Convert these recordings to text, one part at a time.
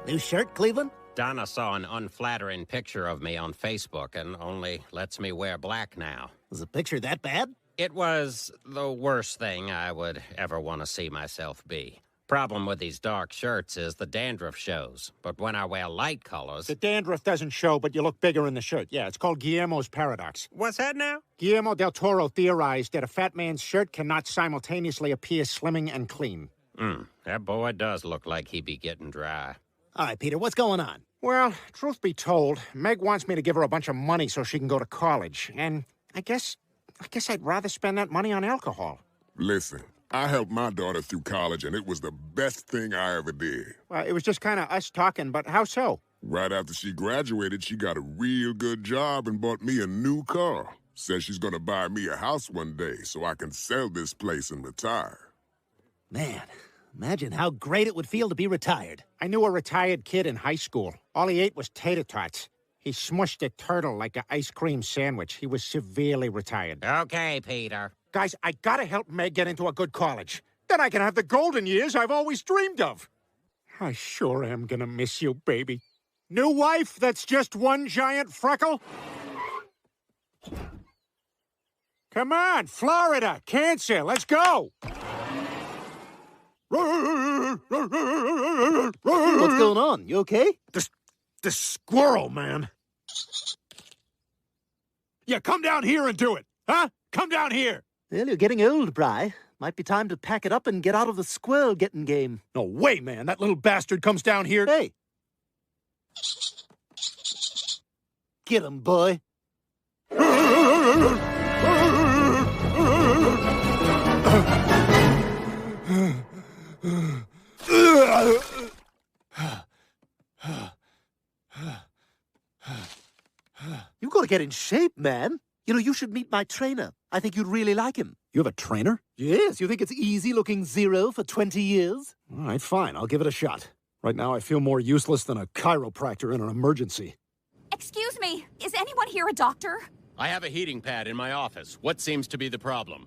New shirt, Cleveland? Donna saw an unflattering picture of me on Facebook and only lets me wear black now. Was the picture that bad? It was the worst thing I would ever want to see myself be. Problem with these dark shirts is the dandruff shows, but when I wear light colors... The dandruff doesn't show, but you look bigger in the shirt. Yeah, it's called Guillermo's paradox. What's that now? Guillermo del Toro theorized that a fat man's shirt cannot simultaneously appear slimming and clean. That boy does look like he be getting dry. All right, Peter, what's going on? Well, truth be told, Meg wants me to give her a bunch of money so she can go to college. And I guess I'd rather spend that money on alcohol. Listen, I helped my daughter through college, and it was the best thing I ever did. Well, it was just kind of us talking, but how so? Right after she graduated, she got a real good job and bought me a new car. Says she's gonna buy me a house one day so I can sell this place and retire. Man, imagine how great it would feel to be retired. I knew a retired kid in high school. All he ate was tater tots. He smushed a turtle like an ice cream sandwich. He was severely retired. Okay, Peter. Guys, I gotta help Meg get into a good college. Then I can have the golden years I've always dreamed of. I sure am gonna miss you, baby. New wife that's just one giant freckle? Come on, Florida, Cancer, let's go! What's going on? You okay? The squirrel, man. Yeah, come down here and do it, huh? Come down here. Well, you're getting old, Bri. Might be time to pack it up and get out of the squirrel-getting game. No way, man. That little bastard comes down here. Hey. Get him, boy. You've got to get in shape, man. You know, you should meet my trainer. I think you'd really like him. You have a trainer? Yes, you think it's easy looking zero for 20 years? All right, fine. I'll give it a shot. Right now, I feel more useless than a chiropractor in an emergency. Excuse me, is anyone here a doctor? I have a heating pad in my office. What seems to be the problem?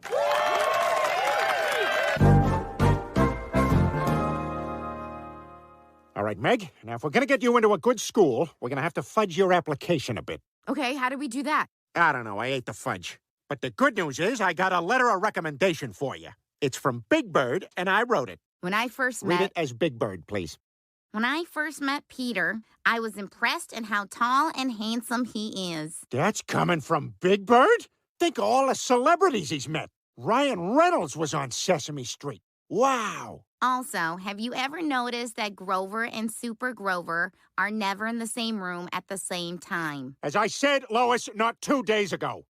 All right, Meg. Now, if we're gonna get you into a good school, we're gonna have to fudge your application a bit. Okay, how do we do that? I don't know. I ate the fudge. But the good news is I got a letter of recommendation for you. It's from Big Bird, and I wrote it. When I first Read it as Big Bird, please. When I first met Peter, I was impressed in how tall and handsome he is. That's coming from Big Bird? Think of all the celebrities he's met. Ryan Reynolds was on Sesame Street. Wow. Also, have you ever noticed that Grover and Super Grover are never in the same room at the same time? As I said, Lois, not 2 days ago.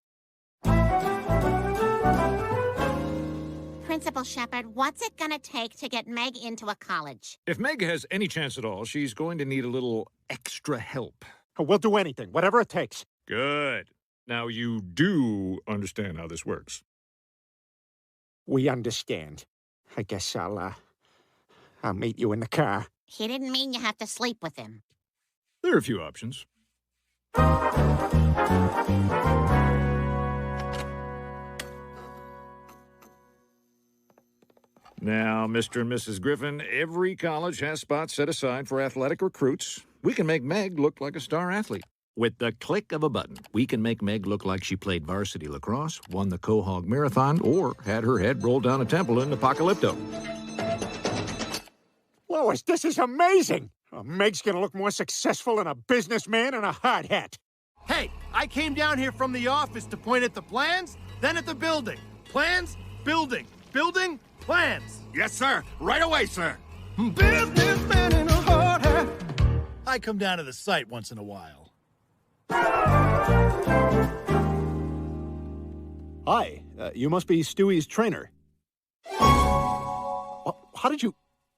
Principal Shepard, what's it gonna take to get Meg into a college? If Meg has any chance at all, she's going to need a little extra help. We'll do anything, whatever it takes. Good. Now, you do understand how this works. We understand. I guess I'll meet you in the car. He didn't mean you have to sleep with him. There are a few options. Now, Mr. and Mrs. Griffin, every college has spots set aside for athletic recruits. We can make Meg look like a star athlete. With the click of a button, we can make Meg look like she played varsity lacrosse, won the Quahog Marathon, or had her head rolled down a temple in Apocalypto. Lois, this is amazing. Meg's gonna look more successful than a businessman in a hard hat. Hey, I came down here from the office to point at the plans, then at the building. Plans, building, building, plans. Yes, sir. Right away, sir. Businessman in a hard hat. I come down to the site once in a while. Hi, you must be Stewie's trainer. How did you...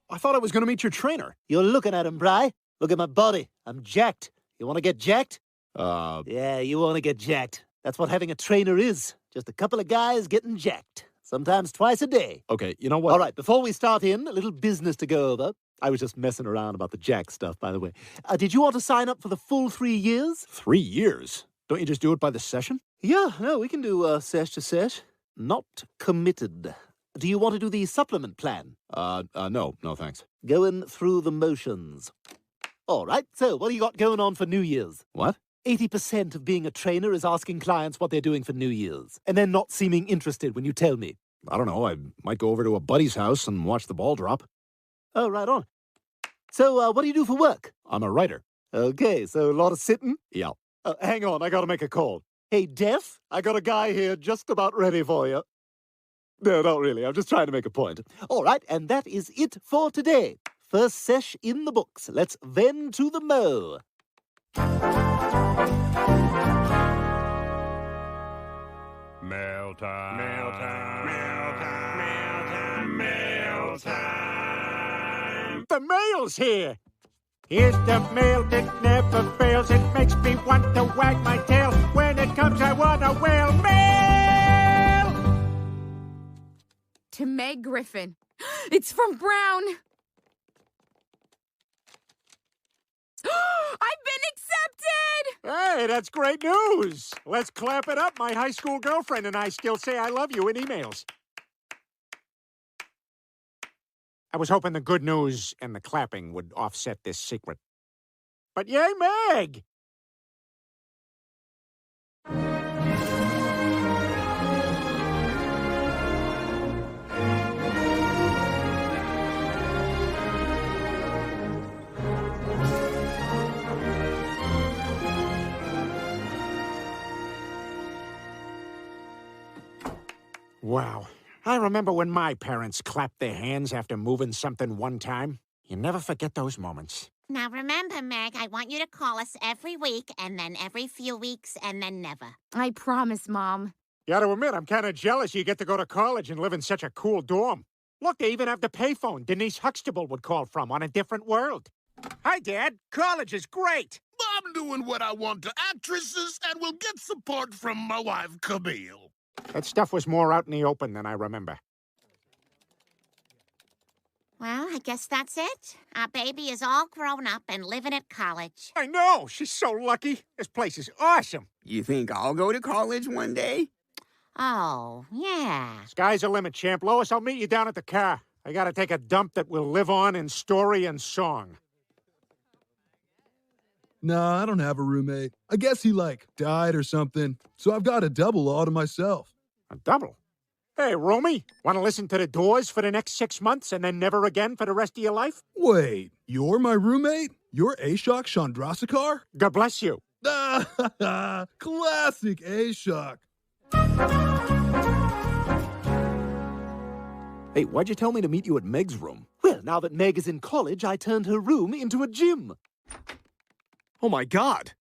I thought I was going to meet your trainer. You're looking at him, Bri. Look at my body. I'm jacked. You want to get jacked? Yeah, you want to get jacked. That's what having a trainer is. Just a couple of guys getting jacked. Sometimes twice a day. Okay, you know what? All right, before we start in, a little business to go over. I was just messing around about the jack stuff, by the way. Did you want to sign up for the full 3 years? 3 years? Don't you just do it by the session? Yeah, no, we can do sesh to sesh. Not committed. Do you want to do the supplement plan? No, thanks. Going through the motions. All right, so what do you got going on for New Year's? What? 80% of being a trainer is asking clients what they're doing for New Year's, and then not seeming interested when you tell me. I don't know. I might go over to a buddy's house and watch the ball drop. Oh, right on. So, what do you do for work? I'm a writer. Okay, so a lot of sitting? Yeah. Hang on, I gotta make a call. Hey, Def, I got a guy here just about ready for you. No, not really. I'm just trying to make a point. All right, and that is it for today. First sesh in the books. Let's then to the mo. Mail time. Mail time. Mail time. Mail time. Mail time. The mail's here. Here's the mail that never fails. It makes me want to wag my tail. When it comes, I want a whale. Mail! To Meg Griffin. It's from Brown. I've been accepted! Hey, that's great news. Let's clap it up. My high school girlfriend and I still say I love you in emails. I was hoping the good news and the clapping would offset this secret. But yay, Meg! Wow. I remember when my parents clapped their hands after moving something one time. You never forget those moments. Now remember, Meg, I want you to call us every week, and then every few weeks, and then never. I promise, Mom. Gotta admit, I'm kind of jealous you get to go to college and live in such a cool dorm. Look, they even have the payphone Denise Huxtable would call from on a different world. Hi, Dad. College is great. I'm doing what I want to actresses and will get support from my wife, Camille. That stuff was more out in the open than I remember. Well, I guess that's it. Our baby is all grown up and living at college. I know. She's so lucky. This place is awesome. You think I'll go to college one day? Oh, yeah. Sky's the limit, champ. Lois, I'll meet you down at the car. I gotta take a dump that will live on in story and song. Nah, I don't have a roommate. I guess he, died or something. So I've got a double all to myself. A double? Hey, Romy, want to listen to The Doors for the next 6 months and then never again for the rest of your life? Wait, you're my roommate? You're Ashok Chandrasekhar? God bless you. Classic Ashok. Hey, why'd you tell me to meet you at Meg's room? Well, now that Meg is in college, I turned her room into a gym. Oh my God!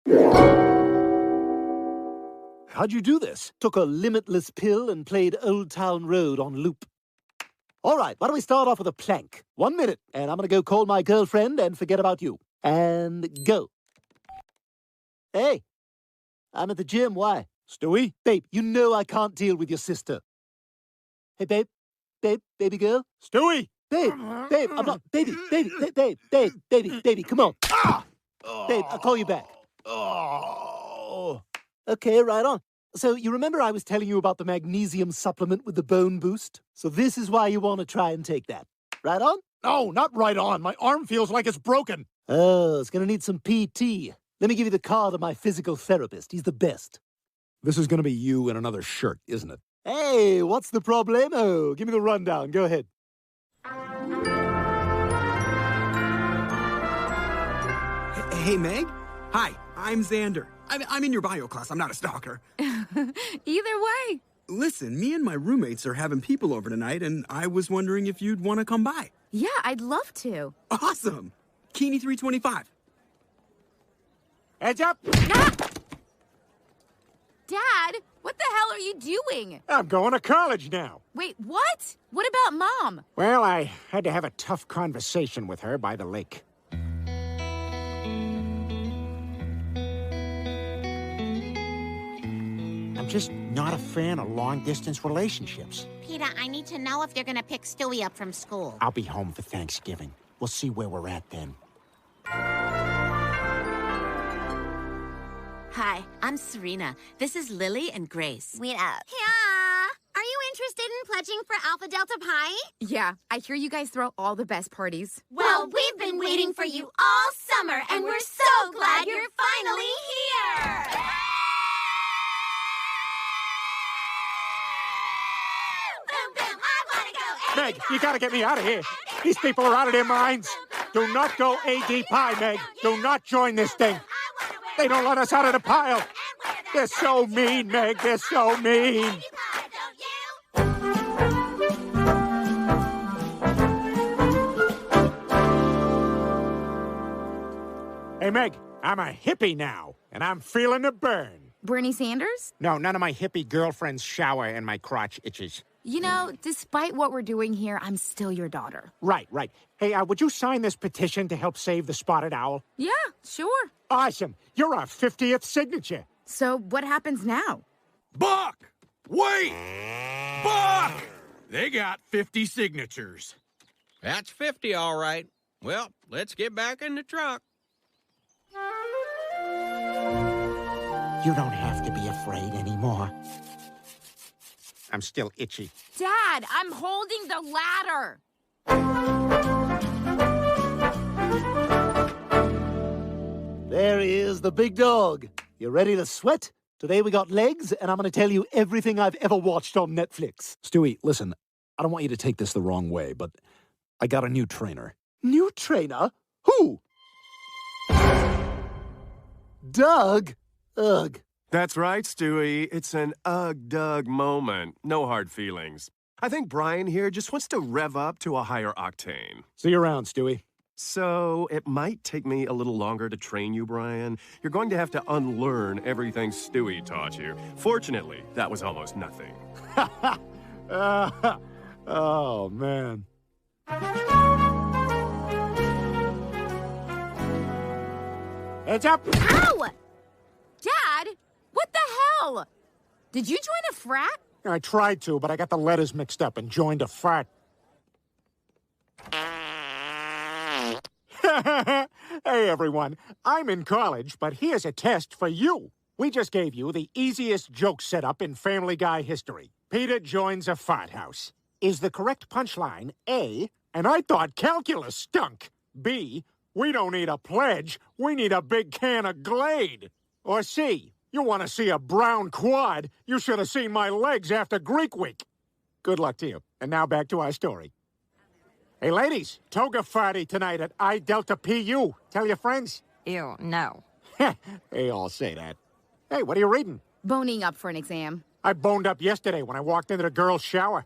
How'd you do this? Took a limitless pill and played Old Town Road on loop. All right, why don't we start off with a plank? 1 minute, and I'm gonna go call my girlfriend and forget about you. And go. Hey, I'm at the gym, why? Stewie? Babe, you know I can't deal with your sister. Hey, babe, baby girl? Stewie! Babe, I'm not, baby, come on. Babe, I'll call you back. Okay, right on. So you remember I was telling you about the magnesium supplement with the bone boost? So this is why you want to try and take that. Right on? No, not right on. My arm feels like it's broken. Oh, it's going to need some PT. Let me give you the card of my physical therapist. He's the best. This is going to be you in another shirt, isn't it? Hey, what's the problemo? Give me the rundown. Go ahead. Hey, Meg. Hi, I'm Xander. I'm in your bio class. I'm not a stalker. Either way. Listen, me and my roommates are having people over tonight, and I was wondering if you'd want to come by. Yeah, I'd love to. Awesome. Keeney 325. Heads up! Ah! Dad, what the hell are you doing? I'm going to college now. Wait, what? What about Mom? Well, I had to have a tough conversation with her by the lake. I'm just not a fan of long-distance relationships. Peter, I need to know if you're going to pick Stewie up from school. I'll be home for Thanksgiving. We'll see where we're at then. Hi, I'm Serena. This is Lily and Grace. Wait up. Yeah. Are you interested in pledging for Alpha Delta Pi? Yeah, I hear you guys throw all the best parties. Well, we've been waiting for you all summer, and we're so glad you're finally here! Boom, boom, I wanna go Meg, you gotta get me out of here. These people are out of their minds. Do not go AD Pie, Meg. Do not join this thing. They don't let us out of the pile. They're so mean, Meg. They're so mean. Hey, Meg, I'm a hippie now, and I'm feeling the burn. Bernie Sanders? No, none of my hippie girlfriends shower and my crotch itches. You know, despite what we're doing here, I'm still your daughter. Right, right. Hey, would you sign this petition to help save the spotted owl? Yeah, sure. Awesome. You're our 50th signature. So what happens now? Buck! Wait! Buck! They got 50 signatures. That's 50, all right. Well, let's get back in the truck. You don't have to be afraid anymore. I'm still itchy. Dad, I'm holding the ladder. There he is, the big dog. You ready to sweat? Today we got legs, and I'm going to tell you everything I've ever watched on Netflix. Stewie, listen, I don't want you to take this the wrong way, but I got a new trainer. New trainer? Who? Doug? Ugh. That's right, Stewie. It's an ugh-dug moment. No hard feelings. I think Brian here just wants to rev up to a higher octane. See you around, Stewie. So, it might take me a little longer to train you, Brian. You're going to have to unlearn everything Stewie taught you. Fortunately, that was almost nothing. Oh, man. Heads up! Ow! Dad, what the hell? Did you join a frat? I tried to, but I got the letters mixed up and joined a frat. Hey, everyone. I'm in college, but here's a test for you. We just gave you the easiest joke setup in Family Guy history. Peter joins a fart house. Is the correct punchline A, and I thought calculus stunk? B, we don't need a pledge, we need a big can of Glade? Or C, you want to see a brown quad? You should have seen my legs after Greek week. Good luck to you. And now back to our story. Hey, ladies, toga party tonight at I Delta PU. Tell your friends. Ew, no. They all say that. Hey, what are you reading? Boning up for an exam. I boned up yesterday when I walked into the girls' shower.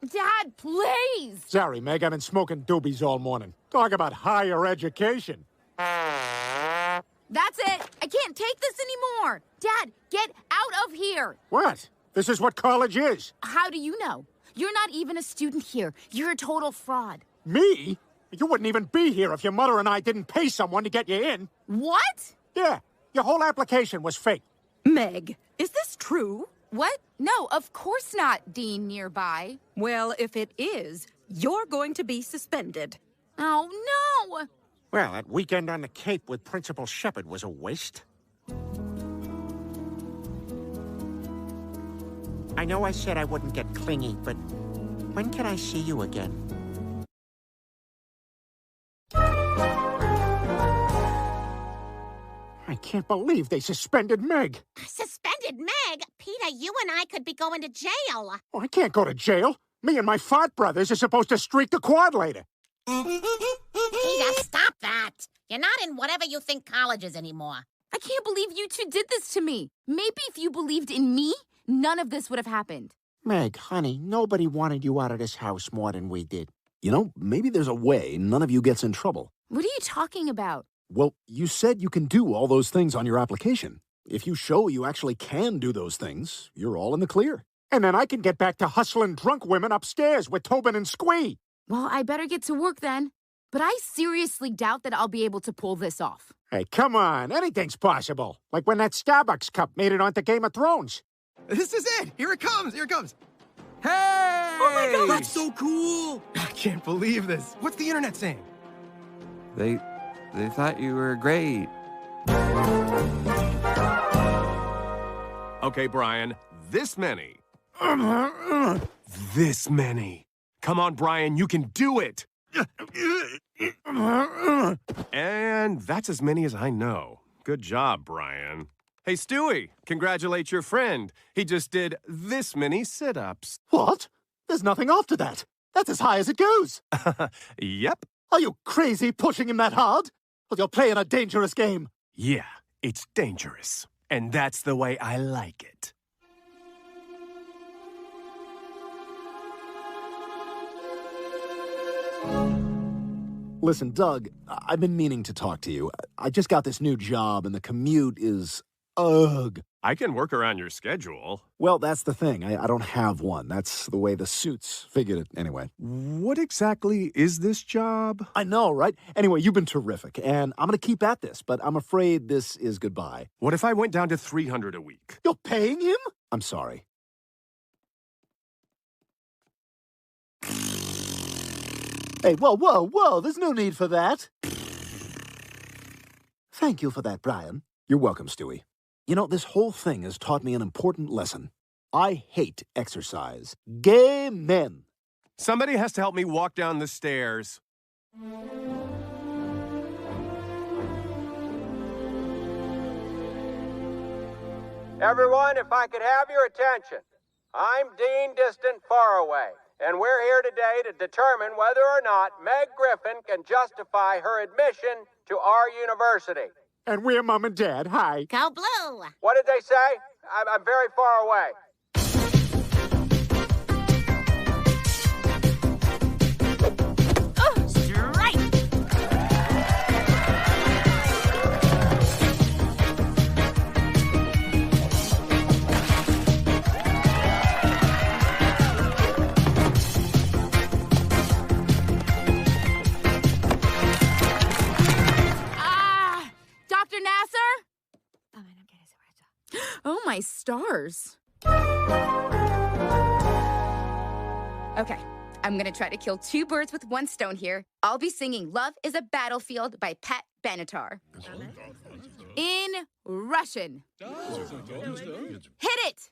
Dad, please! Sorry, Meg, I've been smoking doobies all morning. Talk about higher education. That's it! I can't take this anymore! Dad, get out of here! What? This is what college is. How do you know? You're not even a student here. You're a total fraud. Me? You wouldn't even be here if your mother and I didn't pay someone to get you in. What? Yeah, your whole application was fake. Meg, is this true? What? No, of course not, Dean nearby. Well, if it is, you're going to be suspended. Oh, no! Well, that weekend on the Cape with Principal Shepard was a waste. I know I said I wouldn't get clingy, but when can I see you again? I can't believe they suspended Meg. Suspended Meg? Peter, you and I could be going to jail. Oh, I can't go to jail. Me and my fart brothers are supposed to streak the quad later. Peter, stop that. You're not in whatever you think college is anymore. I can't believe you two did this to me. Maybe if you believed in me, none of this would have happened. Meg, honey, nobody wanted you out of this house more than we did. You know, maybe there's a way none of you gets in trouble. What are you talking about? Well, you said you can do all those things on your application. If you show you actually can do those things, you're all in the clear. And then I can get back to hustling drunk women upstairs with Tobin and Squee. Well, I better get to work then. But I seriously doubt that I'll be able to pull this off. Hey, come on. Anything's possible. Like when that Starbucks cup made it onto Game of Thrones. This is it! Here it comes! Here it comes! Hey! Oh my God! That's so cool! I can't believe this. What's the internet saying? They thought you were great. Okay, Brian, this many. This many. Come on, Brian, you can do it! And that's as many as I know. Good job, Brian. Hey, Stewie, congratulate your friend. He just did this many sit-ups. What? There's nothing after that. That's as high as it goes. Yep. Are you crazy pushing him that hard? Well, you're playing a dangerous game. Yeah, it's dangerous. And that's the way I like it. Listen, Doug, I've been meaning to talk to you. I just got this new job, and the commute is... ugh. I can work around your schedule. Well, that's the thing. I don't have one. That's the way the suits figured it anyway. What exactly is this job? I know, right? Anyway, you've been terrific, and I'm going to keep at this, but I'm afraid this is goodbye. What if I went down to $300 a week? You're paying him? I'm sorry. Hey, whoa. There's no need for that. Thank you for that, Brian. You're welcome, Stewie. You know, this whole thing has taught me an important lesson. I hate exercise. Gay men. Somebody has to help me walk down the stairs. Everyone, if I could have your attention. I'm Dean Distant Faraway, and we're here today to determine whether or not Meg Griffin can justify her admission to our university. And we're Mom and Dad. Hi. Go blue. What did they say? I'm very far away. Dr. Nasser? Oh, my stars. Okay, I'm gonna try to kill two birds with one stone here. I'll be singing Love is a Battlefield by Pat Benatar. In Russian. Hit it!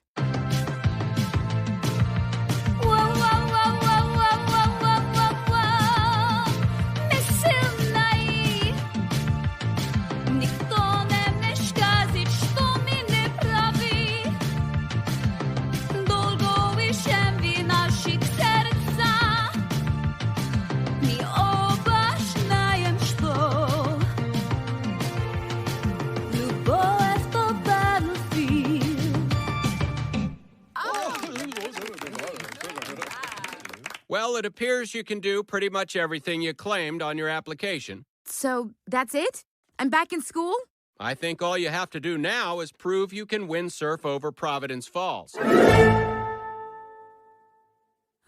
Well, it appears you can do pretty much everything you claimed on your application. So, that's it? I'm back in school? I think all you have to do now is prove you can windsurf over Providence Falls.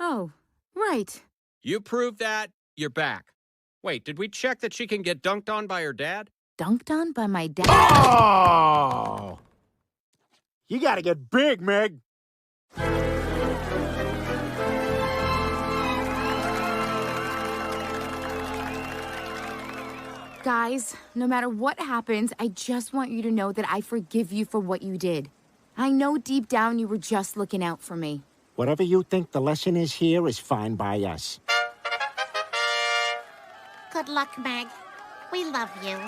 Oh, right. You prove that, you're back. Wait, did we check that she can get dunked on by her dad? Dunked on by my dad? Oh! You gotta get big, Meg. Guys, no matter what happens, I just want you to know that I forgive you for what you did. I know deep down you were just looking out for me. Whatever you think the lesson is here is fine by us. Good luck, Meg. We love you.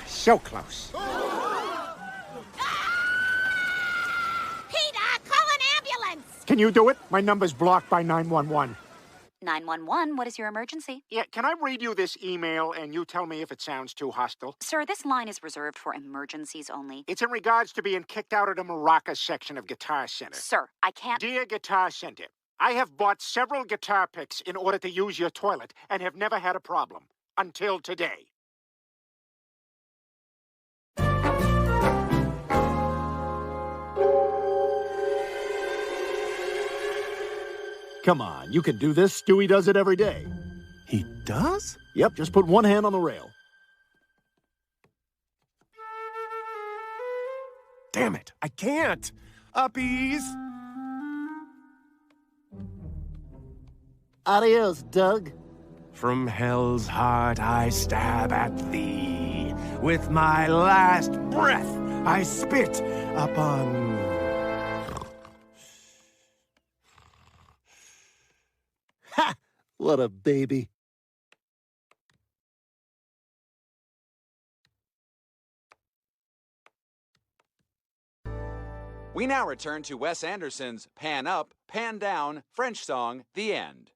So close. Peter, call an ambulance! Can you do it? My number's blocked by 911. 911, what is your emergency? Yeah, can I read you this email and you tell me if it sounds too hostile? Sir, this line is reserved for emergencies only. It's in regards to being kicked out of the Maraca section of Guitar Center. Sir, I can't... Dear Guitar Center, I have bought several guitar picks in order to use your toilet and have never had a problem. Until today. Come on, you can do this. Stewie does it every day. He does? Yep, just put one hand on the rail. Damn it, I can't. Uppies. Adios, Doug. From hell's heart I stab at thee. With my last breath I spit upon... Ha! What a baby. We now return to Wes Anderson's Pan Up, Pan Down French song, The End.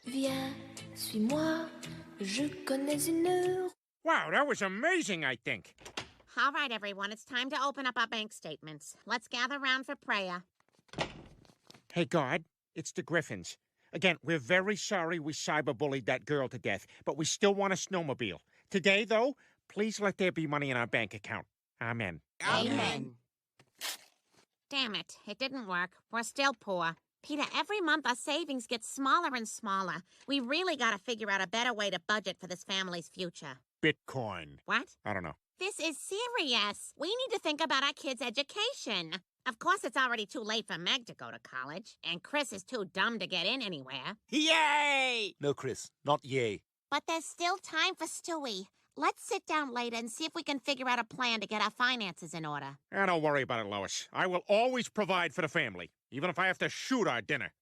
Viens, suis-moi, je connais une... Wow, that was amazing, I think. All right, everyone, it's time to open up our bank statements. Let's gather round for prayer. Hey, God, it's the Griffins. Again, we're very sorry we cyberbullied that girl to death, but we still want a snowmobile. Today, though, please let there be money in our bank account. Amen. Amen. Damn it, it didn't work. We're still poor. Peter, every month our savings get smaller and smaller. We really gotta figure out a better way to budget for this family's future. Bitcoin. What? I don't know. This is serious. We need to think about our kids' education. Of course, it's already too late for Meg to go to college, and Chris is too dumb to get in anywhere. Yay! No, Chris, not yay. But there's still time for Stewie. Let's sit down later and see if we can figure out a plan to get our finances in order. Don't worry about it, Lois. I will always provide for the family, even if I have to shoot our dinner.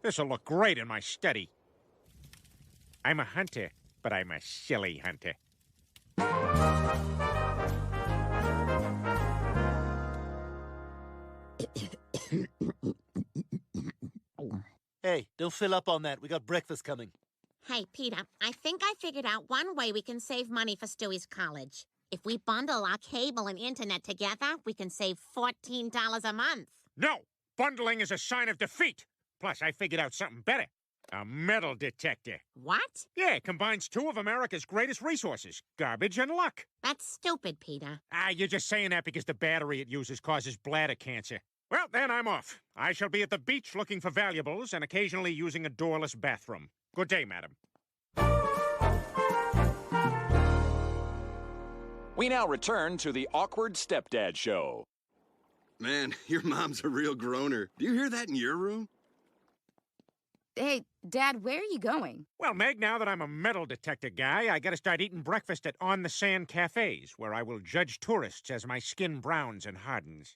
This'll look great in my study. I'm a hunter, but I'm a silly hunter. Hey, don't fill up on that. We got breakfast coming. Hey, Peter, I think I figured out one way we can save money for Stewie's college. If we bundle our cable and internet together, we can save $14 a month. No! Bundling is a sign of defeat. Plus, I figured out something better. A metal detector. What? Yeah, it combines two of America's greatest resources, garbage and luck. That's stupid, Peter. You're just saying that because the battery it uses causes bladder cancer. Well, then I'm off. I shall be at the beach looking for valuables and occasionally using a doorless bathroom. Good day, madam. We now return to the Awkward Stepdad Show. Man, your mom's a real groaner. Do you hear that in your room? Hey, Dad, where are you going? Well, Meg, now that I'm a metal detector guy, I gotta start eating breakfast at on-the-sand cafes, where I will judge tourists as my skin browns and hardens.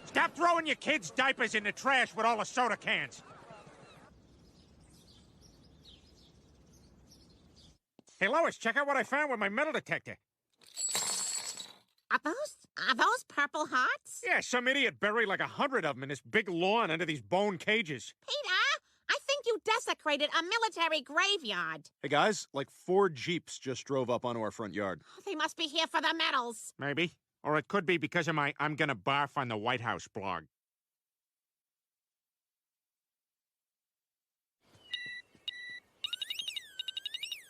Stop throwing your kids' diapers in the trash with all the soda cans. Hey, Lois, check out what I found with my metal detector. Are those Purple Hearts? Yeah, some idiot buried like 100 of them in this big lawn under these bone cages. Peter, I think you desecrated a military graveyard. Hey, guys, like 4 Jeeps just drove up onto our front yard. They must be here for the medals. Maybe. Or it could be because of my I'm Gonna Barf on the White House blog.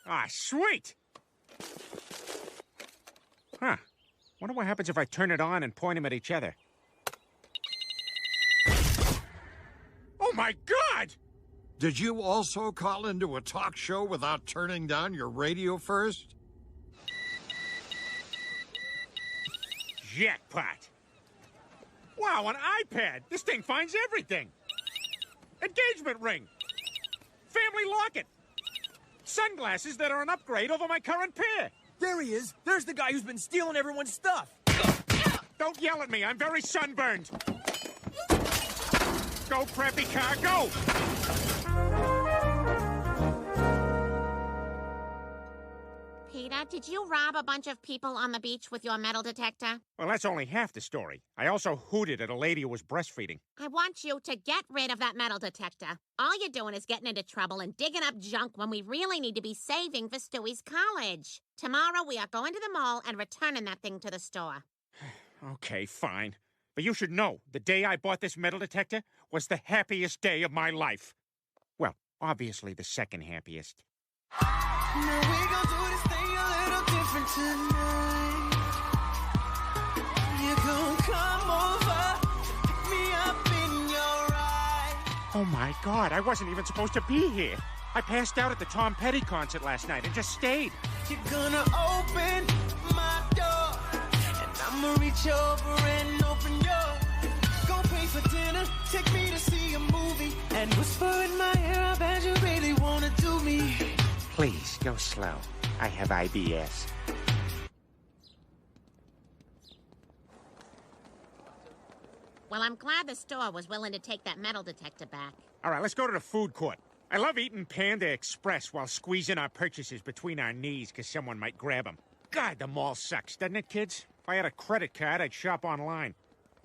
Ah, sweet! Huh. Wonder what happens if I turn it on and point them at each other. Oh, my God! Did you also call into a talk show without turning down your radio first? Jackpot! Wow, an iPad! This thing finds everything! Engagement ring! Family locket! Sunglasses that are an upgrade over my current pair! There he is! There's the guy who's been stealing everyone's stuff! Don't yell at me, I'm very sunburned! Go, crappy car, go! Peter, did you rob a bunch of people on the beach with your metal detector? Well, that's only half the story. I also hooted at a lady who was breastfeeding. I want you to get rid of that metal detector. All you're doing is getting into trouble and digging up junk when we really need to be saving for Stewie's college. Tomorrow we are going to the mall and returning that thing to the store. Okay, fine. But you should know, the day I bought this metal detector was the happiest day of my life. Well, obviously the second happiest. Now we gon' do this thing a little different tonight. You gon' come over, pick me up in your ride. Oh my God, I wasn't even supposed to be here. I passed out at the Tom Petty concert last night and just stayed. You're gonna open my door, and I'ma reach over and open Take me to see a movie and whisper in my ear, I bet you really wanna do me. Please, go slow. I have IBS. Well, I'm glad the store was willing to take that metal detector back. All right, let's go to the food court. I love eating Panda Express while squeezing our purchases between our knees because someone might grab them. God, the mall sucks, doesn't it, kids? If I had a credit card, I'd shop online.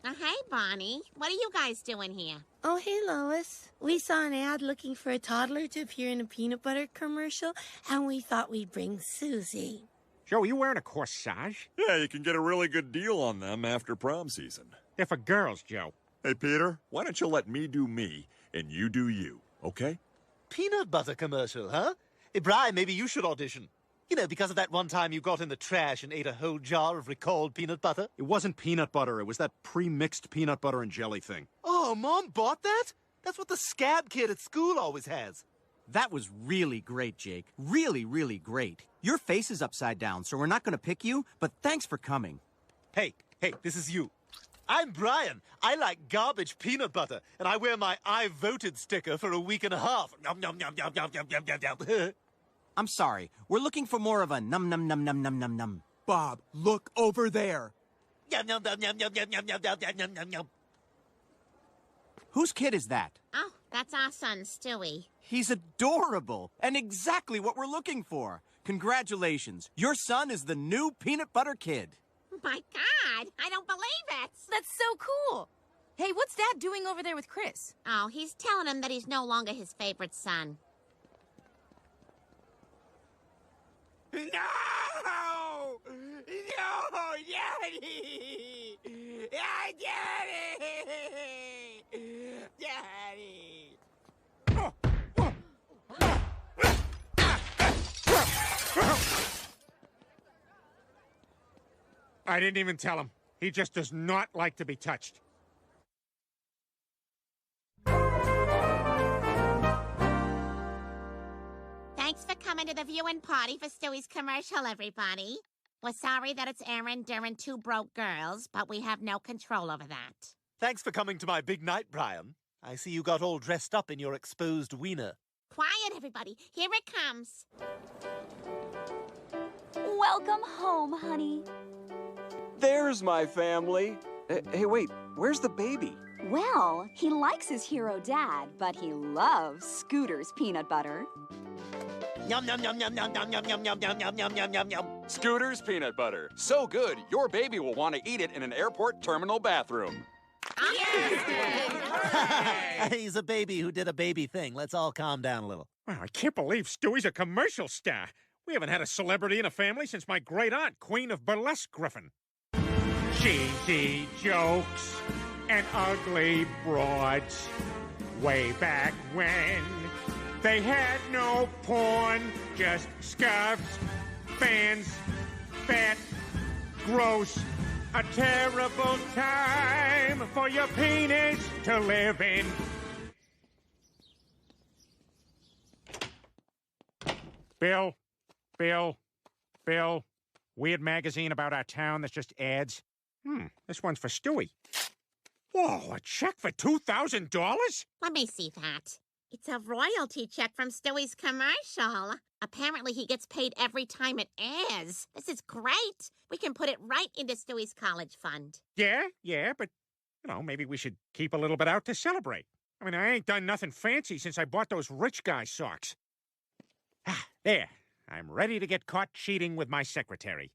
Hey, Bonnie. What are you guys doing here? Oh, hey, Lois. We saw an ad looking for a toddler to appear in a peanut butter commercial, and we thought we'd bring Susie. Joe, are you wearing a corsage? Yeah, you can get a really good deal on them after prom season. They're for girls, Joe. Hey, Peter, why don't you let me do me and you do you, okay? Peanut butter commercial, huh? Hey, Brian, maybe you should audition. You know, because of that one time you got in the trash and ate a whole jar of recalled peanut butter. It wasn't peanut butter. It was that pre-mixed peanut butter and jelly thing. Oh, Mom bought that? That's what the scab kid at school always has. That was really great, Jake. Really, really great. Your face is upside down, so we're not going to pick you, but thanks for coming. Hey, this is you. I'm Brian. I like garbage peanut butter, and I wear my I voted sticker for a week and a half. Nom, nom, nom, nom, nom, nom, nom, nom, nom. I'm sorry. We're looking for more of a num num num num num num num. Bob, look over there. Yum, yum, yum, yum, yum, yum, yum, yum, yum, yum, yum, yum. Whose kid is that? Oh, that's our son, Stewie. He's adorable and exactly what we're looking for. Congratulations. Your son is the new peanut butter kid. My God, I don't believe it. That's so cool. Hey, what's Dad doing over there with Chris? Oh, he's telling him that he's no longer his favorite son. No! No! Daddy! Daddy! Daddy! I didn't even tell him. He just does not like to be touched. Thanks for coming to the viewing party for Stewie's commercial, everybody. We're sorry that it's Aaron during Two Broke Girls, but we have no control over that. Thanks for coming to my big night, Brian. I see you got all dressed up in your exposed wiener. Quiet, everybody. Here it comes. Welcome home, honey. There's my family. Hey, wait, where's the baby? Well, he likes his hero dad, but he loves Scooter's peanut butter. Yum, yum, yum, yum, yum, yum, yum, yum, yum, yum, yum, yum, yum, yum, yum. Scooter's peanut butter. So good, your baby will want to eat it in an airport terminal bathroom. He's a baby who did a baby thing. Let's all calm down a little. Wow, I can't believe Stewie's a commercial star. We haven't had a celebrity in a family since my great-aunt, Queen of Burlesque Griffin. Cheesy jokes and ugly broads. Way back when they had no porn, just scarves, fans, fat, gross. A terrible time for your penis to live in. Bill. Weird magazine about our town that's just ads. This one's for Stewie. Whoa, a check for $2,000? Let me see that. It's a royalty check from Stewie's commercial. Apparently he gets paid every time it airs. This is great. We can put it right into Stewie's college fund. Yeah, but, maybe we should keep a little bit out to celebrate. I mean, I ain't done nothing fancy since I bought those rich guy socks. There. I'm ready to get caught cheating with my secretary.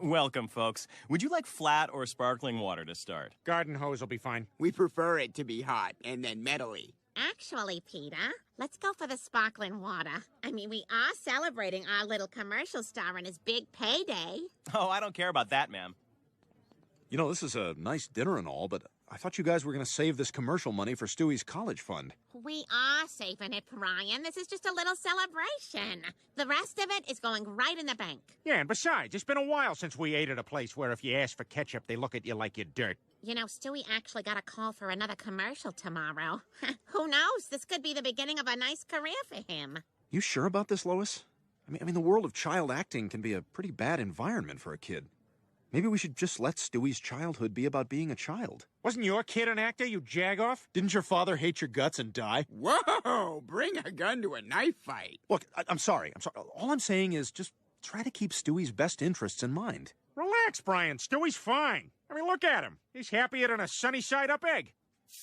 Welcome, folks. Would you like flat or sparkling water to start? Garden hose will be fine. We prefer it to be hot and then metally. Actually, Peter, let's go for the sparkling water. I mean, we are celebrating our little commercial star and his big payday. Oh, I don't care about that, ma'am. You know, this is a nice dinner and all, but I thought you guys were going to save this commercial money for Stewie's college fund. We are saving it, Brian. This is just a little celebration. The rest of it is going right in the bank. Yeah, and besides, it's been a while since we ate at a place where if you ask for ketchup, they look at you like you're dirt. You know, Stewie actually got a call for another commercial tomorrow. Who knows? This could be the beginning of a nice career for him. You sure about this, Lois? I mean, the world of child acting can be a pretty bad environment for a kid. Maybe we should just let Stewie's childhood be about being a child. Wasn't your kid an actor, you jagoff? Didn't your father hate your guts and die? Whoa! Bring a gun to a knife fight. Look, I'm sorry. All I'm saying is just try to keep Stewie's best interests in mind. Relax, Brian. Stewie's fine. I mean, look at him. He's happier than a sunny-side-up egg.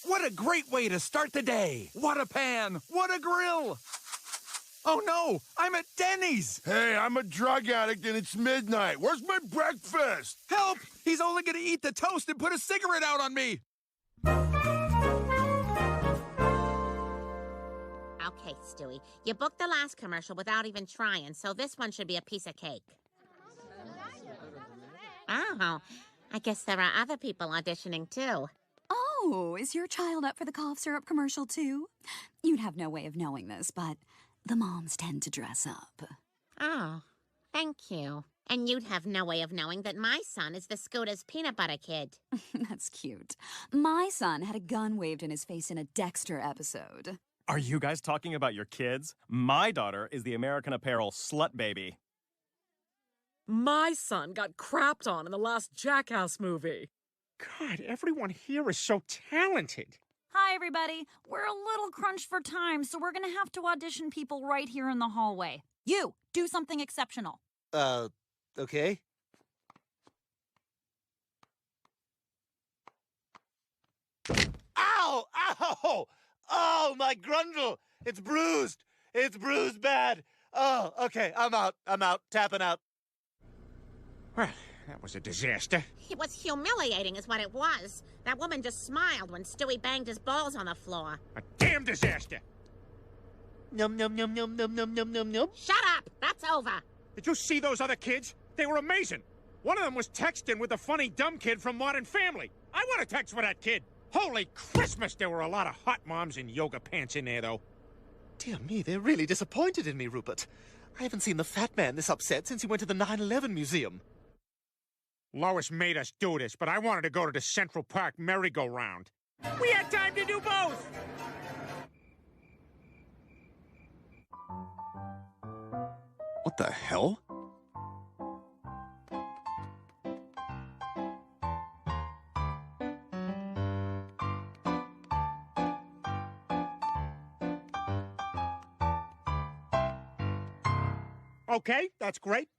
What a great way to start the day. What a pan. What a grill. Oh, no. I'm at Denny's. Hey, I'm a drug addict and it's midnight. Where's my breakfast? Help! He's only going to eat the toast and put a cigarette out on me. Okay, Stewie. You booked the last commercial without even trying, so this one should be a piece of cake. Oh, I guess there are other people auditioning, too. Oh, is your child up for the cough syrup commercial, too? You'd have no way of knowing this, but the moms tend to dress up. Oh, thank you. And you'd have no way of knowing that my son is the Scooter's peanut butter kid. That's cute. My son had a gun waved in his face in a Dexter episode. Are you guys talking about your kids? My daughter is the American Apparel slut baby. My son got crapped on in the last Jackass movie. God, everyone here is so talented. Hi, everybody. We're a little crunched for time, so we're going to have to audition people right here in the hallway. You, do something exceptional. Okay. Ow! Ow! Oh, my grundle! It's bruised! It's bruised bad! Oh, okay, I'm out. Tapping out. Well, that was a disaster. It was humiliating is what it was. That woman just smiled when Stewie banged his balls on the floor. A damn disaster. Num, num, num, num, num, num, num, num, num. Shut up! That's over. Did you see those other kids? They were amazing. One of them was texting with the funny dumb kid from Modern Family. I want to text with that kid. Holy Christmas, there were a lot of hot moms in yoga pants in there, though. Dear me, they're really disappointed in me, Rupert. I haven't seen the fat man this upset since he went to the 9/11 museum. Lois made us do this, but I wanted to go to the Central Park merry-go-round. We had time to do both! What the hell? Okay, that's great.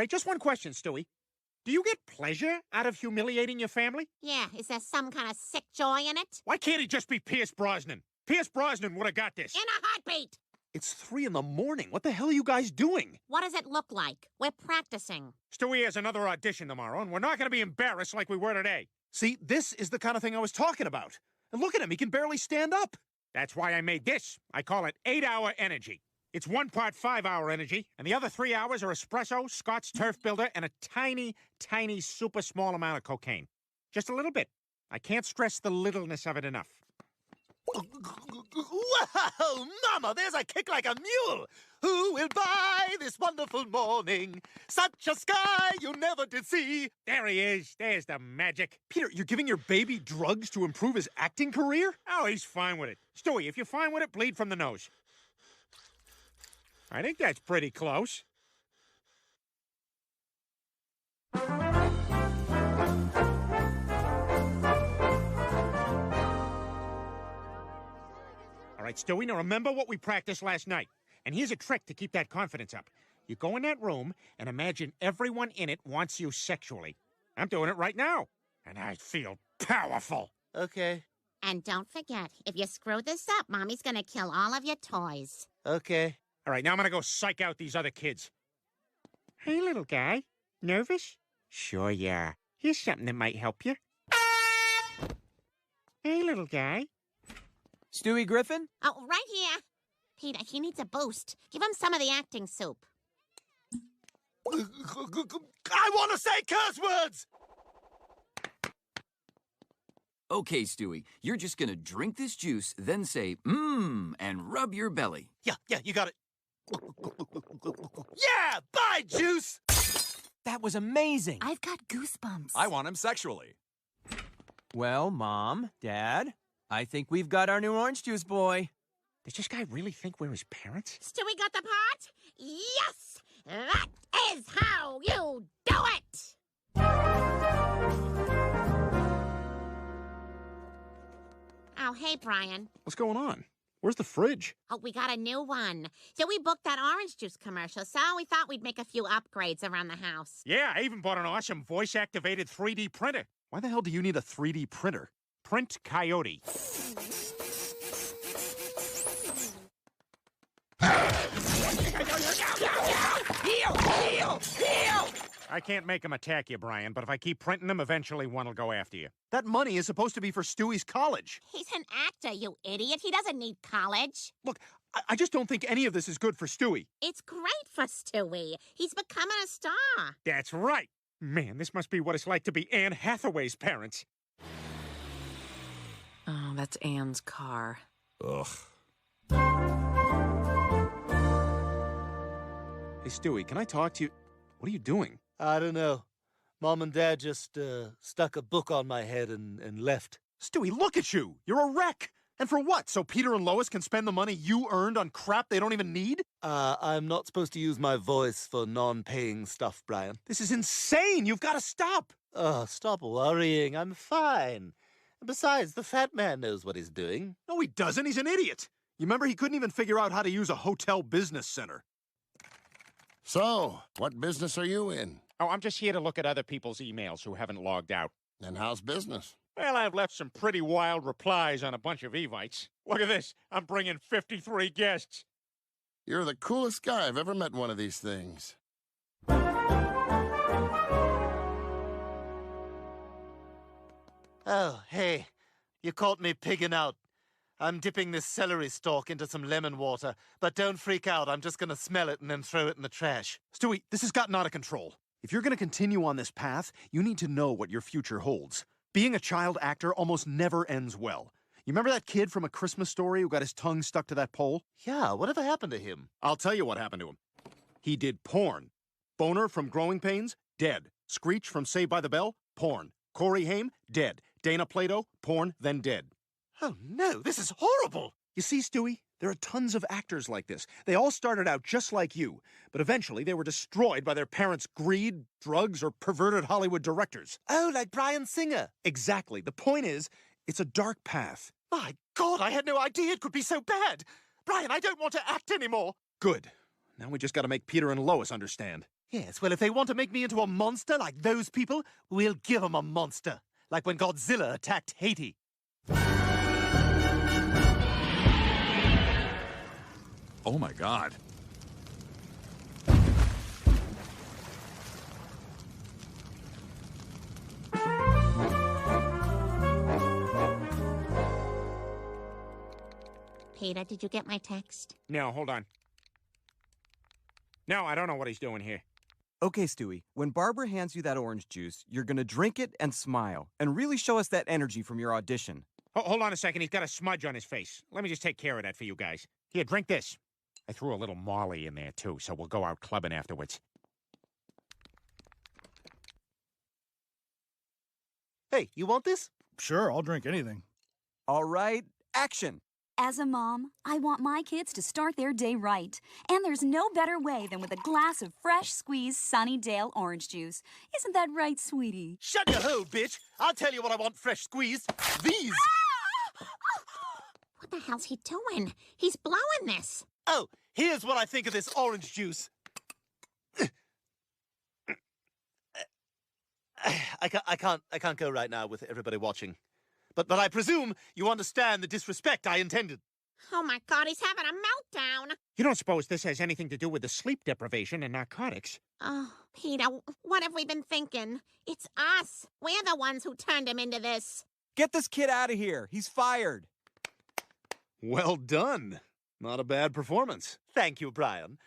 Just one question, Stewie. Do you get pleasure out of humiliating your family? Yeah, is there some kind of sick joy in it? Why can't he just be Pierce Brosnan? Pierce Brosnan would have got this. In a heartbeat! It's 3 a.m. What the hell are you guys doing? What does it look like? We're practicing. Stewie has another audition tomorrow, and we're not going to be embarrassed like we were today. See, this is the kind of thing I was talking about. And look at him, he can barely stand up. That's why I made this. I call it 8-hour energy. It's 1 part 5-hour energy, and the other 3 hours are espresso, Scott's Turf Builder, and a tiny, tiny, super small amount of cocaine. Just a little bit. I can't stress the littleness of it enough. Wow, Mama, there's a kick like a mule. Who will buy this wonderful morning? Such a sky you never did see. There he is. There's the magic. Peter, you're giving your baby drugs to improve his acting career? Oh, he's fine with it. Stewie, if you're fine with it, bleed from the nose. I think that's pretty close. All right, Stewie, now remember what we practiced last night. And here's a trick to keep that confidence up. You go in that room and imagine everyone in it wants you sexually. I'm doing it right now, and I feel powerful. Okay. And don't forget, if you screw this up, Mommy's gonna kill all of your toys. Okay. All right, now I'm gonna go psych out these other kids. Hey, little guy. Nervous? Sure you are. Here's something that might help you. Hey, little guy. Stewie Griffin? Oh, right here. Peter, he needs a boost. Give him some of the acting soup. I want to say curse words! Okay, Stewie, you're just gonna drink this juice, then say, mmm, and rub your belly. Yeah, you got it. Yeah, bye, juice! That was amazing. I've got goosebumps. I want him sexually. Well, Mom, Dad, I think we've got our new orange juice boy. Does this guy really think we're his parents? Stewie got the part? Yes! That is how you do it! Brian. What's going on? Where's the fridge? Oh, we got a new one. So we booked that orange juice commercial, so we thought we'd make a few upgrades around the house. Yeah, I even bought an awesome voice-activated 3D printer. Why the hell do you need a 3D printer? Print Coyote. Heal! I can't make him attack you, Brian, but if I keep printing them, eventually one will go after you. That money is supposed to be for Stewie's college. He's an actor, you idiot. He doesn't need college. Look, I just don't think any of this is good for Stewie. It's great for Stewie. He's becoming a star. That's right. Man, this must be what it's like to be Anne Hathaway's parents. Oh, that's Anne's car. Ugh. Hey, Stewie, can I talk to you? What are you doing? I don't know. Mom and Dad just stuck a book on my head and left. Stewie, look at you! You're a wreck! And for what? So Peter and Lois can spend the money you earned on crap they don't even need? I'm not supposed to use my voice for non-paying stuff, Brian. This is insane! You've got to stop! Stop worrying. I'm fine. And besides, the fat man knows what he's doing. No, he doesn't. He's an idiot. You remember he couldn't even figure out how to use a hotel business center. So, what business are you in? Oh, I'm just here to look at other people's emails who haven't logged out. And how's business? Well, I've left some pretty wild replies on a bunch of Evites. Look at this. I'm bringing 53 guests. You're the coolest guy I've ever met one of these things. Oh, hey. You caught me pigging out. I'm dipping this celery stalk into some lemon water. But don't freak out. I'm just going to smell it and then throw it in the trash. Stewie, this has gotten out of control. If you're going to continue on this path, you need to know what your future holds. Being a child actor almost never ends well. You remember that kid from A Christmas Story who got his tongue stuck to that pole? Yeah, whatever happened to him? I'll tell you what happened to him. He did porn. Boner from Growing Pains, dead. Screech from Saved by the Bell, porn. Corey Haim, dead. Dana Plato, porn, then dead. Oh no, this is horrible! You see, Stewie, there are tons of actors like this. They all started out just like you, but eventually they were destroyed by their parents' greed, drugs, or perverted Hollywood directors. Oh, like Bryan Singer. Exactly. The point is, it's a dark path. My God, I had no idea it could be so bad. Brian, I don't want to act anymore. Good. Now we just gotta make Peter and Lois understand. Yes, well, if they want to make me into a monster like those people, we'll give them a monster. Like when Godzilla attacked Haiti. Oh my God. Peter, did you get my text? No, hold on. No, I don't know what he's doing here. Okay, Stewie, when Barbara hands you that orange juice, you're gonna drink it and smile, and really show us that energy from your audition. Hold on a second, he's got a smudge on his face. Let me just take care of that for you guys. Here, drink this. I threw a little Molly in there, too, so we'll go out clubbing afterwards. Hey, you want this? Sure, I'll drink anything. All right, action. As a mom, I want my kids to start their day right. And there's no better way than with a glass of fresh squeezed Sunnydale orange juice. Isn't that right, sweetie? Shut your hole, bitch! I'll tell you what I want fresh squeezed. These! What the hell's he doing? He's blowing this. Oh, here's what I think of this orange juice. I can't go right now with everybody watching. But I presume you understand the disrespect I intended. Oh my God, he's having a meltdown. You don't suppose this has anything to do with the sleep deprivation and narcotics? Oh, Peter, what have we been thinking? It's us. We're the ones who turned him into this. Get this kid out of here. He's fired. Well done. Not a bad performance. Thank you, Brian.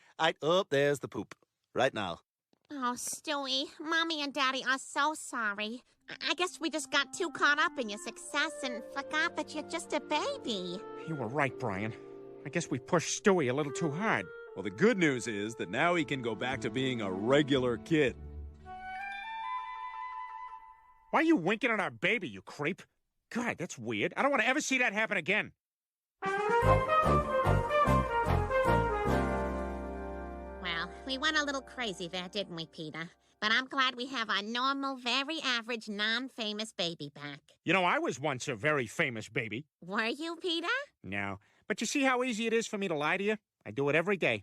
Oh, there's the poop. Right now. Oh, Stewie, Mommy and Daddy are so sorry. I guess we just got too caught up in your success and forgot that you're just a baby. You were right, Brian. I guess we pushed Stewie a little too hard. Well, the good news is that now he can go back to being a regular kid. Why are you winking at our baby, you creep? God, that's weird. I don't want to ever see that happen again. Well, we went a little crazy there, didn't we, Peter? But I'm glad we have our normal, very average, non-famous baby back. You know, I was once a very famous baby. Were you, Peter? No. But you see how easy it is for me to lie to you? I do it every day.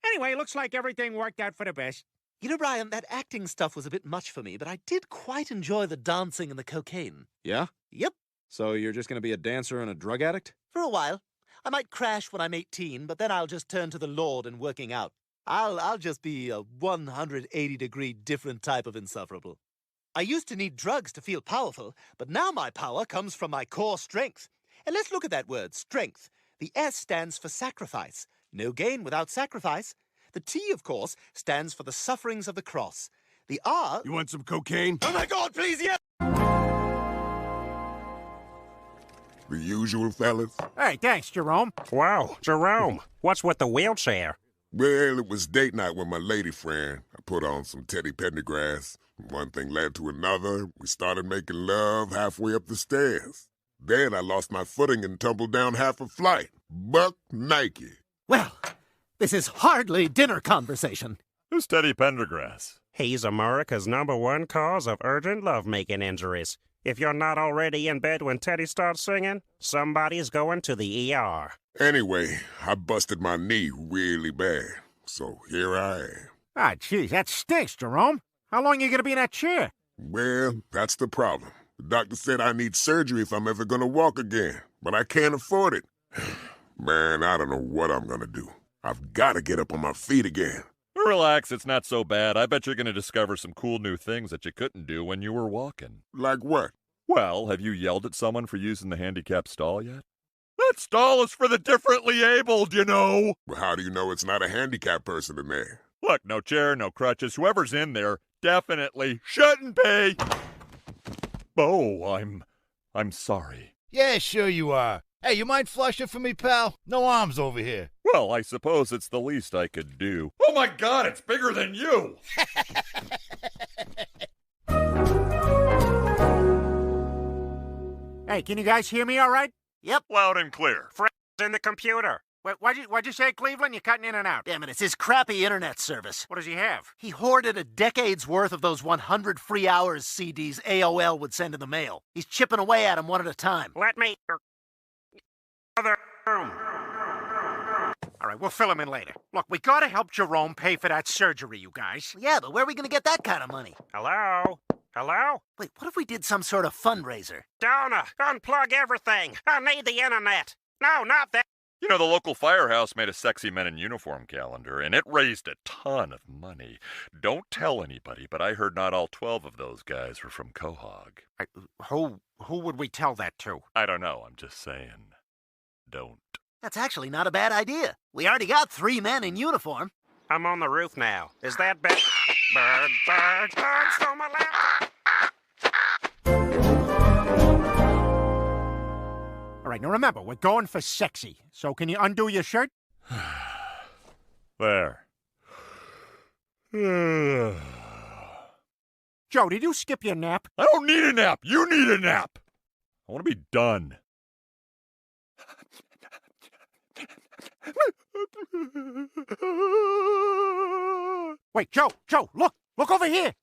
Anyway, looks like everything worked out for the best. You know, Brian, that acting stuff was a bit much for me, but I did quite enjoy the dancing and the cocaine. Yeah? Yep. So you're just gonna be a dancer and a drug addict? For a while. I might crash when I'm 18, but then I'll just turn to the Lord and working out. I'll just be a 180-degree different type of insufferable. I used to need drugs to feel powerful, but now my power comes from my core strength. And let's look at that word, strength. The S stands for sacrifice. No gain without sacrifice. The T, of course, stands for the sufferings of the cross. The R... You want some cocaine? Oh my God, please, yeah! The usual, fellas? Hey, thanks, Jerome. Whoa, Jerome, what's with the wheelchair? Well, it was date night with my lady friend. I put on some Teddy Pendergrass. One thing led to another. We started making love halfway up the stairs. Then I lost my footing and tumbled down half a flight. Buck Nike. Well, this is hardly dinner conversation. Who's Teddy Pendergrass? He's America's #1 cause of urgent lovemaking injuries. If you're not already in bed when Teddy starts singing, somebody's going to the ER. Anyway, I busted my knee really bad. So here I am. Ah, geez, that stinks, Jerome. How long are you going to be in that chair? Well, that's the problem. The doctor said I need surgery if I'm ever going to walk again. But I can't afford it. Man, I don't know what I'm going to do. I've got to get up on my feet again. Relax, it's not so bad. I bet you're going to discover some cool new things that you couldn't do when you were walking. Like what? Well, have you yelled at someone for using the handicapped stall yet? That stall is for the differently abled, you know. Well, how do you know it's not a handicapped person in there? Look, no chair, no crutches. Whoever's in there definitely shouldn't be. Oh, I'm sorry. Yeah, sure you are. Hey, you mind flushing for me, pal? No arms over here. Well, I suppose it's the least I could do. Oh my God, it's bigger than you! Hey, can you guys hear me all right? Yep. Loud and clear. Friends in the computer. What'd you say, Cleveland? You're cutting in and out. Damn it, it's his crappy internet service. What does he have? He hoarded a decade's worth of those 100 free hours CDs AOL would send in the mail. He's chipping away at them one at a time. Let me... Other room. All right, we'll fill him in later. Look, we gotta help Jerome pay for that surgery, you guys. Yeah, but where are we gonna get that kind of money? Hello? Hello? Wait, what if we did some sort of fundraiser? Donna, unplug everything. I need the internet. No, not that. You know, the local firehouse made a sexy men in uniform calendar, and it raised a ton of money. Don't tell anybody, but I heard not all 12 of those guys were from Quahog. Who would we tell that to? I don't know, I'm just saying. Don't. That's actually not a bad idea. We already got 3 men in uniform. I'm on the roof now. Is that better? Bird, bird, bird, stole my laptop. All right, now remember, we're going for sexy. So can you undo your shirt? There. Joe, did you skip your nap? I don't need a nap. You need a nap. I want to be done. Wait, Joe, look over here.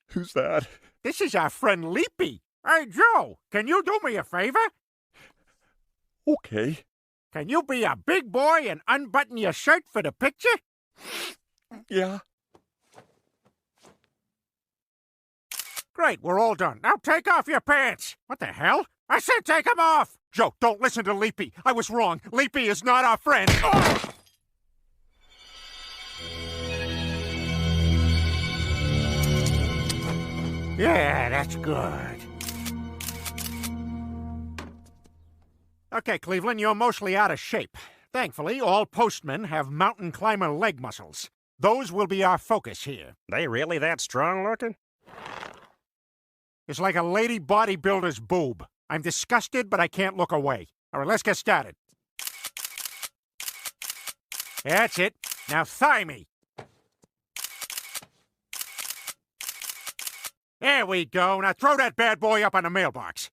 Who's that? This is our friend Leapy. Hey, Joe, can you do me a favor? Okay. Can you be a big boy and unbutton your shirt for the picture? Yeah. Great, we're all done. Now take off your pants. What the hell? I said take them off! Joe, don't listen to Leapy. I was wrong. Leapy is not our friend. Oh! Yeah, that's good. Okay, Cleveland, you're mostly out of shape. Thankfully, all postmen have mountain climber leg muscles. Those will be our focus here. They really that strong looking? It's like a lady bodybuilder's boob. I'm disgusted, but I can't look away. All right, let's get started. That's it. Now thigh me. There we go. Now throw that bad boy up on the mailbox.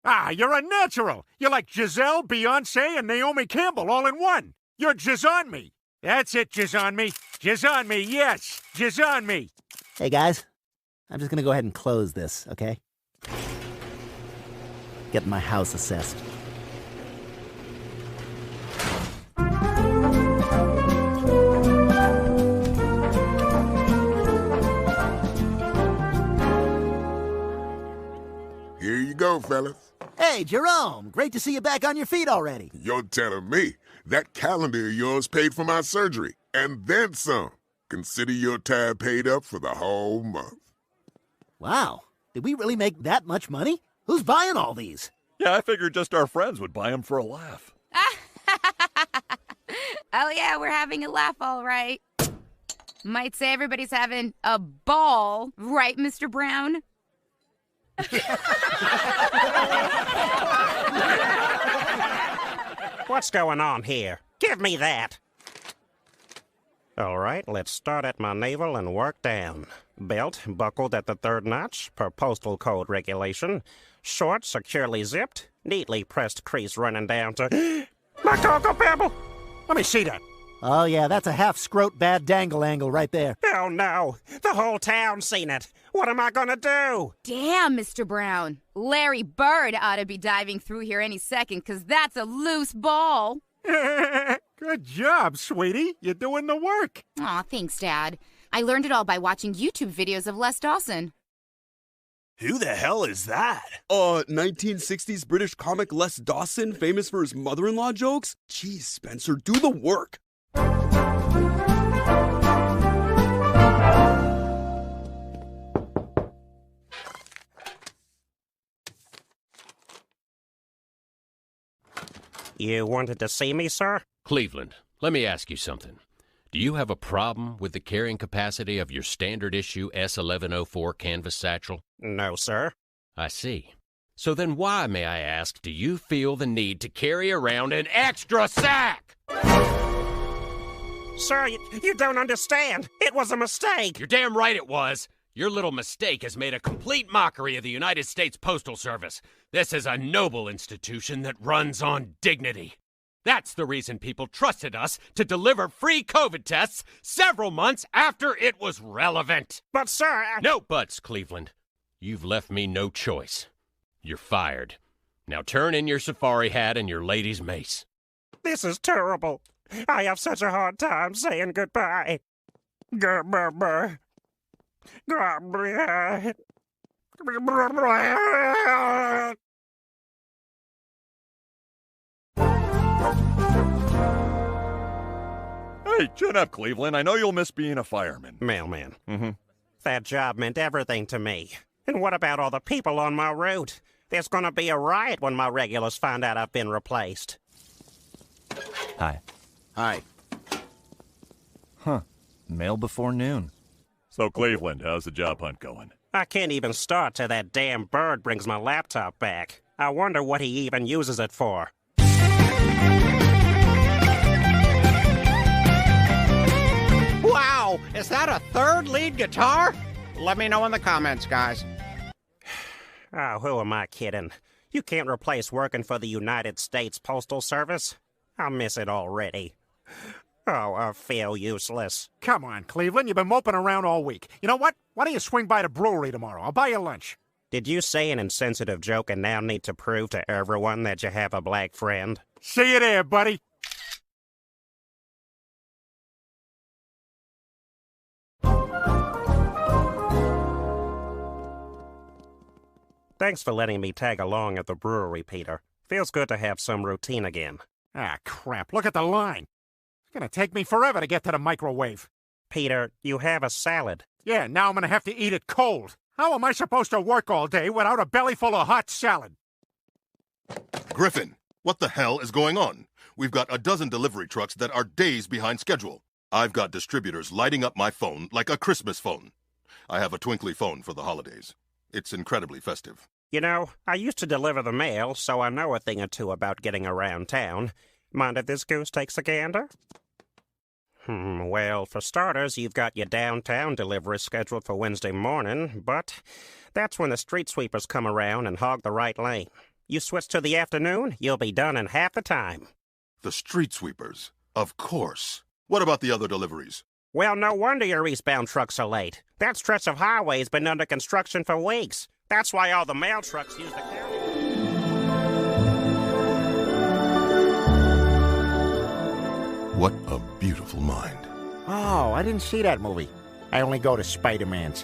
Ah, you're a natural. You're like Giselle, Beyonce, and Naomi Campbell all in one. You're Giz on me. That's it, jizz on me. Jizz on me, yes. Jizz on me. Hey, guys. I'm just gonna go ahead and close this, okay? Get my house assessed. Here you go, fellas. Hey, Jerome. Great to see you back on your feet already. You're telling me that calendar of yours paid for my surgery, and then some. Consider your tab paid up for the whole month. Wow. Did we really make that much money? Who's buying all these? Yeah, I figured just our friends would buy them for a laugh. Oh, yeah, we're having a laugh, all right. Might say everybody's having a ball, right, Mr. Brown? What's going on here? Give me that. All right, let's start at my navel and work down. Belt buckled at the third notch, per postal code regulation. Short, securely zipped. Neatly pressed crease running down to... My Cocoa Pebble! Let me see that. Oh, yeah, that's a half-scrote bad dangle angle right there. Oh, no. The whole town's seen it. What am I gonna do? Damn, Mr. Brown. Larry Bird ought to be diving through here any second, 'cause that's a loose ball. Good job, sweetie. You're doing the work. Aw, thanks, Dad. I learned it all by watching YouTube videos of Les Dawson. Who the hell is that? 1960s British comic Les Dawson, famous for his mother-in-law jokes? Jeez, Spencer, do the work. You wanted to see me, sir? Cleveland, let me ask you something. Do you have a problem with the carrying capacity of your standard issue S1104 canvas satchel? No, sir. I see. So then why, may I ask, do you feel the need to carry around an extra sack? Sir, you don't understand. It was a mistake. You're damn right it was. Your little mistake has made a complete mockery of the United States Postal Service. This is a noble institution that runs on dignity. That's the reason people trusted us to deliver free COVID tests several months after it was relevant. But, sir, No buts, Cleveland. You've left me no choice. You're fired. Now turn in your safari hat and your lady's mace. This is terrible. I have such a hard time saying goodbye. Goodbye. Goodbye. Hey, chin up, Cleveland. I know you'll miss being a fireman. Mailman. Mm-hmm. That job meant everything to me. And what about all the people on my route? There's gonna be a riot when my regulars find out I've been replaced. Hi. Hi. Huh. Mail before noon. So, Cleveland, how's the job hunt going? I can't even start till that damn bird brings my laptop back. I wonder what he even uses it for. Wow! Is that a third lead guitar? Let me know in the comments, guys. Oh, who am I kidding? You can't replace working for the United States Postal Service. I miss it already. Oh, I feel useless. Come on, Cleveland. You've been moping around all week. You know what? Why don't you swing by the brewery tomorrow? I'll buy you lunch. Did you say an insensitive joke and now need to prove to everyone that you have a black friend? See you there, buddy. Thanks for letting me tag along at the brewery, Peter. Feels good to have some routine again. Ah, crap. Look at the line. It's gonna take me forever to get to the microwave. Peter, you have a salad. Yeah, now I'm gonna have to eat it cold. How am I supposed to work all day without a belly full of hot salad? Griffin, what the hell is going on? We've got a dozen delivery trucks that are days behind schedule. I've got distributors lighting up my phone like a Christmas phone. I have a twinkly phone for the holidays. It's incredibly festive. You know, I used to deliver the mail, so I know a thing or two about getting around town. Mind if this goose takes a gander? Well, for starters, you've got your downtown delivery scheduled for Wednesday morning, but that's when the street sweepers come around and hog the right lane. You switch to the afternoon, you'll be done in half the time. The street sweepers? Of course. What about the other deliveries? Well, no wonder your eastbound trucks are late. That stretch of highway's been under construction for weeks. That's why all the mail trucks use the county. What a beautiful mind. Oh, I didn't see that movie. I only go to Spider-Man's.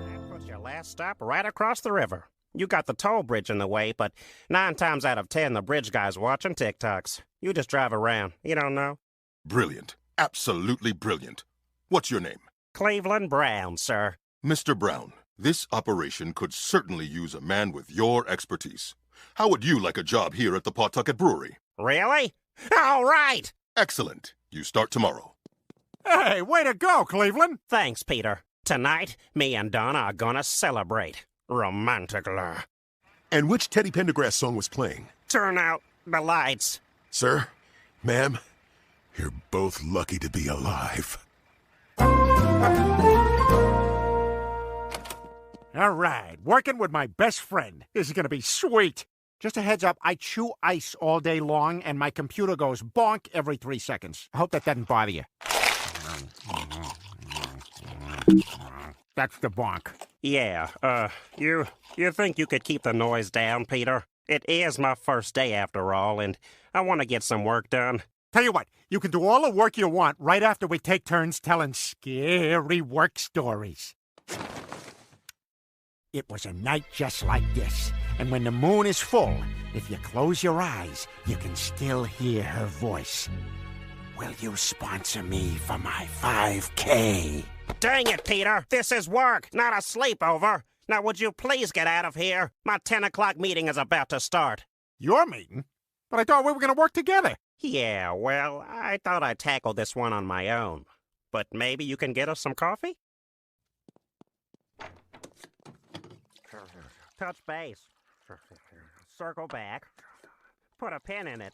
That puts your last stop right across the river. You got the toll bridge in the way, but 9 times out of 10, the bridge guy's watching TikToks. You just drive around. You don't know. Brilliant. Absolutely brilliant. What's your name? Cleveland Brown, sir. Mr. Brown, this operation could certainly use a man with your expertise. How would you like a job here at the Pawtucket Brewery? Really? All right! Excellent. You start tomorrow. Hey, way to go, Cleveland! Thanks, Peter. Tonight, me and Donna are gonna celebrate. Romantically. And which Teddy Pendergrass song was playing? Turn out the lights. Sir, ma'am, you're both lucky to be alive. All right, working with my best friend. This is gonna be sweet. Just a heads up, I chew ice all day long, and my computer goes bonk every 3 seconds. I hope that doesn't bother you. That's the bonk. Yeah, you think you could keep the noise down, Peter? It is my first day after all, and I want to get some work done. Tell you what, you can do all the work you want right after we take turns telling scary work stories. It was a night just like this, and when the moon is full, if you close your eyes, you can still hear her voice. Will you sponsor me for my 5K? Dang it, Peter! This is work, not a sleepover! Now would you please get out of here? My 10 o'clock meeting is about to start. Your meeting? But I thought we were going to work together. Yeah, well, I thought I'd tackle this one on my own. But maybe you can get us some coffee? Touch base. Circle back. Put a pin in it.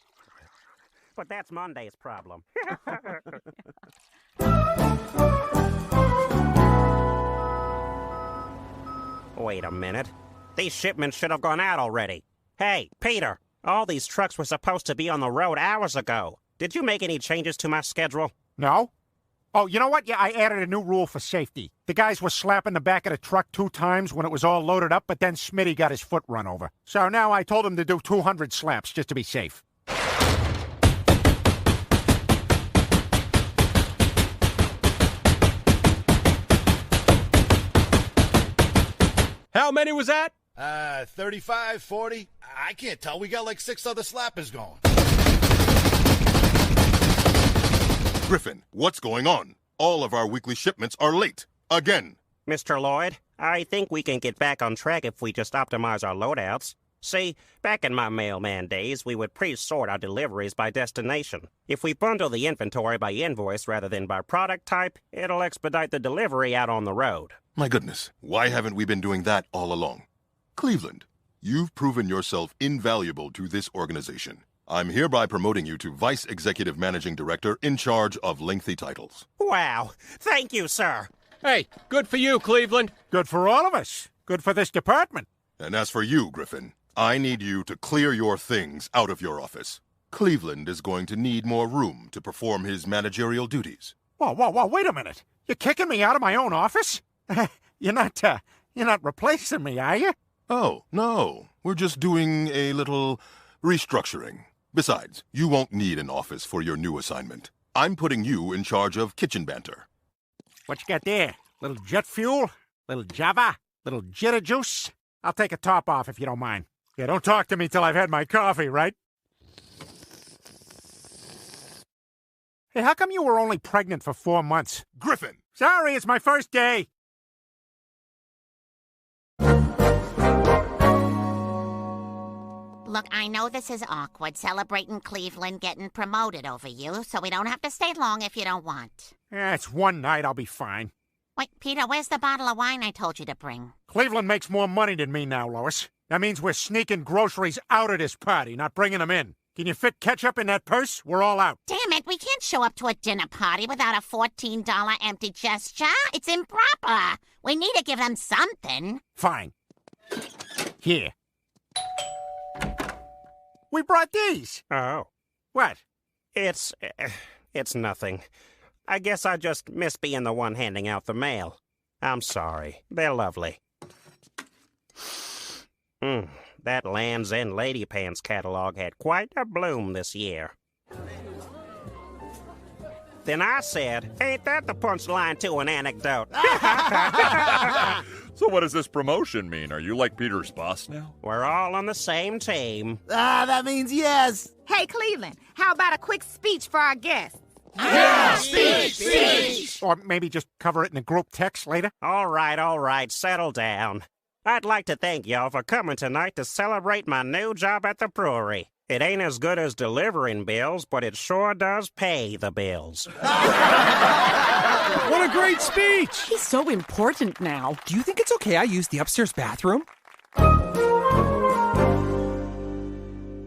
But that's Monday's problem. Wait a minute. These shipments should have gone out already. Hey, Peter, all these trucks were supposed to be on the road hours ago. Did you make any changes to my schedule? No. Oh, you know what? Yeah, I added a new rule for safety. The guys were slapping the back of the truck 2 times when it was all loaded up, but then Smitty got his foot run over. So now I told him to do 200 slaps just to be safe. How many was that? 35, 40. I can't tell. We got like 6 other slappers going. Griffin, what's going on? All of our weekly shipments are late. Again. Mr. Lloyd, I think we can get back on track if we just optimize our loadouts. See, back in my mailman days, we would pre-sort our deliveries by destination. If we bundle the inventory by invoice rather than by product type, it'll expedite the delivery out on the road. My goodness, why haven't we been doing that all along? Cleveland, you've proven yourself invaluable to this organization. I'm hereby promoting you to Vice Executive Managing Director in charge of lengthy titles. Wow, thank you, sir. Hey, good for you, Cleveland. Good for all of us. Good for this department. And as for you, Griffin, I need you to clear your things out of your office. Cleveland is going to need more room to perform his managerial duties. Whoa, wait a minute. You're kicking me out of my own office? You're not replacing me, are you? Oh, no. We're just doing a little restructuring. Besides, you won't need an office for your new assignment. I'm putting you in charge of kitchen banter. What you got there? Little jet fuel? Little Java? Little jitter juice? I'll take a top off if you don't mind. Yeah, don't talk to me till I've had my coffee, right? Hey, how come you were only pregnant for 4 months? Griffin! Sorry, it's my first day. Look, I know this is awkward, celebrating Cleveland getting promoted over you, so we don't have to stay long if you don't want. It's one night, I'll be fine. Wait, Peter, where's the bottle of wine I told you to bring? Cleveland makes more money than me now, Lois. That means we're sneaking groceries out of this party, not bringing them in. Can you fit ketchup in that purse? We're all out. Damn it, we can't show up to a dinner party without a $14 empty gesture. It's improper. We need to give them something. Fine. Here. We brought these. Oh. What? It's nothing. I guess I just miss being the one handing out the mail. I'm sorry. They're lovely. That Land's End Lady Pants catalog had quite a bloom this year. Then I said, ain't that the punchline to an anecdote? So what does this promotion mean? Are you like Peter's boss now? We're all on the same team. That means yes. Hey, Cleveland, how about a quick speech for our guests? Yeah, speech! Or maybe just cover it in a group text later. All right, settle down. I'd like to thank y'all for coming tonight to celebrate my new job at the brewery. It ain't as good as delivering bills, but it sure does pay the bills. What a great speech! He's so important now. Do you think it's okay I use the upstairs bathroom?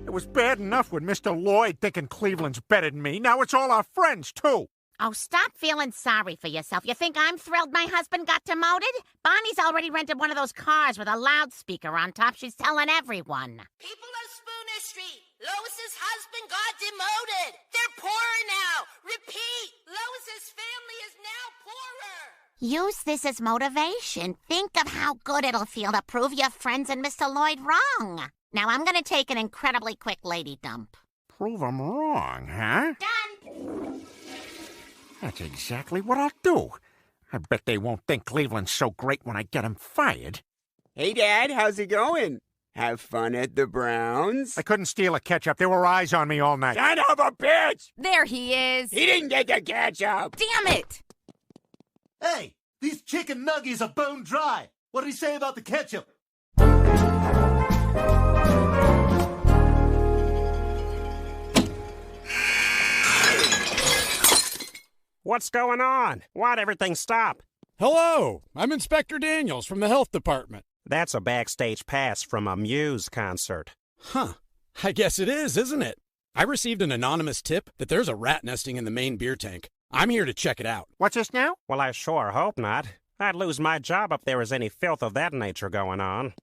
It was bad enough with Mr. Lloyd thinking Cleveland's better than me. Now it's all our friends, too. Oh, stop feeling sorry for yourself. You think I'm thrilled my husband got demoted? Bonnie's already rented one of those cars with a loudspeaker on top. She's telling everyone. People of Spooner Street, Lois's husband got demoted. They're poorer now. Repeat, Lois's family is now poorer. Use this as motivation. Think of how good it'll feel to prove your friends and Mr. Lloyd wrong. Now I'm going to take an incredibly quick lady dump. Prove them wrong, huh? Done. That's exactly what I'll do. I bet they won't think Cleveland's so great when I get him fired. Hey, Dad, how's it going? Have fun at the Browns? I couldn't steal a ketchup. There were eyes on me all night. Son of a bitch! There he is. He didn't get the ketchup. Damn it! Hey, these chicken nuggies are bone dry. What did he say about the ketchup? What's going on? Why'd everything stop? Hello, I'm Inspector Daniels from the Health Department. That's a backstage pass from a Muse concert. Huh. I guess it is, isn't it? I received an anonymous tip that there's a rat nesting in the main beer tank. I'm here to check it out. What's this now? Well, I sure hope not. I'd lose my job if there was any filth of that nature going on.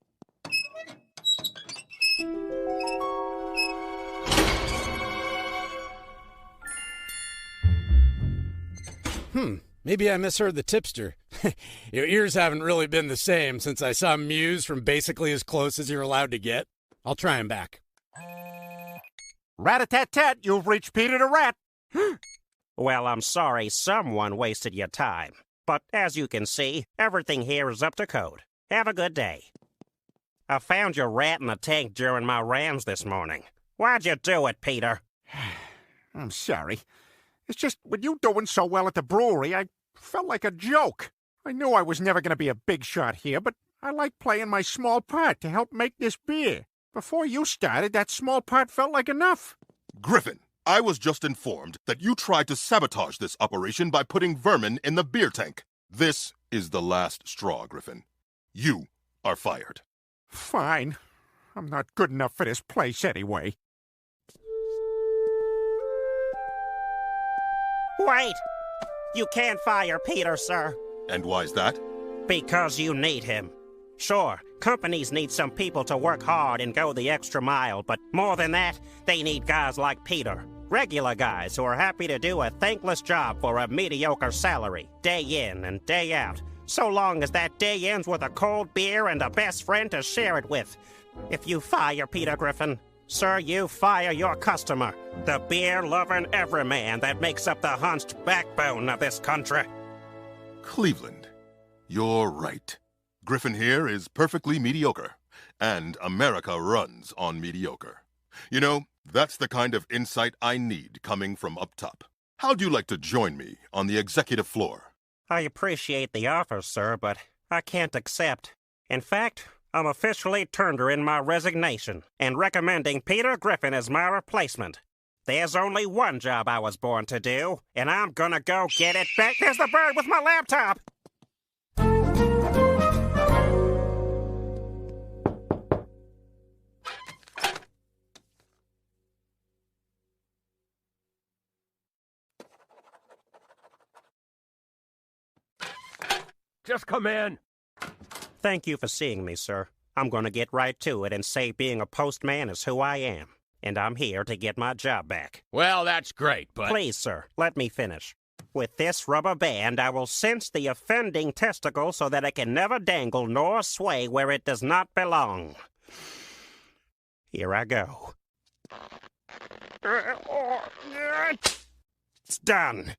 Maybe I misheard the tipster. Your ears haven't really been the same since I saw Muse from basically as close as you're allowed to get. I'll try him back. Rat-a-tat-tat, you've reached Peter the Rat. Well, I'm sorry someone wasted your time. But as you can see, everything here is up to code. Have a good day. I found your rat in a tank during my rounds this morning. Why'd you do it, Peter? I'm sorry. It's just, with you doing so well at the brewery, I felt like a joke. I knew I was never going to be a big shot here, but I like playing my small part to help make this beer. Before you started, that small part felt like enough. Griffin, I was just informed that you tried to sabotage this operation by putting vermin in the beer tank. This is the last straw, Griffin. You are fired. Fine. I'm not good enough for this place anyway. Wait! You can't fire Peter, sir. And why's that? Because you need him. Sure, companies need some people to work hard and go the extra mile, but more than that, they need guys like Peter. Regular guys who are happy to do a thankless job for a mediocre salary, day in and day out, so long as that day ends with a cold beer and a best friend to share it with. If you fire Peter Griffin, sir, you fire your customer, the beer-loving everyman that makes up the hunched backbone of this country. Cleveland, you're right. Griffin here is perfectly mediocre, and America runs on mediocre. You know, that's the kind of insight I need coming from up top. How'd you like to join me on the executive floor? I appreciate the offer, sir, but I can't accept. In fact, I'm officially tendering my resignation and recommending Peter Griffin as my replacement. There's only one job I was born to do, and I'm gonna go get it back. There's the bird with my laptop! Just come in. Thank you for seeing me, sir. I'm going to get right to it and say being a postman is who I am. and I'm here to get my job back. Well, that's great, but... Please, sir, let me finish. With this rubber band, I will cinch the offending testicle so that it can never dangle nor sway where it does not belong. Here I go. It's done.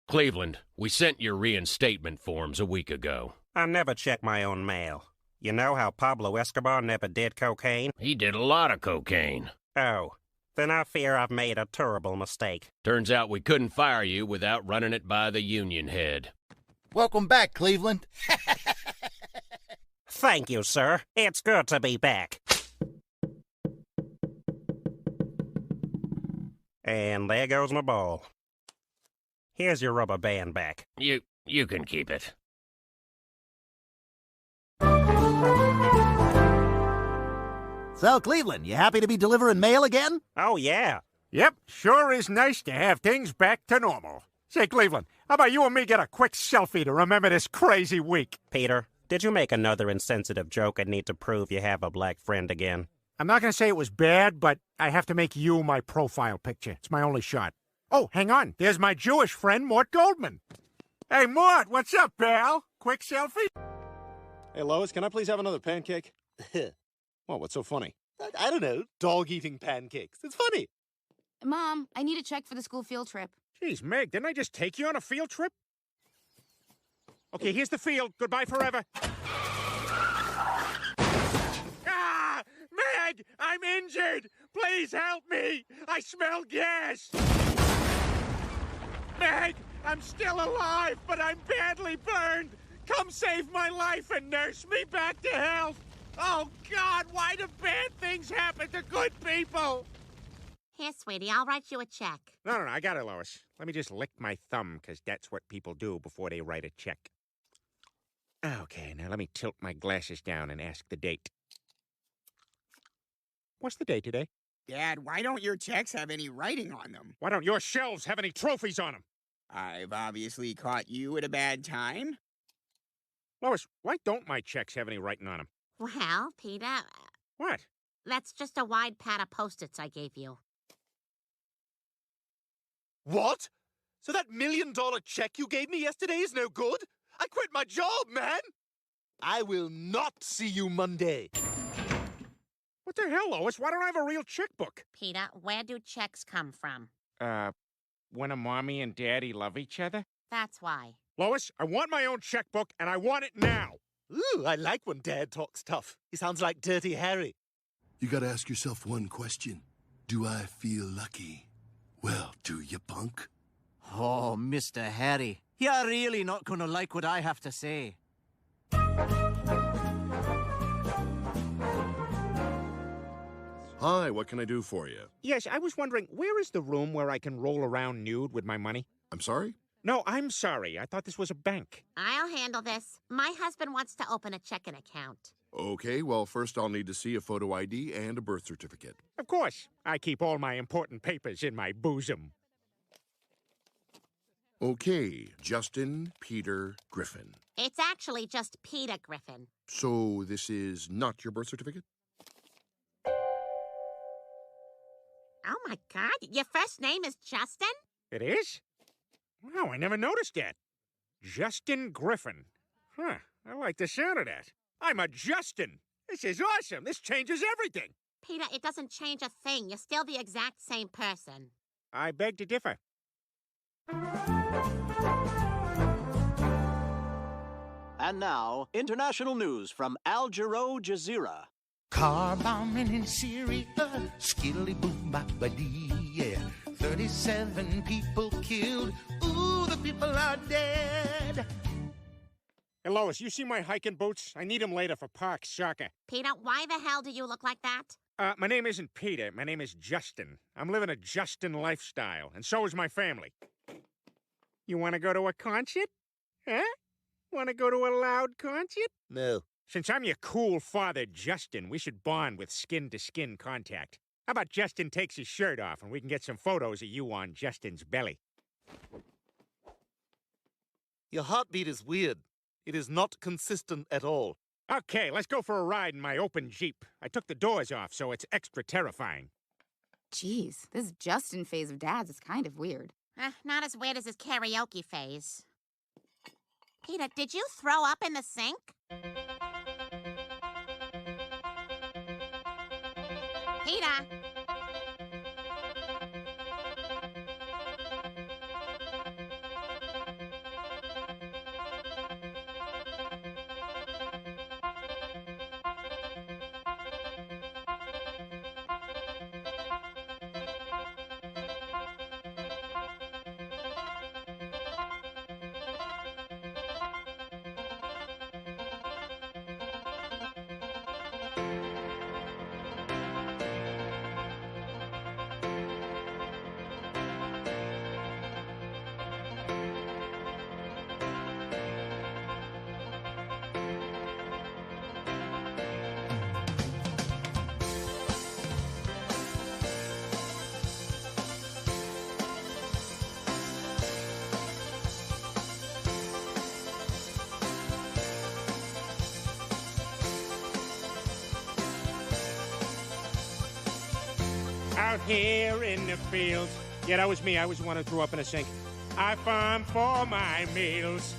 Cleveland, we sent your reinstatement forms a week ago. I never check my own mail. You know how Pablo Escobar never did cocaine? He did a lot of cocaine. Oh, then I fear I've made a terrible mistake. Turns out we couldn't fire you without running it by the union head. Welcome back, Cleveland. Thank you, sir. It's good to be back. And there goes my ball. Here's your rubber band back. You can keep it. So, Cleveland, you happy to be delivering mail again? Oh, yeah. Yep, sure is nice to have things back to normal. Say, Cleveland, how about you and me get a quick selfie to remember this crazy week? Peter, did you make another insensitive joke and need to prove you have a black friend again? I'm not going to say it was bad, but I have to make you my profile picture. It's my only shot. Oh, hang on. There's my Jewish friend, Mort Goldman. Hey, Mort, what's up, pal? Quick selfie? Hey, Lois, can I please have another pancake? Well, what's so funny? I don't know. Dog-eating pancakes. It's funny. Mom, I need a check for the school field trip. Jeez, Meg, didn't I just take you on a field trip? Okay, here's the field. Goodbye forever. Ah! Meg, I'm injured. Please help me. I smell gas. Meg, I'm still alive, but I'm badly burned. Come save my life and nurse me back to health. Oh, God, why do bad things happen to good people? Here, sweetie, I'll write you a check. No, I got it, Lois. Let me just lick my thumb, because that's what people do before they write a check. Okay, now let me tilt my glasses down and ask the date. What's the date today? Dad, why don't your checks have any writing on them? Why don't your shelves have any trophies on them? I've obviously caught you at a bad time. Lois, why don't my checks have any writing on them? Well, Peter... What? That's just a wide pad of Post-its I gave you. What? So that $1 million check you gave me yesterday is no good? I quit my job, man! I will not see you Monday. What the hell, Lois? Why don't I have a real checkbook? Peter, where do checks come from? When a mommy and daddy love each other? That's why. Lois, I want my own checkbook, and I want it now. Ooh, I like when Dad talks tough. He sounds like Dirty Harry. You gotta ask yourself one question. Do I feel lucky? Well, do you, punk? Oh, Mr. Harry, you're really not gonna like what I have to say. Hi, what can I do for you? Yes, I was wondering, where is the room where I can roll around nude with my money? I'm sorry? No, I'm sorry. I thought this was a bank. I'll handle this. My husband wants to open a checking account. Okay, well, first I'll need to see a photo ID and a birth certificate. Of course. I keep all my important papers in my bosom. Okay, Justin Peter Griffin. It's actually just Peter Griffin. So this is not your birth certificate? Oh, my God. Your first name is Justin? It is? Wow, I never noticed that. Justin Griffin. Huh, I like the sound of that. I'm a Justin. This is awesome. This changes everything. Peter, it doesn't change a thing. You're still the exact same person. I beg to differ. And now, international news from Al Jazeera. Car bombing in Syria, skilly boom bop-a-dee, yeah. 37 people killed, ooh, the people are dead. Hey, Lois, you see my hiking boots? I need them later for park soccer. Peter, why the hell do you look like that? My name isn't Peter. My name is Justin. I'm living a Justin lifestyle, and so is my family. You want to go to a concert? Huh? Want to go to a loud concert? No. Since I'm your cool father, Justin, we should bond with skin-to-skin contact. How about Justin takes his shirt off and we can get some photos of you on Justin's belly? Your heartbeat is weird. It is not consistent at all. Okay, let's go for a ride in my open Jeep. I took the doors off, so it's extra terrifying. Jeez, this Justin phase of Dad's is kind of weird. Not as weird as his karaoke phase. Peter, did you throw up in the sink? Peter! Out here in the fields. Yeah, that was me. I was the one who threw up in a sink. I farm for my meals.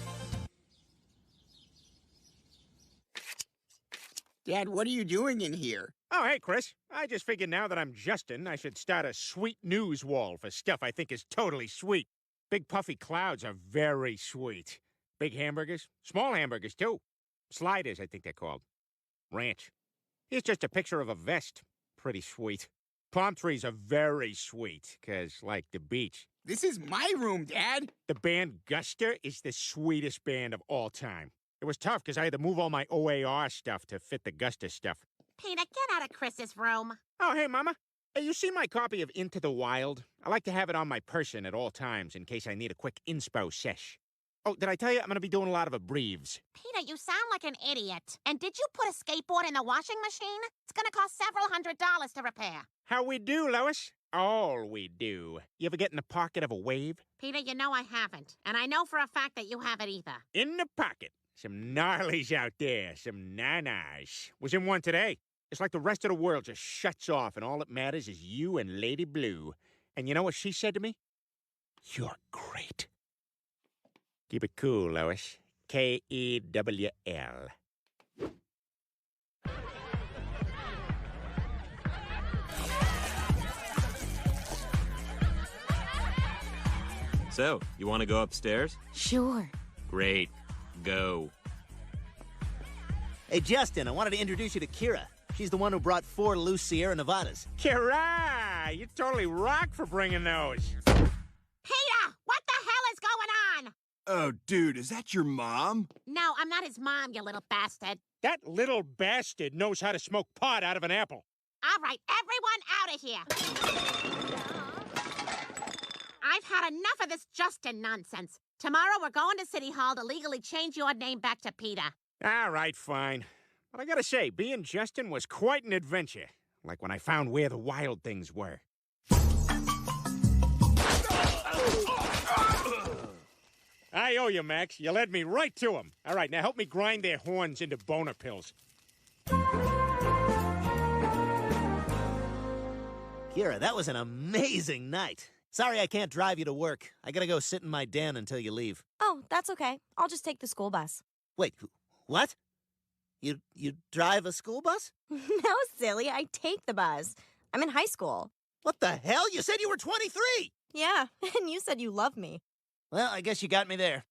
Dad, what are you doing in here? Oh, hey, Chris. I just figured now that I'm Justin, I should start a sweet news wall for stuff I think is totally sweet. Big puffy clouds are very sweet. Big hamburgers, small hamburgers, too. Sliders, I think they're called. Ranch. Here's just a picture of a vest. Pretty sweet. Palm trees are very sweet, 'cause, like the beach. This is my room, Dad. The band Guster is the sweetest band of all time. It was tough, 'cause I had to move all my OAR stuff to fit the Guster stuff. Peter, get out of Chris's room. Oh, hey, Mama. Hey, you see my copy of Into the Wild? I like to have it on my person at all times in case I need a quick inspo sesh. Oh, did I tell you I'm going to be doing a lot of abreves? Peter, you sound like an idiot. And did you put a skateboard in the washing machine? It's gonna cost several $100s to repair. How we do, Lois? All we do. You ever get in the pocket of a wave? Peter, you know I haven't. And I know for a fact that you haven't either. In the pocket. Some gnarlies out there. Some nanas. Was in one today. It's like the rest of the world just shuts off and all that matters is you and Lady Blue. And you know what she said to me? You're great. Keep it cool, Lois. Kewl. So, you want to go upstairs? Sure. Great. Go. Hey, Justin, I wanted to introduce you to Kira. She's the one who brought 4 loose Sierra Nevadas. Kira! You totally rock for bringing those. Peter! What the hell is going on? Oh, dude, is that your mom? No, I'm not his mom, you little bastard. That little bastard knows how to smoke pot out of an apple. All right, everyone out of here. I've had enough of this Justin nonsense. Tomorrow we're going to City Hall to legally change your name back to Peter. All right, fine. But I gotta say, being Justin was quite an adventure. Like when I found where the wild things were. I owe you, Max. You led me right to them. All right, now help me grind their horns into boner pills. Kira, that was an amazing night. Sorry I can't drive you to work. I gotta go sit in my den until you leave. Oh, that's okay. I'll just take the school bus. Wait, what? You drive a school bus? No, silly. I take the bus. I'm in high school. What the hell? You said you were 23! Yeah, and you said you love me. Well, I guess you got me there.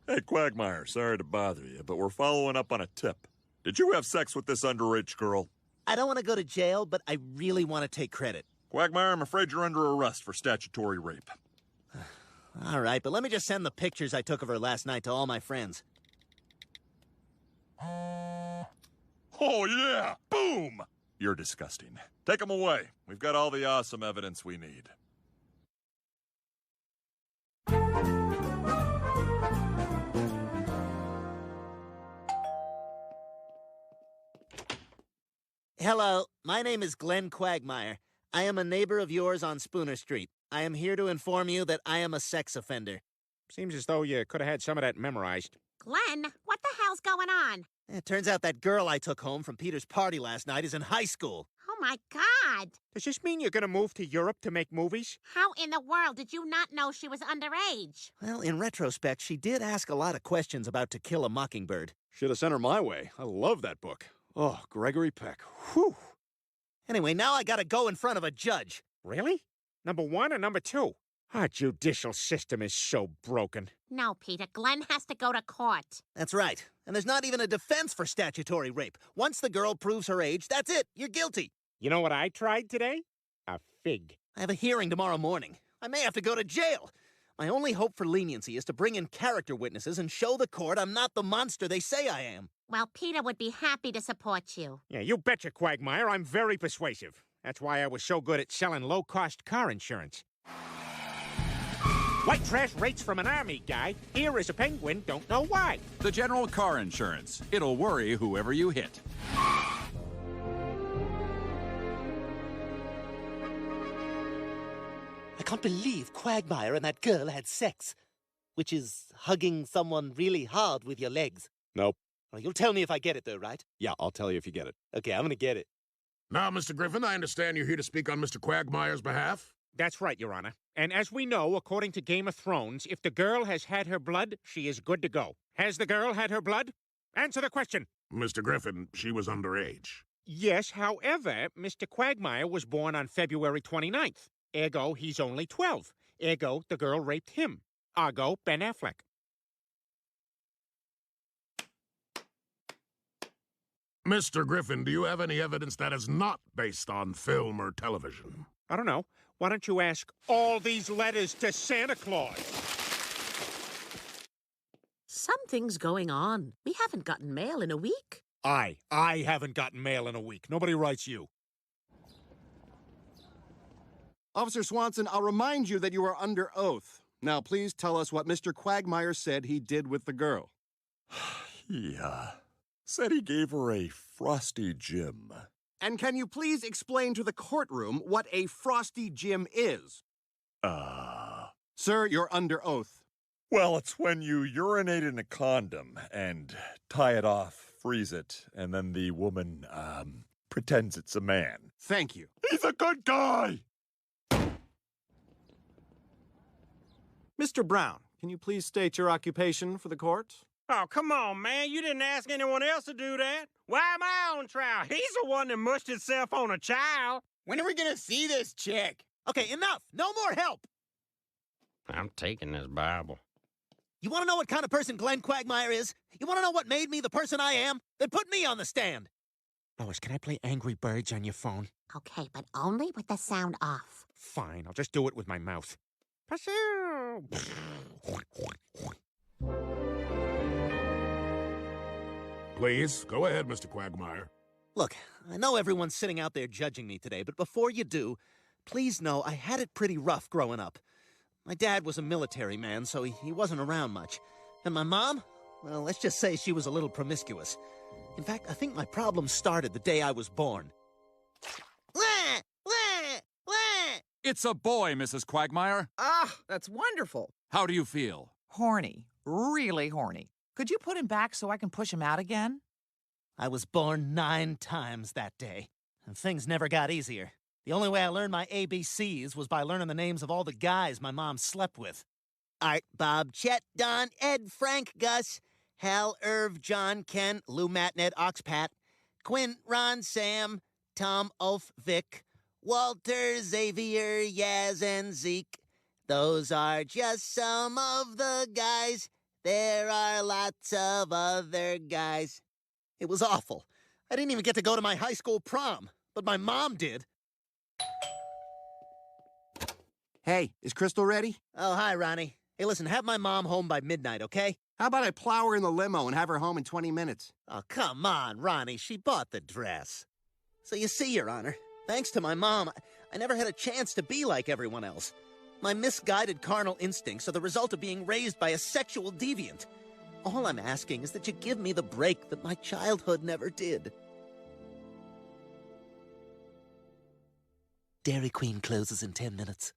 Hey, Quagmire, sorry to bother you, but we're following up on a tip. Did you have sex with this underage girl? I don't want to go to jail, but I really want to take credit. Quagmire, I'm afraid you're under arrest for statutory rape. All right, but let me just send the pictures I took of her last night to all my friends. Oh, yeah! Boom! You're disgusting. Take them away. We've got all the awesome evidence we need. Hello, my name is Glenn Quagmire. I am a neighbor of yours on Spooner Street. I am here to inform you that I am a sex offender. Seems as though you could have had some of that memorized. Glenn, what the hell hell's going on? It turns out that girl I took home from Peter's party last night is in high school. Oh, my God. Does this mean you're gonna move to Europe to make movies? How in the world did you not know she was underage? Well, in retrospect, she did ask a lot of questions about To Kill a Mockingbird. Should have sent her my way. I love that book. Oh, Gregory Peck. Whew. Anyway, now I gotta go in front of a judge. Really? Number 1 or number 2? Our judicial system is so broken. No, Peter. Glenn has to go to court. That's right. And there's not even a defense for statutory rape. Once the girl proves her age, that's it. You're guilty. You know what I tried today? A fig. I have a hearing tomorrow morning. I may have to go to jail. My only hope for leniency is to bring in character witnesses and show the court I'm not the monster they say I am. Well, Peter would be happy to support you. Yeah, you betcha, Quagmire. I'm very persuasive. That's why I was so good at selling low-cost car insurance. White trash rates from an army guy. Here is a penguin, don't know why. The General Car Insurance. It'll worry whoever you hit. I can't believe Quagmire and that girl had sex. Which is hugging someone really hard with your legs. Nope. Well, you'll tell me if I get it, though, right? Yeah, I'll tell you if you get it. Okay, I'm gonna get it. Now, Mr. Griffin, I understand you're here to speak on Mr. Quagmire's behalf? That's right, Your Honor. And as we know, according to Game of Thrones, if the girl has had her blood, she is good to go. Has the girl had her blood? Answer the question. Mr. Griffin, she was underage. Yes, however, Mr. Quagmire was born on February 29th. Ergo, he's only 12. Ergo, the girl raped him. Argo, Ben Affleck. Mr. Griffin, do you have any evidence that is not based on film or television? I don't know. Why don't you ask all these letters to Santa Claus? Something's going on. We haven't gotten mail in a week. I haven't gotten mail in a week. Nobody writes you. Officer Swanson, I'll remind you that you are under oath. Now, please tell us what Mr. Quagmire said he did with the girl. He, said he gave her a Frosty Jim. And can you please explain to the courtroom what a Frosty Jim is? Sir, you're under oath. Well, it's when you urinate in a condom and tie it off, freeze it, and then the woman, pretends it's a man. Thank you. He's a good guy! Mr. Brown, can you please state your occupation for the court? Oh, come on, man. You didn't ask anyone else to do that. Why am I on trial? He's the one that mushed himself on a child. When are we gonna see this chick? Okay, enough! No more help! I'm taking this Bible. You want to know what kind of person Glenn Quagmire is? You want to know what made me the person I am? Then put me on the stand! Lois, can I play Angry Birds on your phone? Okay, but only with the sound off. Fine, I'll just do it with my mouth. Please, go ahead, Mr. Quagmire. Look, I know everyone's sitting out there judging me today, but before you do, please know I had it pretty rough growing up. My dad was a military man, so he wasn't around much. And my mom? Well, let's just say she was a little promiscuous. In fact, I think my problem started the day I was born. It's a boy, Mrs. Quagmire. Ah, that's wonderful. How do you feel? Horny. Really horny. Could you put him back so I can push him out again? I was born 9 times that day, and things never got easier. The only way I learned my ABCs was by learning the names of all the guys my mom slept with. Art, Bob, Chet, Don, Ed, Frank, Gus, Hal, Irv, John, Ken, Lou, Matt, Ned, Oxpat, Quinn, Ron, Sam, Tom, Ulf, Vic, Walter, Xavier, Yaz, and Zeke. Those are just some of the guys. There are lots of other guys. It was awful. I didn't even get to go to my high school prom, but my mom did. Hey, is Crystal ready? Oh, hi, Ronnie. Hey, listen, have my mom home by midnight, okay? How about I plow her in the limo and have her home in 20 minutes? Oh, come on, Ronnie. She bought the dress. So you see, Your Honor, thanks to my mom, I never had a chance to be like everyone else. My misguided carnal instincts are the result of being raised by a sexual deviant. All I'm asking is that you give me the break that my childhood never did. Dairy Queen closes in 10 minutes.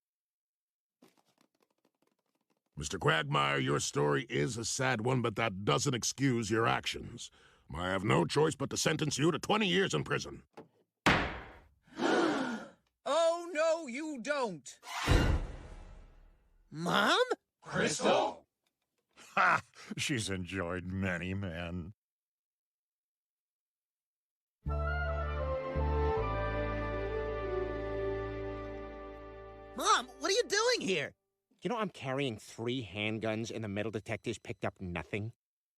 Mr. Quagmire, your story is a sad one, but that doesn't excuse your actions. I have no choice but to sentence you to 20 years in prison. Oh, no, you don't. Mom? Crystal? Ha! She's enjoyed many men. Mom, what are you doing here? You know I'm carrying 3 handguns and the metal detectors picked up nothing?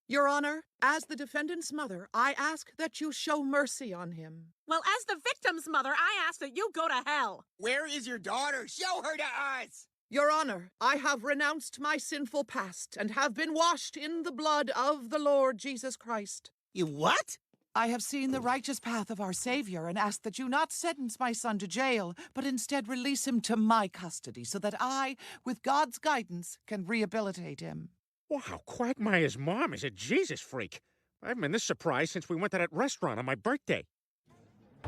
Your Honor, as the defendant's mother, I ask that you show mercy on him. Well, as the victim's mother, I ask that you go to hell. Where is your daughter? Show her to us! Your Honor, I have renounced my sinful past and have been washed in the blood of the Lord Jesus Christ. You what? I have seen the righteous path of our Savior and ask that you not sentence my son to jail, but instead release him to my custody so that I, with God's guidance, can rehabilitate him. Wow, Quagmire's mom is a Jesus freak. I haven't been this surprised since we went to that restaurant on my birthday.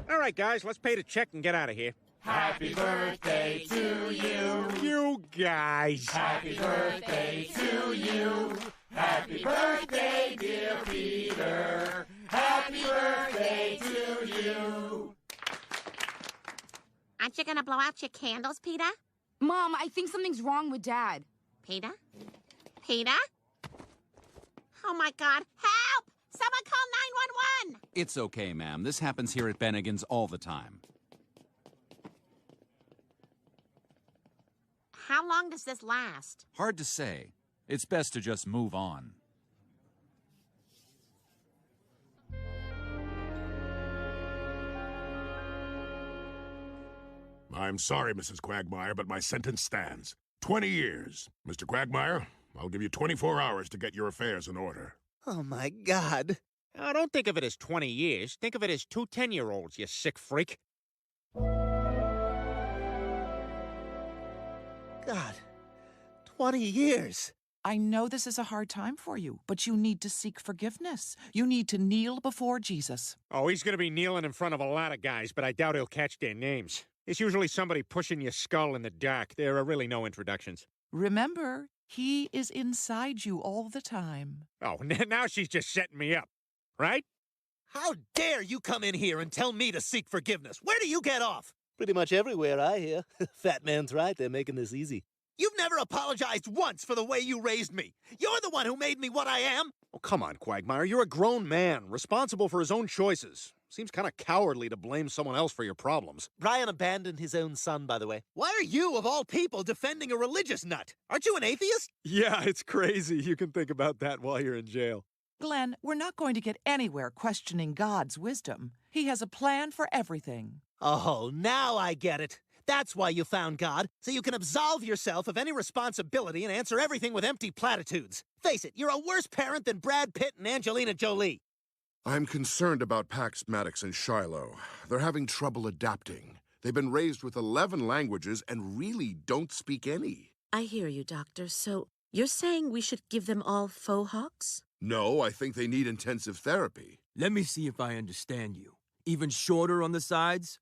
All right, guys, let's pay the check and get out of here. Happy birthday to you. You guys. Happy birthday to you. Happy birthday, dear Peter. Happy birthday to you. Aren't you gonna blow out your candles, Peter? Mom, I think something's wrong with Dad. Peter? Peter? Oh my God, help! Someone call 911! It's okay, ma'am. This happens here at Bennigan's all the time. How long does this last? Hard to say. It's best to just move on. I'm sorry, Mrs. Quagmire, but my sentence stands. 20 years. Mr. Quagmire, I'll give you 24 hours to get your affairs in order. Oh, my God. Oh, don't think of it as 20 years. Think of it as 2 10-year-olds, you sick freak. God, 20 years. I know this is a hard time for you, but you need to seek forgiveness. You need to kneel before Jesus. Oh, he's going to be kneeling in front of a lot of guys, but I doubt he'll catch their names. It's usually somebody pushing your skull in the dark. There are really no introductions. Remember, he is inside you all the time. Oh, now she's just setting me up, right? How dare you come in here and tell me to seek forgiveness? Where do you get off? Pretty much everywhere, I hear. Fat man's right, they're making this easy. You've never apologized once for the way you raised me. You're the one who made me what I am. Oh, come on, Quagmire. You're a grown man, responsible for his own choices. Seems kind of cowardly to blame someone else for your problems. Brian abandoned his own son, by the way. Why are you, of all people, defending a religious nut? Aren't you an atheist? Yeah, it's crazy. You can think about that while you're in jail. Glenn, we're not going to get anywhere questioning God's wisdom. He has a plan for everything. Oh, now I get it. That's why you found God, so you can absolve yourself of any responsibility and answer everything with empty platitudes. Face it, you're a worse parent than Brad Pitt and Angelina Jolie. I'm concerned about Pax, Maddox, and Shiloh. They're having trouble adapting. They've been raised with 11 languages and really don't speak any. I hear you, Doctor. So you're saying we should give them all faux hawks? No, I think they need intensive therapy. Let me see if I understand you. Even shorter on the sides?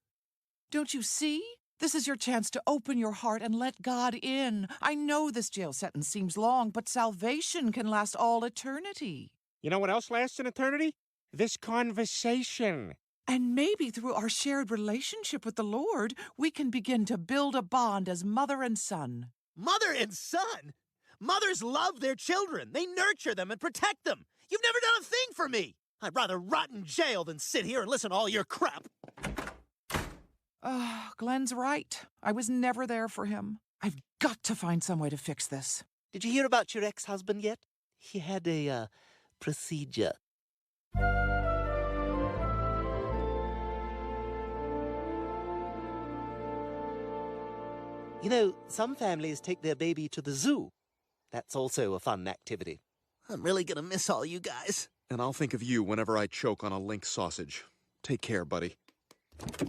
Don't you see? This is your chance to open your heart and let God in. I know this jail sentence seems long, but salvation can last all eternity. You know what else lasts an eternity? This conversation. And maybe through our shared relationship with the Lord, we can begin to build a bond as mother and son. Mother and son? Mothers love their children. They nurture them and protect them. You've never done a thing for me. I'd rather rot in jail than sit here and listen to all your crap. Glenn's right. I was never there for him. I've got to find some way to fix this. Did you hear about your ex-husband yet? He had a, procedure. You know, some families take their baby to the zoo. That's also a fun activity. I'm really gonna miss all you guys. And I'll think of you whenever I choke on a link sausage. Take care, buddy. Woo!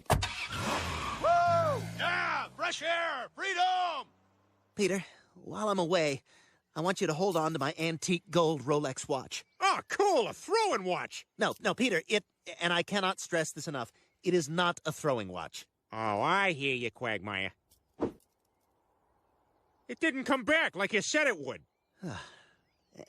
Yeah! Fresh air! Freedom! Peter, while I'm away, I want you to hold on to my antique gold Rolex watch. Oh, cool! A throwing watch! No, Peter, and I cannot stress this enough, it is not a throwing watch. Oh, I hear you, Quagmire. It didn't come back like you said it would.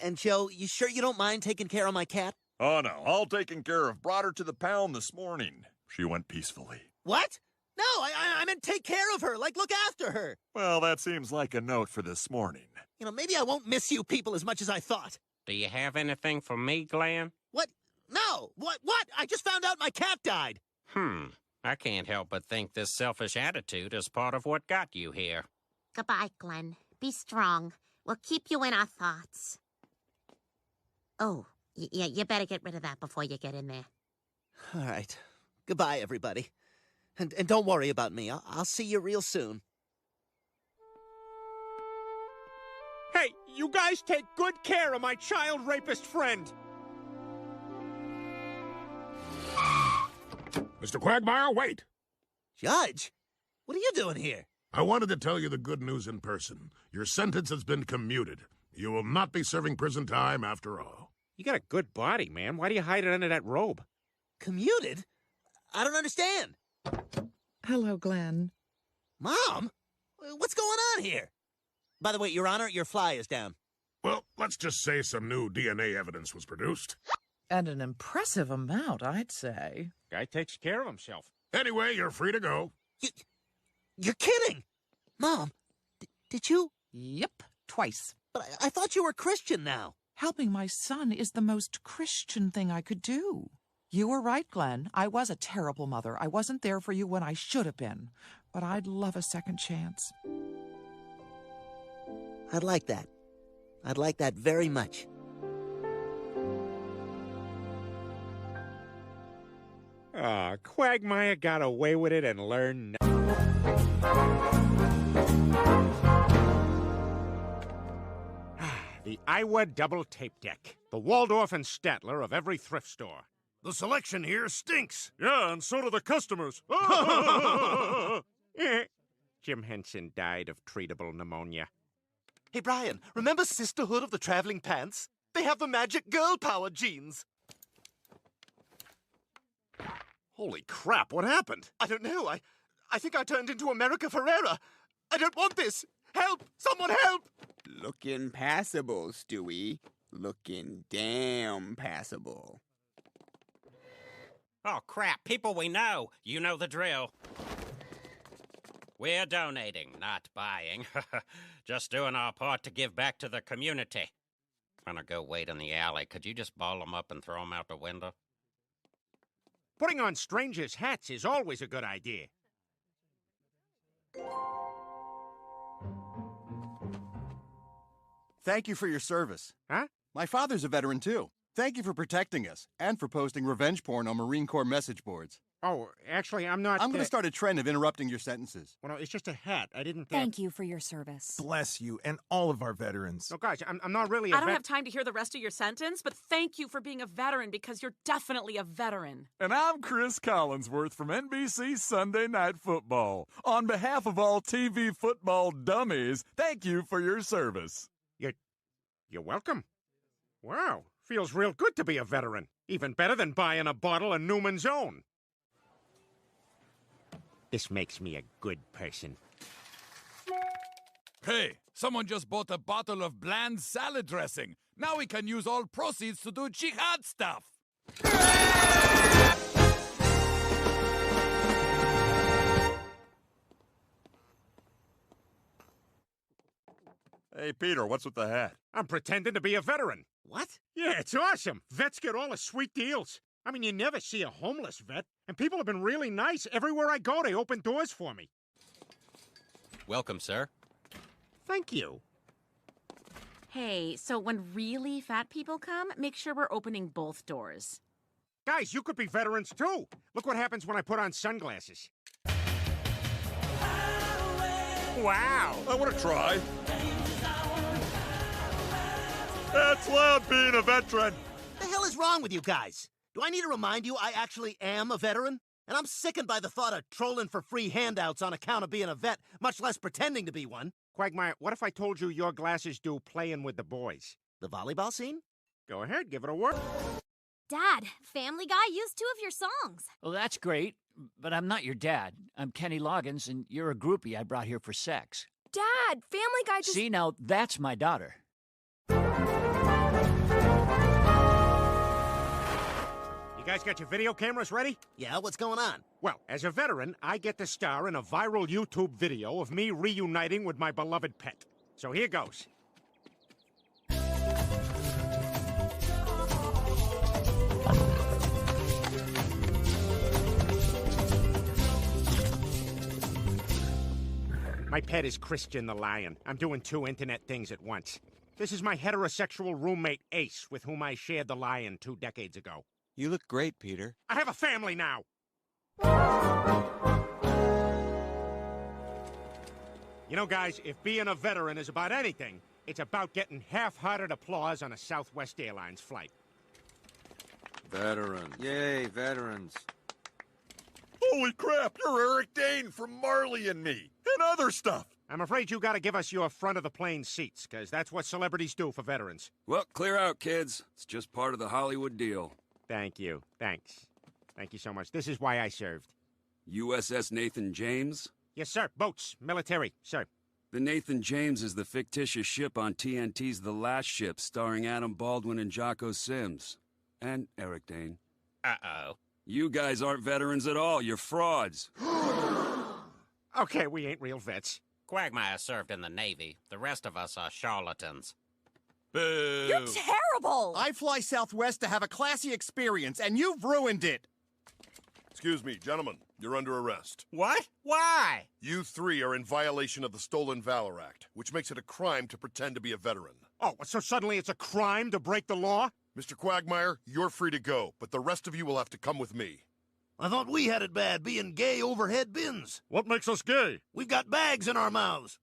And Joe, you sure you don't mind taking care of my cat? Oh, no, all taken care of. Brought her to the pound this morning. She went peacefully. What? No, I meant take care of her, like look after her. Well, that seems like a note for this morning. You know, maybe I won't miss you people as much as I thought. Do you have anything for me, Glenn? What? No. What? I just found out my cat died. I can't help but think this selfish attitude is part of what got you here. Goodbye, Glenn. Be strong. We'll keep you in our thoughts. Oh, yeah, you better get rid of that before you get in there. All right. Goodbye, everybody. And don't worry about me. I'll see you real soon. Hey, you guys take good care of my child rapist friend. Mr. Quagmire, wait! Judge, what are you doing here? I wanted to tell you the good news in person. Your sentence has been commuted. You will not be serving prison time after all. You got a good body, man. Why do you hide it under that robe? Commuted? I don't understand. Hello, Glenn. Mom? What's going on here? By the way, Your Honor, your fly is down. Well, let's just say some new DNA evidence was produced. And an impressive amount, I'd say. Guy takes care of himself. Anyway, you're free to go. You're kidding! Mom, did you? Yep, twice. But I thought you were Christian now. Helping my son is the most Christian thing I could do. You were right, Glenn. I was a terrible mother. I wasn't there for you when I should have been. But I'd love a second chance. I'd like that. I'd like that very much. Quagmire got away with it and learned the Iowa double tape deck. The Waldorf and Statler of every thrift store. The selection here stinks. Yeah, and so do the customers. Jim Henson died of treatable pneumonia. Hey, Brian, remember Sisterhood of the Traveling Pants? They have the magic girl power jeans. Holy crap, what happened? I don't know. I think I turned into America Ferrera. I don't want this. Help! Someone help! Looking passable, Stewie. Looking damn passable. Oh, crap. People we know. You know the drill. We're donating, not buying. Just doing our part to give back to the community. I'm gonna go wait in the alley. Could you just ball them up and throw them out the window? Putting on strangers' hats is always a good idea. Thank you for your service. Huh? My father's a veteran, too. Thank you for protecting us and for posting revenge porn on Marine Corps message boards. Oh, actually, I'm not... I'm going to start a trend of interrupting your sentences. Well, no, it's just a hat. I didn't... Thank you for your service. Bless you and all of our veterans. No, guys, I'm not really a I don't have time to hear the rest of your sentence, but thank you for being a veteran because you're definitely a veteran. And I'm Chris Collinsworth from NBC Sunday Night Football. On behalf of all TV football dummies, thank you for your service. You're welcome. Wow, feels real good to be a veteran. Even better than buying a bottle of Newman's Own. This makes me a good person. Hey, someone just bought a bottle of bland salad dressing. Now we can use all proceeds to do jihad stuff. Hey, Peter, what's with the hat? I'm pretending to be a veteran. What? Yeah, it's awesome. Vets get all the sweet deals. I mean, you never see a homeless vet. And people have been really nice. Everywhere I go, they open doors for me. Welcome, sir. Thank you. Hey, so when really fat people come, make sure we're opening both doors. Guys, you could be veterans, too. Look what happens when I put on sunglasses. Wow. I want to try. It's loud being a veteran. The hell is wrong with you guys? Do I need to remind you I actually am a veteran? And I'm sickened by the thought of trolling for free handouts on account of being a vet, much less pretending to be one. Quagmire, what if I told you your glasses do playing with the boys? The volleyball scene? Go ahead, give it a whirl. Dad, Family Guy used 2 of your songs. Well, that's great, but I'm not your dad. I'm Kenny Loggins, and you're a groupie I brought here for sex. Dad, Family Guy just... See, now, that's my daughter. You guys got your video cameras ready? Yeah, what's going on? Well, as a veteran, I get to star in a viral YouTube video of me reuniting with my beloved pet. So here goes. My pet is Christian the Lion. I'm doing 2 internet things at once. This is my heterosexual roommate, Ace, with whom I shared the lion 2 decades ago. You look great, Peter. I have a family now! You know, guys, if being a veteran is about anything, it's about getting half-hearted applause on a Southwest Airlines flight. Veteran. Yay, veterans. Holy crap, you're Eric Dane from Marley and Me, and other stuff. I'm afraid you gotta give us your front-of-the-plane seats, because that's what celebrities do for veterans. Well, clear out, kids. It's just part of the Hollywood deal. Thank you. Thanks. Thank you so much. This is why I served. USS Nathan James? Yes, sir. Boats. Military, sir. The Nathan James is the fictitious ship on TNT's The Last Ship, starring Adam Baldwin and Jocko Sims. And Eric Dane. Uh-oh. You guys aren't veterans at all. You're frauds. Okay, we ain't real vets. Quagmire served in the Navy. The rest of us are charlatans. Boo! You're terrible! I fly Southwest to have a classy experience, and you've ruined it! Excuse me, gentlemen. You're under arrest. What? Why? You 3 are in violation of the Stolen Valor Act, which makes it a crime to pretend to be a veteran. Oh, so suddenly it's a crime to break the law? Mr. Quagmire, you're free to go, but the rest of you will have to come with me. I thought we had it bad being gay overhead bins. What makes us gay? We've got bags in our mouths.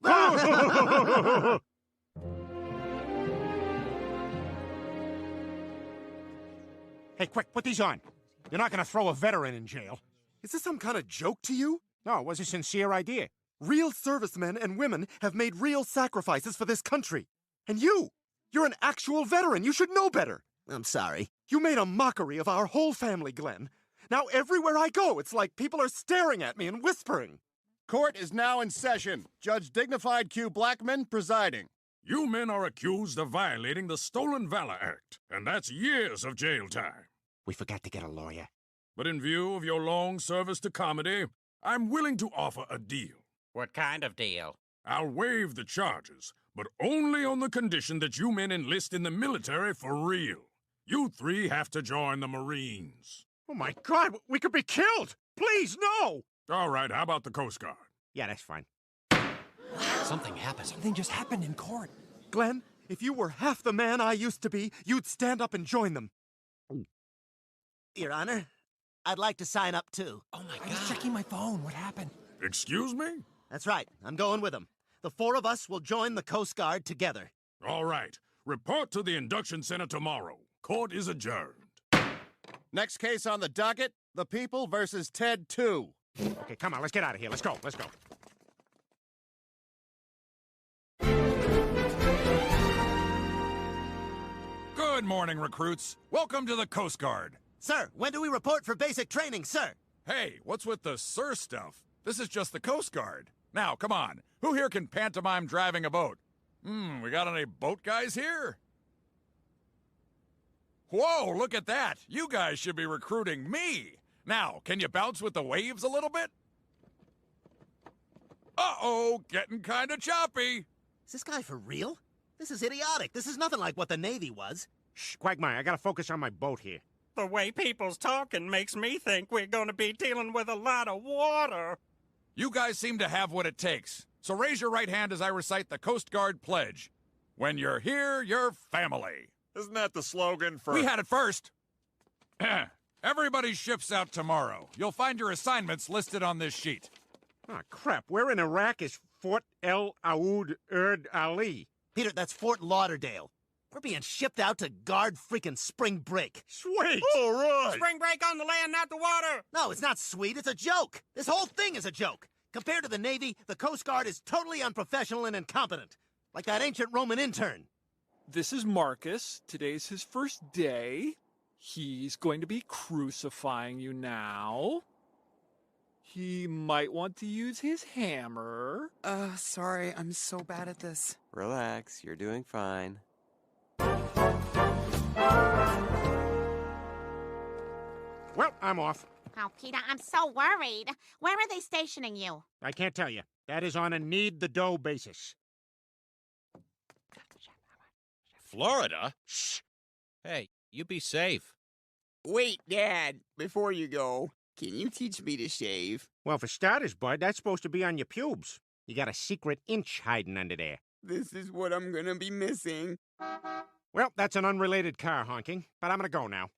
Hey, quick, put these on. You're not gonna throw a veteran in jail. Is this some kind of joke to you? No, it was a sincere idea. Real servicemen and women have made real sacrifices for this country. And you're an actual veteran. You should know better. I'm sorry. You made a mockery of our whole family, Glenn. Now everywhere I go, it's like people are staring at me and whispering. Court is now in session. Judge Dignified Q. Blackman presiding. You men are accused of violating the Stolen Valor Act, and that's years of jail time. We forgot to get a lawyer. But in view of your long service to comedy, I'm willing to offer a deal. What kind of deal? I'll waive the charges, but only on the condition that you men enlist in the military for real. You 3 have to join the Marines. Oh my God, we could be killed! Please, no! All right, how about the Coast Guard? Yeah, that's fine. Something happened. Something just happened in court. Glenn, if you were half the man I used to be, you'd stand up and join them. Your Honor, I'd like to sign up too. Oh my God. I was checking my phone. What happened? Excuse me? That's right. I'm going with them. The 4 of us will join the Coast Guard together. All right. Report to the induction center tomorrow. Court is adjourned. Next case on the docket, the People versus Ted 2. Okay, come on, let's get out of here. Let's go, let's go. Good morning, recruits. Welcome to the Coast Guard. Sir, when do we report for basic training, sir? Hey, what's with the sir stuff? This is just the Coast Guard. Now, come on. Who here can pantomime driving a boat? We got any boat guys here? Whoa, look at that. You guys should be recruiting me. Now, can you bounce with the waves a little bit? Uh-oh, getting kind of choppy. Is this guy for real? This is idiotic. This is nothing like what the Navy was. Shh, Quagmire, I gotta focus on my boat here. The way people's talking makes me think we're going to be dealing with a lot of water. You guys seem to have what it takes. So raise your right hand as I recite the Coast Guard pledge. When you're here, you're family. Isn't that the slogan for... We had it first. Everybody's ship's out tomorrow. You'll find your assignments listed on this sheet. Ah, crap. Where in Iraq is Fort El Aoud Erd Ali? Peter, that's Fort Lauderdale. We're being shipped out to guard freaking spring break. Sweet! All right! Spring break on the land, not the water! No, it's not sweet. It's a joke. This whole thing is a joke. Compared to the Navy, the Coast Guard is totally unprofessional and incompetent. Like that ancient Roman intern. This is Marcus. Today's his first day. He's going to be crucifying you now. He might want to use his hammer. Sorry, I'm so bad at this. Relax, you're doing fine. Well, I'm off. Oh, Peter, I'm so worried. Where are they stationing you? I can't tell you. That is on a need-the-dough basis. Florida? Shh. Hey, you be safe. Wait, Dad, before you go, can you teach me to shave? Well, for starters, bud, that's supposed to be on your pubes. You got a secret inch hiding under there. This is what I'm gonna be missing. Well, that's an unrelated car honking, but I'm gonna go now.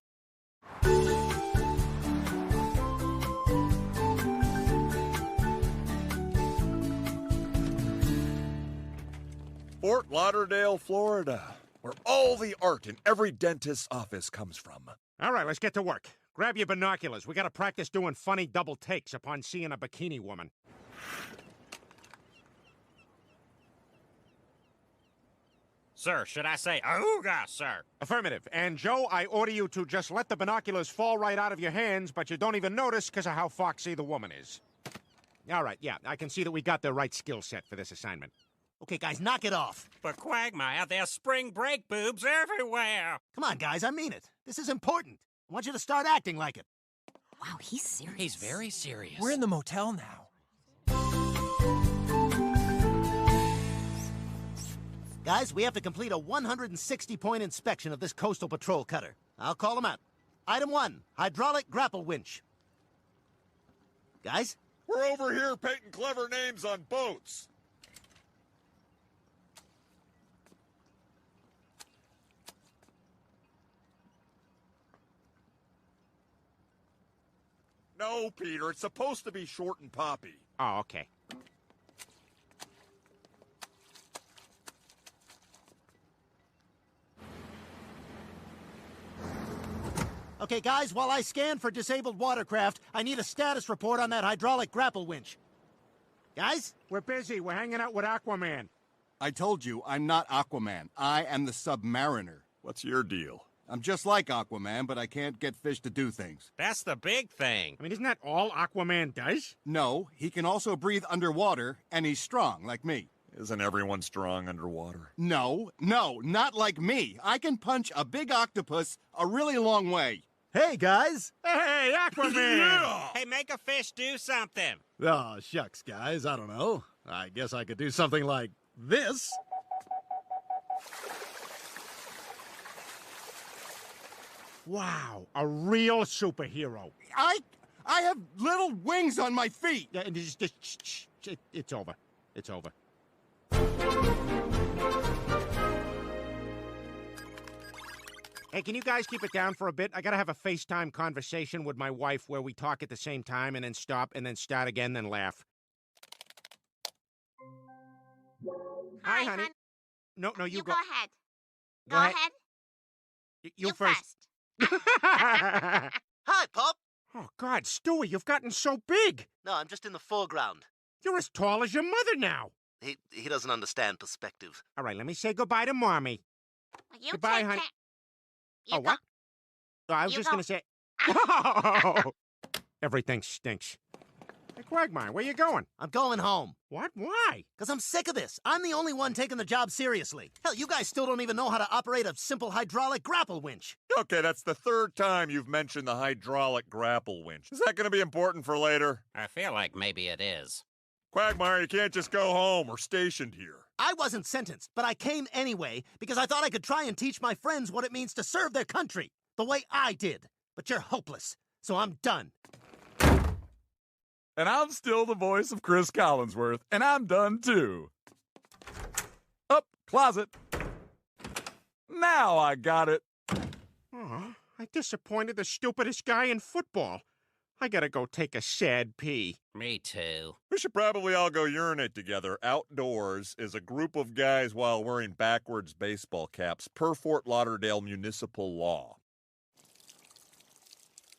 Fort Lauderdale, Florida, where all the art in every dentist's office comes from. All right, let's get to work. Grab your binoculars. We gotta practice doing funny double takes upon seeing a bikini woman. Sir, should I say ooga, sir? Affirmative. And Joe, I order you to just let the binoculars fall right out of your hands, but you don't even notice because of how foxy the woman is. All right, yeah, I can see that we got the right skill set for this assignment. Okay, guys, knock it off. But Quagmire, there's spring break boobs everywhere. Come on, guys, I mean it. This is important. I want you to start acting like it. Wow, he's serious. He's very serious. We're in the motel now. Guys, we have to complete a 160-point inspection of this coastal patrol cutter. I'll call them out. Item 1, hydraulic grapple winch. Guys? We're over here painting clever names on boats. No, Peter, it's supposed to be short and poppy. Oh, okay. Okay, guys, while I scan for disabled watercraft, I need a status report on that hydraulic grapple winch. Guys? We're busy. We're hanging out with Aquaman. I told you, I'm not Aquaman. I am the Submariner. What's your deal? I'm just like Aquaman, but I can't get fish to do things. That's the big thing. I mean, isn't that all Aquaman does? No, he can also breathe underwater, and he's strong, like me. Isn't everyone strong underwater? No, not like me. I can punch a big octopus a really long way. Hey, guys! Hey, Aquaman! Yeah! Hey, make a fish do something. Oh, shucks, guys, I don't know. I guess I could do something like this. Wow, a real superhero. I have little wings on my feet. Yeah, and it's over. It's over. Hey, can you guys keep it down for a bit? I gotta have a FaceTime conversation with my wife where we talk at the same time and then stop and then start again, then laugh. Hi, honey. hon. No, You go ahead. Go Go ahead. ahead. You first. Hi, Pop! Oh, God, Stewie, you've gotten so big. No, I'm just in the foreground. You're as tall as your mother now. He doesn't understand perspective. All right, let me say goodbye to Mommy. You Goodbye, take honey. care. Oh, You what? Oh, I was You just go. gonna say... Oh, everything stinks. Hey, Quagmire, where you going? I'm going home. What? Why? Because I'm sick of this. I'm the only one taking the job seriously. Hell, you guys still don't even know how to operate a simple hydraulic grapple winch. Okay, that's the third time you've mentioned the hydraulic grapple winch. Is that going to be important for later? I feel like maybe it is. Quagmire, you can't just go home. We're stationed here. I wasn't sentenced, but I came anyway because I thought I could try and teach my friends what it means to serve their country, the way I did. But you're hopeless, so I'm done. And I'm still the voice of Chris Collinsworth, and I'm done too. Up, closet. Now I got it. Oh, I disappointed the stupidest guy in football. I gotta go take a sad pee. Me too. We should probably all go urinate together outdoors as a group of guys while wearing backwards baseball caps per Fort Lauderdale municipal law.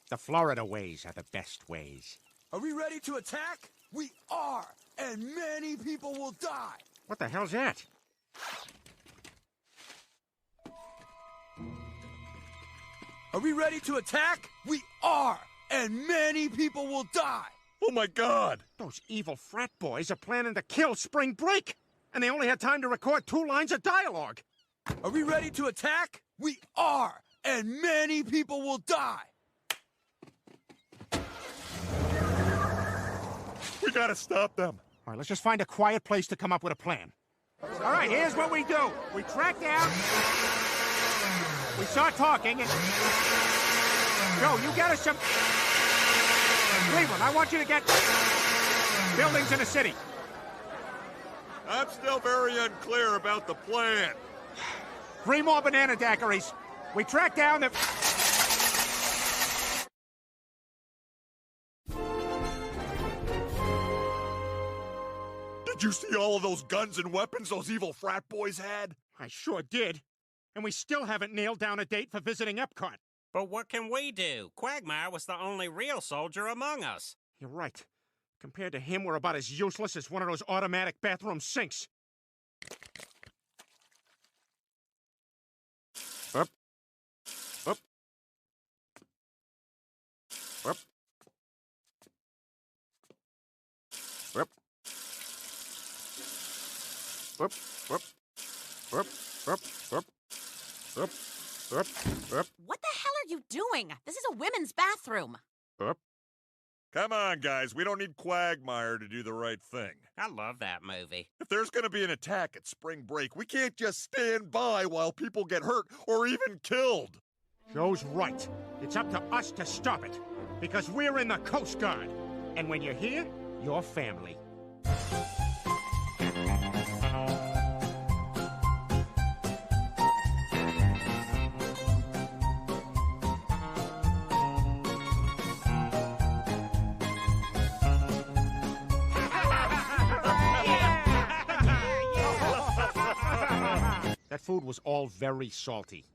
The Florida ways are the best ways. Are we ready to attack? We are, and many people will die. What the hell's that? Are we ready to attack? We are, and many people will die. Oh, my God! Those evil frat boys are planning to kill Spring Break, and they only had time to record 2 lines of dialogue. Are we ready to attack? We are, and many people will die. We gotta stop them. All right, let's just find a quiet place to come up with a plan. All right, here's what we do. We track down. We start talking, and... Joe, you get us some... Cleveland, I want you to get... buildings in the city. I'm still very unclear about the plan. 3 more banana daiquiris. We track down the... Did you see all of those guns and weapons those evil frat boys had? I sure did. And we still haven't nailed down a date for visiting Epcot. But what can we do? Quagmire was the only real soldier among us. You're right. Compared to him, we're about as useless as one of those automatic bathroom sinks. Up. Up. Up. Up. Up. Up. Up. Up. Up. Up. Up. Up. What the hell are you doing? This is a women's bathroom. Up. Come on, guys. We don't need Quagmire to do the right thing. I love that movie. If there's gonna be an attack at Spring Break, we can't just stand by while people get hurt or even killed. Joe's right. It's up to us to stop it. Because we're in the Coast Guard. And when you're here, you're family. That food was all very salty.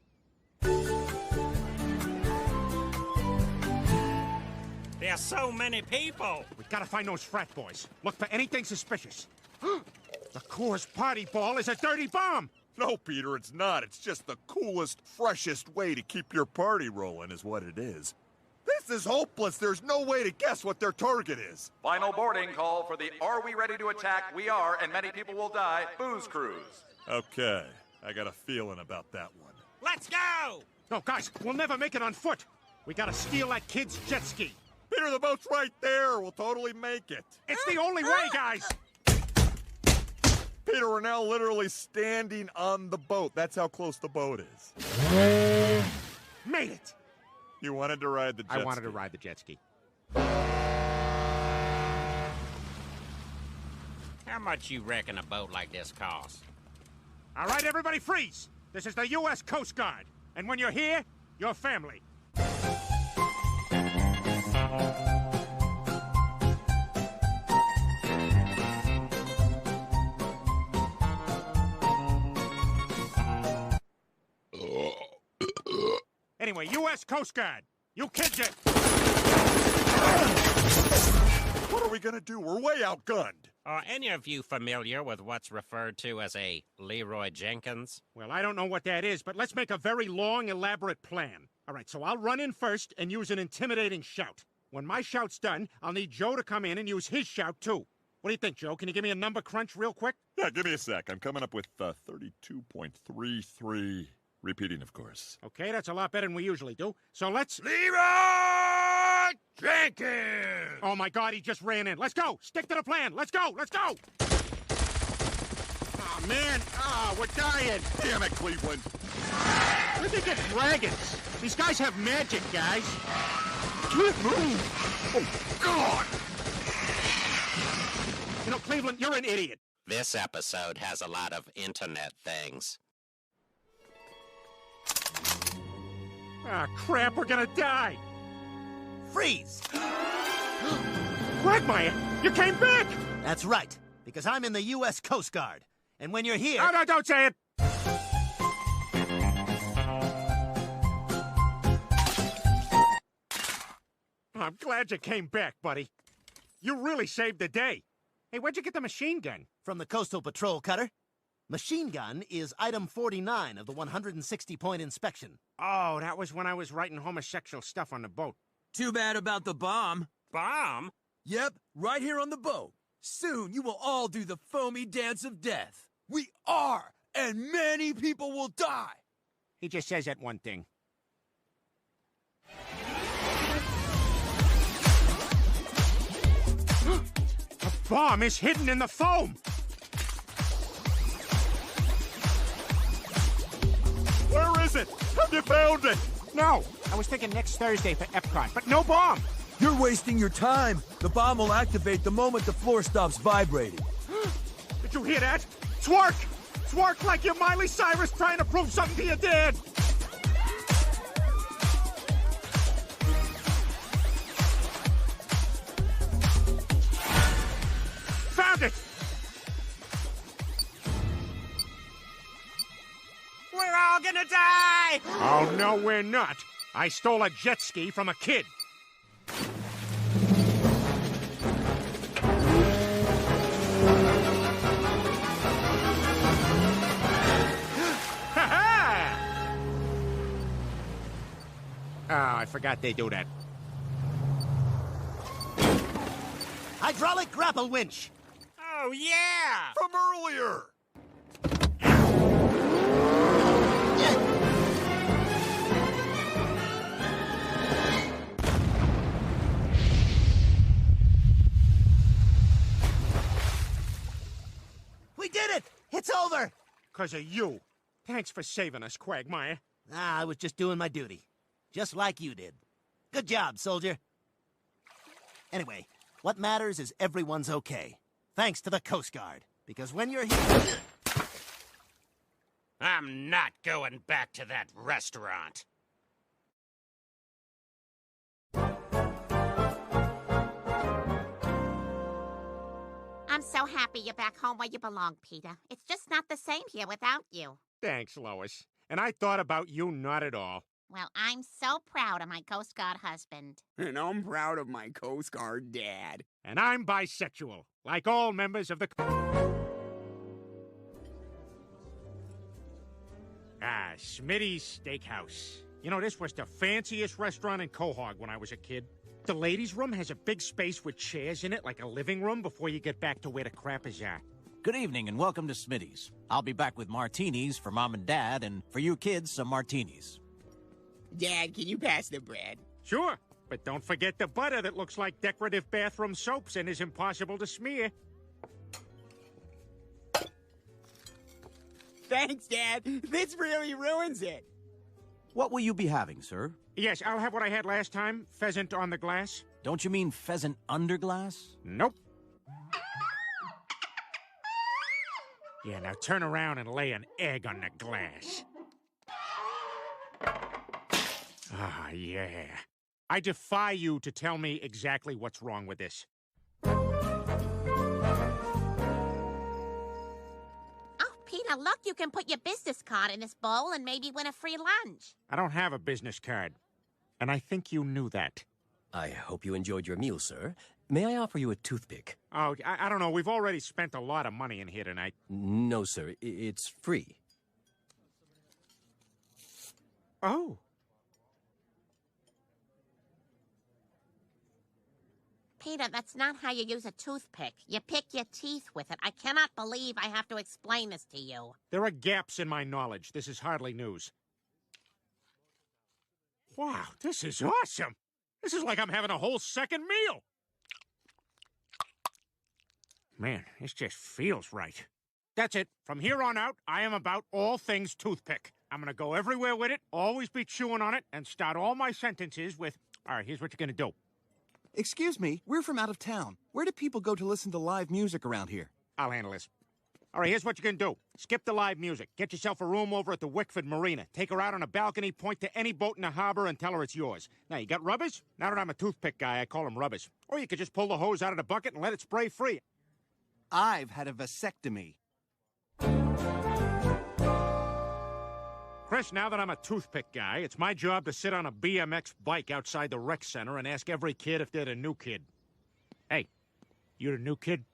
There's so many people. We gotta find those frat boys. Look for anything suspicious. The Coors Party Ball is a dirty bomb! No, Peter, it's not. It's just the coolest, freshest way to keep your party rolling is what it is. This is hopeless. There's no way to guess what their target is. Final boarding call for the Are We Ready to Attack? We Are, and Many People Will Die booze cruise. Okay, I got a feeling about that one. Let's go! No, guys, we'll never make it on foot. We gotta steal that kid's jet ski. Peter, the boat's right there. We'll totally make it. It's the only way, guys! Peter, we're now literally standing on the boat. That's how close the boat is. Made it! You wanted to ride the jet ski? I wanted to ride the jet ski. How much you reckon a boat like this costs? All right, everybody freeze! This is the U.S. Coast Guard. And when you're here, you're family. Anyway, U.S. Coast Guard, you kids are... What are we gonna do? We're way outgunned. Are any of you familiar with what's referred to as a Leroy Jenkins? Well, I don't know what that is, but let's make a very long, elaborate plan. All right, so I'll run in first and use an intimidating shout. When my shout's done, I'll need Joe to come in and use his shout, too. What do you think, Joe? Can you give me a number crunch real quick? Yeah, give me a sec. I'm coming up with 32.33. Repeating, of course. Okay, that's a lot better than we usually do. So let's... Leroy Jenkins! Oh, my God, he just ran in. Let's go! Stick to the plan! Let's go! Let's go! Oh, man. We're dying. Damn it, Cleveland. Where'd they get dragons? These guys have magic, guys. Can't move. Oh, God! You know, Cleveland, you're an idiot. This episode has a lot of internet things. Ah, crap, we're gonna die. Freeze! Quagmire, you came back! That's right, because I'm in the U.S. Coast Guard. And when you're here... No, don't say it! I'm glad you came back, buddy. You really saved the day. Hey, where'd you get the machine gun? From the Coastal Patrol cutter. Machine gun is item 49 of the 160-point inspection. Oh, that was when I was writing homosexual stuff on the boat. Too bad about the bomb. Bomb? Yep, right here on the boat. Soon you will all do the foamy dance of death. We are, and many people will die. He just says that one thing. A bomb is hidden in the foam! Where is it? Have you found it? No, I was thinking next Thursday for Epcot, but no bomb! You're wasting your time. The bomb will activate the moment the floor stops vibrating. Did you hear that? Twerk! Twerk like you're Miley Cyrus trying to prove something to your dad! Found it! We're all gonna die! Oh, no, we're not. I stole a jet ski from a kid. Oh, I forgot they do that. Hydraulic grapple winch. Oh, yeah! From earlier! We did it! It's over! 'Cause of you. Thanks for saving us, Quagmire. Ah, I was just doing my duty. Just like you did. Good job, soldier. Anyway, what matters is everyone's okay. Thanks to the Coast Guard. Because when you're here... I'm not going back to that restaurant. I'm so happy you're back home where you belong, Peter. It's just not the same here without you. Thanks, Lois. And I thought about you not at all. Well, I'm so proud of my Coast Guard husband. And I'm proud of my Coast Guard dad. And I'm bisexual, like all members of the... Smitty's Steakhouse. You know, this was the fanciest restaurant in Quahog when I was a kid. The ladies' room has a big space with chairs in it, like a living room, before you get back to where the crap is at. Good evening and welcome to Smitty's. I'll be back with martinis for Mom and Dad, and for you kids, some martinis. Dad, can you pass the bread? Sure, but don't forget the butter that looks like decorative bathroom soaps and is impossible to smear. Thanks, Dad. This really ruins it. What will you be having, sir? Yes, I'll have what I had last time, pheasant on the glass. Don't you mean pheasant under glass? Nope. Yeah, now turn around and lay an egg on the glass. Ah, yeah. I defy you to tell me exactly what's wrong with this. Peter, look, you can put your business card in this bowl and maybe win a free lunch. I don't have a business card. And I think you knew that. I hope you enjoyed your meal, sir. May I offer you a toothpick? Oh, I don't know. We've already spent a lot of money in here tonight. No, sir. It's free. Oh. Peter, that's not how you use a toothpick. You pick your teeth with it. I cannot believe I have to explain this to you. There are gaps in my knowledge. This is hardly news. Wow, this is awesome. This is like I'm having a whole second meal. Man, this just feels right. That's it. From here on out, I am about all things toothpick. I'm gonna go everywhere with it, always be chewing on it, and start all my sentences with, all right, here's what you're gonna do. Excuse me, we're from out of town. Where do people go to listen to live music around here? I'll handle this. All right, here's what you're gonna do. Skip the live music. Get yourself a room over at the Wickford Marina. Take her out on a balcony, point to any boat in the harbor, and tell her it's yours. Now, you got rubbers? Now that I'm a toothpick guy, I call them rubbers. Or you could just pull the hose out of the bucket and let it spray free. I've had a vasectomy. Chris, now that I'm a toothpick guy, it's my job to sit on a BMX bike outside the rec center and ask every kid if they're the new kid. Hey, you the new kid?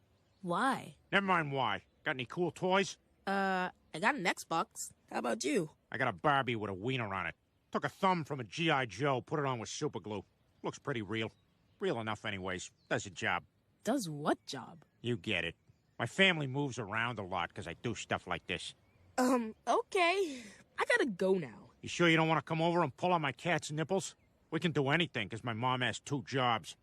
Why? Never mind why. Got any cool toys? I got an Xbox. How about you? I got a Barbie with a wiener on it. Took a thumb from a G.I. Joe, put it on with super glue. Looks pretty real. Real enough anyways. Does a job. Does what job? You get it. My family moves around a lot because I do stuff like this. Okay. I gotta go now. You sure you don't want to come over and pull on my cat's nipples? We can do anything because my mom has 2 jobs.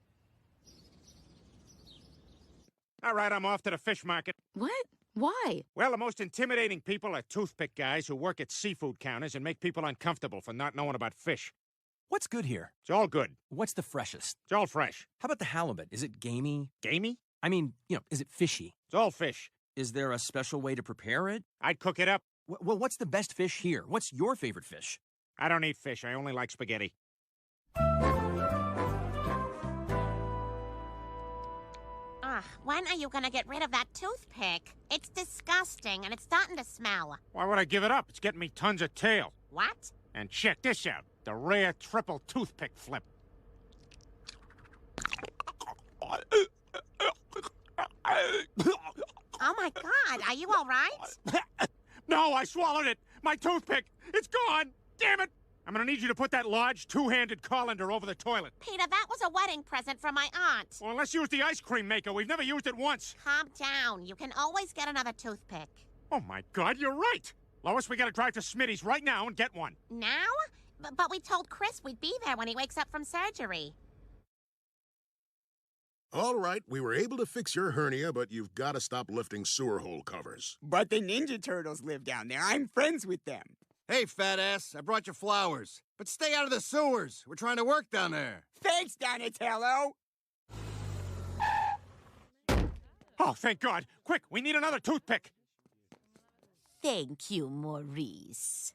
All right, I'm off to the fish market. What? Why? Well, the most intimidating people are toothpick guys who work at seafood counters and make people uncomfortable for not knowing about fish. What's good here? It's all good. What's the freshest? It's all fresh. How about the halibut? Is it gamey? Gamey? I mean, is it fishy? It's all fish. Is there a special way to prepare it? I'd cook it up. Well, what's the best fish here? What's your favorite fish? I don't eat fish. I only like spaghetti. When are you gonna get rid of that toothpick? It's disgusting, and it's starting to smell. Why would I give it up? It's getting me tons of tail. What? And check this out. The rare triple toothpick flip. Oh my God, are you all right? No, I swallowed it. My toothpick. It's gone. Damn it. I'm gonna need you to put that large two-handed colander over the toilet. Peter, that was a wedding present from my aunt. Well, let's use the ice cream maker. We've never used it once. Calm down. You can always get another toothpick. Oh my God, you're right. Lois, we gotta drive to Smitty's right now and get one. Now? But we told Chris we'd be there when he wakes up from surgery. All right, we were able to fix your hernia, but you've got to stop lifting sewer hole covers. But the Ninja Turtles live down there. I'm friends with them. Hey, fat ass, I brought you flowers. But stay out of the sewers. We're trying to work down there. Thanks, Donatello. Oh, thank God. Quick, we need another toothpick. Thank you, Maurice.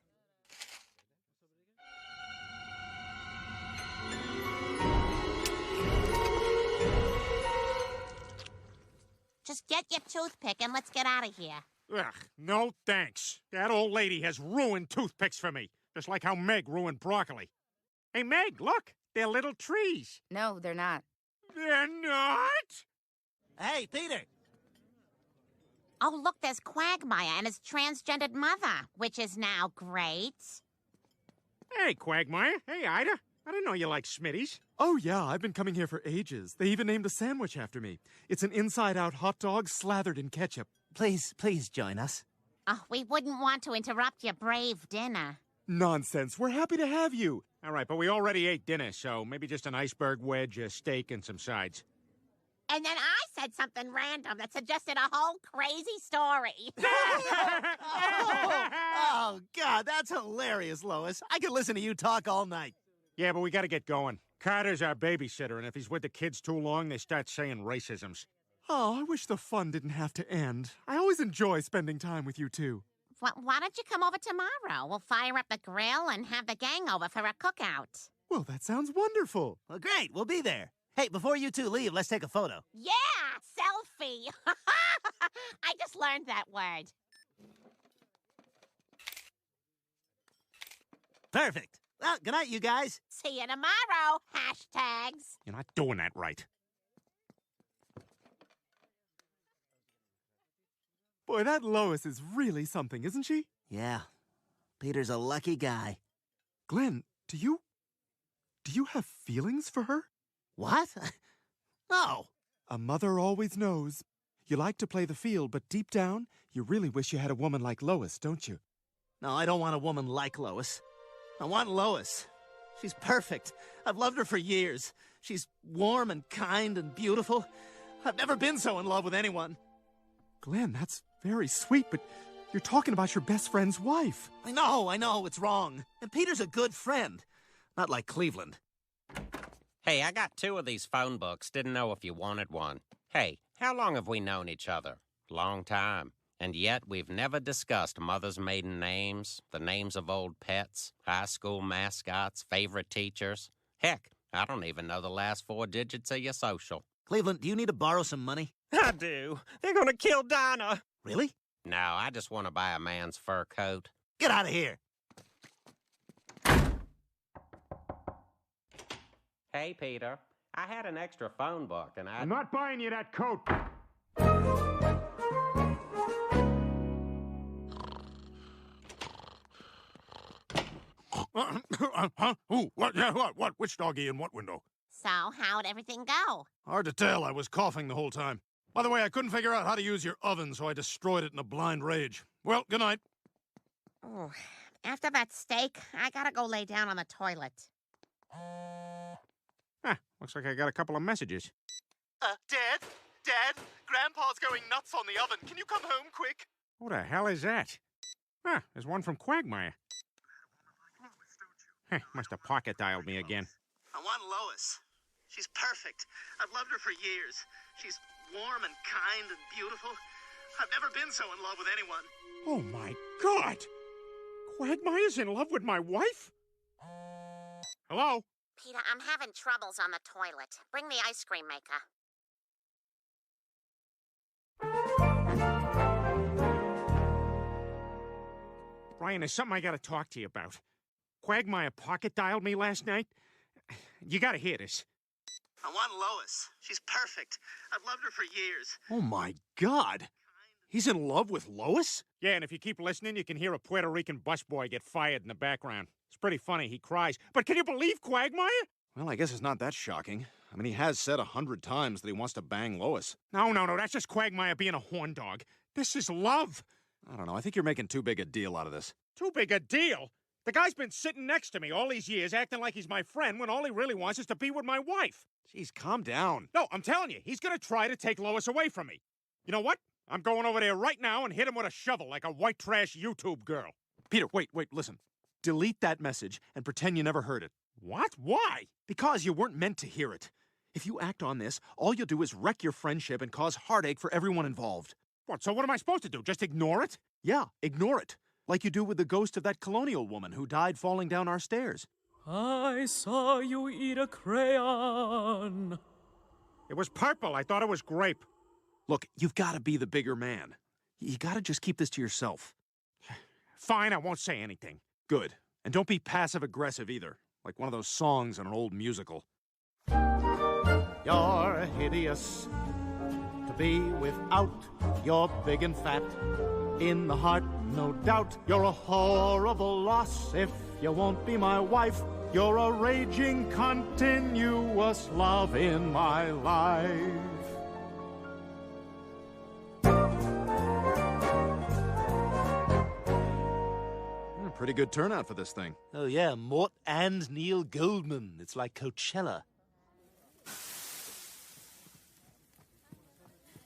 Just get your toothpick and let's get out of here. Ugh, no thanks. That old lady has ruined toothpicks for me, just like how Meg ruined broccoli. Hey, Meg, look. They're little trees. No, they're not. They're not? Hey, Peter. Oh, look, there's Quagmire and his transgendered mother, which is now great. Hey, Quagmire. Hey, Ida. I didn't know you liked Smitty's. Oh, yeah, I've been coming here for ages. They even named a sandwich after me. It's an inside-out hot dog slathered in ketchup. Please join us. Oh, we wouldn't want to interrupt your brave dinner. Nonsense. We're happy to have you. All right, but we already ate dinner, so maybe just an iceberg wedge, a steak, and some sides. And then I said something random that suggested a whole crazy story. Oh, God, that's hilarious, Lois. I could listen to you talk all night. Yeah, but we gotta get going. Carter's our babysitter, and if he's with the kids too long, they start saying racisms. Oh, I wish the fun didn't have to end. I always enjoy spending time with you two. Why don't you come over tomorrow? We'll fire up the grill and have the gang over for a cookout. Well, that sounds wonderful. Well, great. We'll be there. Hey, before you two leave, let's take a photo. Yeah, selfie. I just learned that word. Perfect. Well, good night, you guys. See you tomorrow. Hashtags. You're not doing that right. Boy, that Lois is really something, isn't she? Yeah. Peter's a lucky guy. Glenn, do you have feelings for her? What? No. A mother always knows. You like to play the field, but deep down, you really wish you had a woman like Lois, don't you? No, I don't want a woman like Lois. I want Lois. She's perfect. I've loved her for years. She's warm and kind and beautiful. I've never been so in love with anyone. Glenn, that's very sweet, but you're talking about your best friend's wife. I know, it's wrong. And Peter's a good friend. Not like Cleveland. Hey, I got 2 of these phone books. Didn't know if you wanted one. Hey, how long have we known each other? Long time. And yet we've never discussed mothers' maiden names, the names of old pets, high school mascots, favorite teachers. Heck, I don't even know the last 4 digits of your social. Cleveland, do you need to borrow some money? I do. They're gonna kill Dinah. Really? No, I just want to buy a man's fur coat. Get out of here. Hey, Peter. I had an extra phone book, and I'm not buying you that coat. Huh? Who? What? Yeah, what? Which doggy in what window? So, how'd everything go? Hard to tell. I was coughing the whole time. By the way, I couldn't figure out how to use your oven, so I destroyed it in a blind rage. Well, good night. Oh, after that steak, I gotta go lay down on the toilet. Looks like I got a couple of messages. Dad? Dad? Grandpa's going nuts on the oven. Can you come home quick? Who the hell is that? There's one from Quagmire. Must have pocket dialed me again. I want Lois. She's perfect. I've loved her for years. She's warm and kind and beautiful. I've never been so in love with anyone. Oh my God! Quagmire's in love with my wife? Hello? Peter, I'm having troubles on the toilet. Bring the ice cream maker. Brian, there's something I gotta talk to you about. Quagmire pocket dialed me last night. You gotta hear this. I want Lois. She's perfect. I've loved her for years. Oh my God! He's in love with Lois? Yeah, and if you keep listening, you can hear a Puerto Rican busboy get fired in the background. It's pretty funny. He cries. But can you believe Quagmire? Well, I guess it's not that shocking. I mean, he has said 100 times that he wants to bang Lois. No, that's just Quagmire being a horn dog. This is love. I don't know. I think you're making too big a deal out of this. Too big a deal? The guy's been sitting next to me all these years acting like he's my friend when all he really wants is to be with my wife. Jeez, calm down. No, I'm telling you, he's gonna try to take Lois away from me. You know what? I'm going over there right now and hit him with a shovel like a white trash YouTube girl. Peter, wait, listen. Delete that message and pretend you never heard it. What? Why? Because you weren't meant to hear it. If you act on this, all you'll do is wreck your friendship and cause heartache for everyone involved. What, so what am I supposed to do? Just ignore it? Yeah, ignore it. Like you do with the ghost of that colonial woman who died falling down our stairs. I saw you eat a crayon. It was purple. I thought it was grape. Look, you've got to be the bigger man. You got to just keep this to yourself. Fine, I won't say anything. Good. And don't be passive-aggressive either, like one of those songs in an old musical. You're hideous to be without. You're big and fat. In the heart, no doubt. You're a horrible loss if you won't be my wife. You're a raging, continuous love in my life. Pretty good turnout for this thing. Oh yeah, Mort and Neil Goldman. It's like Coachella.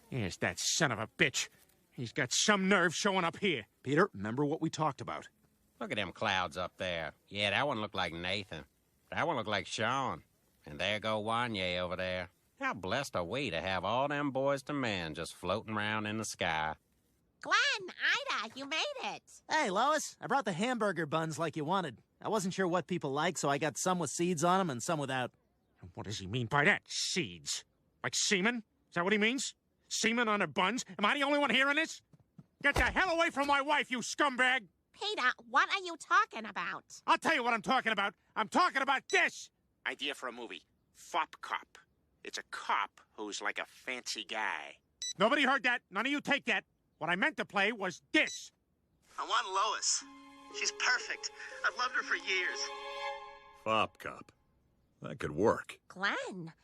Yes, that son of a bitch. He's got some nerve showing up here. Peter, remember what we talked about. Look at them clouds up there. Yeah, that one looked like Nathan. That one looked like Sean. And there go Wanye over there. How blessed are we to have all them boys to men just floating around in the sky. Glenn, Ida, you made it. Hey, Lois, I brought the hamburger buns like you wanted. I wasn't sure what people like, so I got some with seeds on them and some without. What does he mean by that? Seeds? Like semen? Is that what he means? Semen on her buns? Am I the only one hearing this? Get the hell away from my wife, you scumbag! Peter, what are you talking about? I'll tell you what I'm talking about. I'm talking about this! Idea for a movie. Fop Cop. It's a cop who's like a fancy guy. Nobody heard that. None of you take that. What I meant to play was this. I want Lois. She's perfect. I've loved her for years. Fop Cop. That could work. Glenn,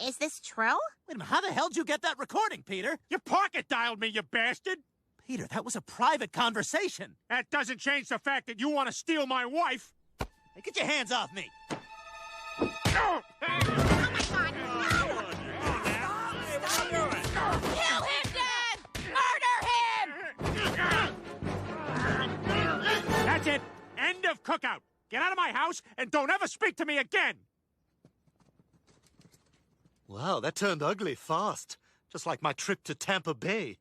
is this true? Wait a minute, how the hell did you get that recording, Peter? You pocket dialed me, you bastard! Peter, that was a private conversation. That doesn't change the fact that you want to steal my wife. Hey, get your hands off me. Oh my God, no! Kill him, Dad! Murder him! That's it. End of cookout. Get out of my house and don't ever speak to me again. Wow, that turned ugly fast. Just like my trip to Tampa Bay.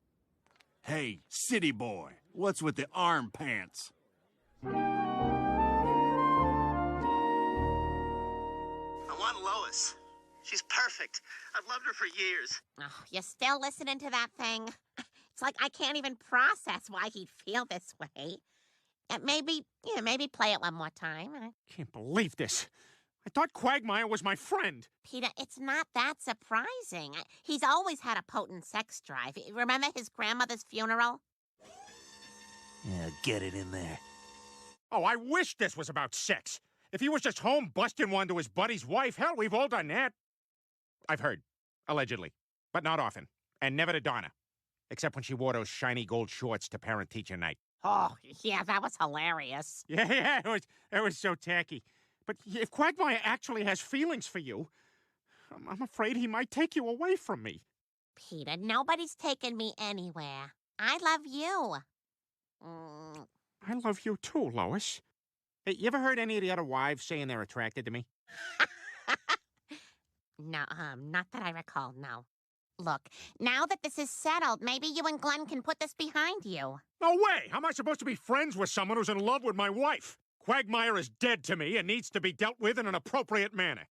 Hey, city boy, what's with the arm pants? I want Lois. She's perfect. I've loved her for years. Oh, you still listening to that thing? It's like I can't even process why he'd feel this way. Maybe play it one more time. Can't believe this. I thought Quagmire was my friend. Peter, it's not that surprising. He's always had a potent sex drive. Remember his grandmother's funeral? Yeah, get it in there. Oh, I wish this was about sex. If he was just home busting one to his buddy's wife, hell, we've all done that. I've heard. Allegedly. But not often. And never to Donna. Except when she wore those shiny gold shorts to parent-teacher night. Oh, yeah, that was hilarious. Yeah, it was so tacky. But if Quagmire actually has feelings for you, I'm afraid he might take you away from me. Peter, nobody's taking me anywhere. I love you. I love you too, Lois. Hey, you ever heard any of the other wives saying they're attracted to me? No, not that I recall, no. Look, now that this is settled, maybe you and Glenn can put this behind you. No way! How am I supposed to be friends with someone who's in love with my wife? Quagmire is dead to me and needs to be dealt with in an appropriate manner.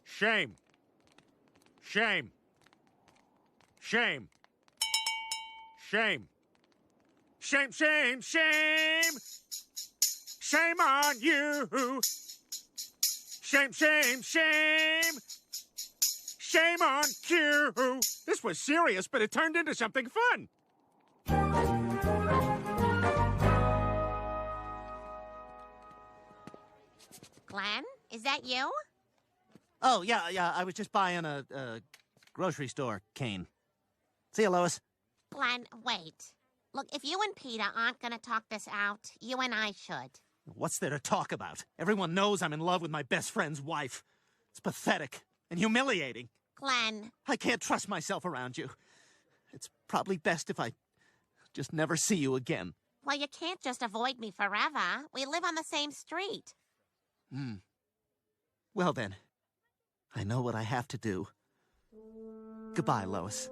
Shame. Shame. Shame. Shame. Shame, shame, shame! Shame on you! Shame, shame, shame! Shame on you! This was serious, but it turned into something fun! Glenn, is that you? Oh, yeah, I was just buying a grocery store cane. See you, Lois. Glenn, wait. Look, if you and Peter aren't gonna talk this out, you and I should. What's there to talk about? Everyone knows I'm in love with my best friend's wife. It's pathetic and humiliating. Glenn. I can't trust myself around you. It's probably best if I just never see you again. Well, you can't just avoid me forever. We live on the same street. Well then, I know what I have to do. Goodbye, Lois.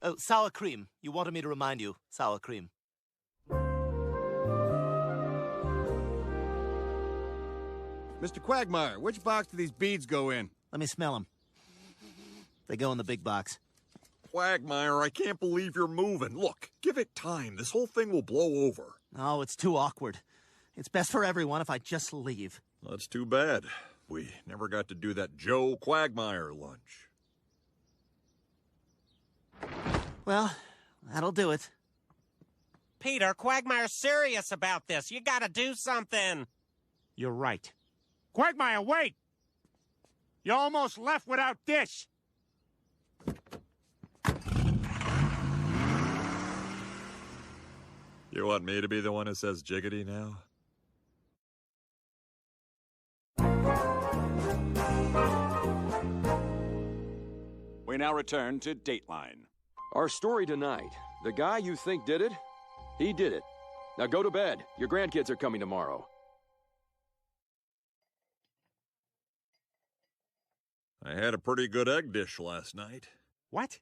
Oh, sour cream. You wanted me to remind you. Sour cream. Mr. Quagmire, which box do these beads go in? Let me smell them. They go in the big box. Quagmire, I can't believe you're moving. Look, give it time. This whole thing will blow over. Oh, it's too awkward. It's best for everyone if I just leave. That's too bad. We never got to do that Joe Quagmire lunch. Well, that'll do it. Peter, Quagmire's serious about this. You gotta do something. You're right. Quagmire, wait! You almost left without this! You want me to be the one who says jiggity now? We now return to Dateline. Our story tonight. The guy you think did it, he did it. Now go to bed. Your grandkids are coming tomorrow. I had a pretty good egg dish last night. What?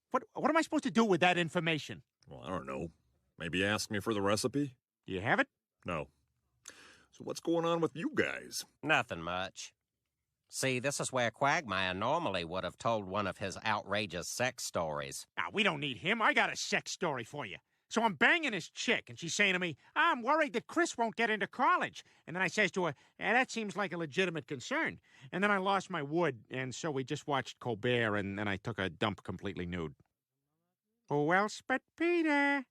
What am I supposed to do with that information? Well, I don't know. Maybe ask me for the recipe? Do you have it? No. So what's going on with you guys? Nothing much. See, this is where Quagmire normally would have told one of his outrageous sex stories. Ah, we don't need him. I got a sex story for you. So I'm banging this chick, and she's saying to me, I'm worried that Chris won't get into college. And then I says to her, that seems like a legitimate concern. And then I lost my wood, and so we just watched Colbert, and then I took a dump completely nude. Who else but Peter?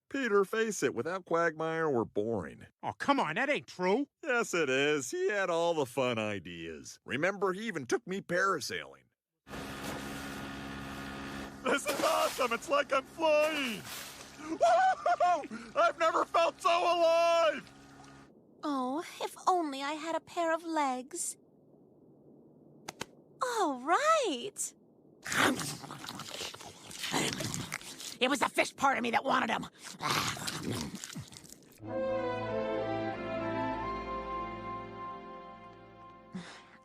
Peter, face it, without Quagmire, we're boring. Oh, come on, that ain't true. Yes, it is. He had all the fun ideas. Remember, he even took me parasailing. This is awesome! It's like I'm flying! Woo! I've never felt so alive! Oh, if only I had a pair of legs. All right. It was the fish part of me that wanted him.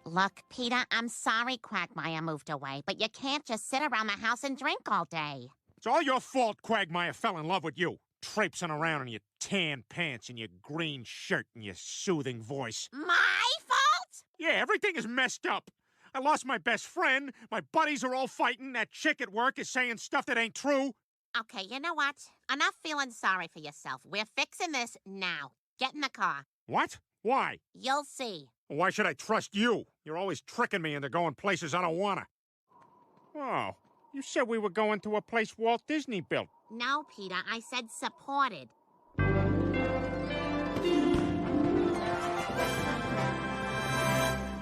Look, Peter, I'm sorry Quagmire moved away, but you can't just sit around the house and drink all day. It's all your fault Quagmire fell in love with you. Traipsing around in your tan pants and your green shirt and your soothing voice. My fault? Yeah, everything is messed up. I lost my best friend, my buddies are all fighting, that chick at work is saying stuff that ain't true. Okay, you know what? Enough feeling sorry for yourself. We're fixing this now. Get in the car. What? Why? You'll see. Why should I trust you? You're always tricking me into going places I don't wanna. Oh, you said we were going to a place Walt Disney built. No, Peter, I said supported.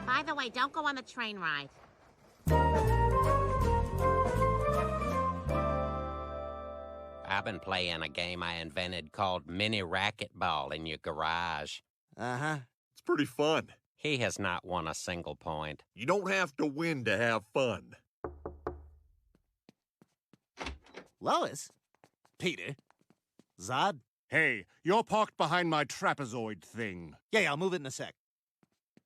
By the way, don't go on the train ride. I've been playing a game I invented called Mini Racquetball in your garage. Uh-huh. It's pretty fun. He has not won a single point. You don't have to win to have fun. Lois? Peter? Zod? Hey, you're parked behind my trapezoid thing. Yeah, I'll move it in a sec.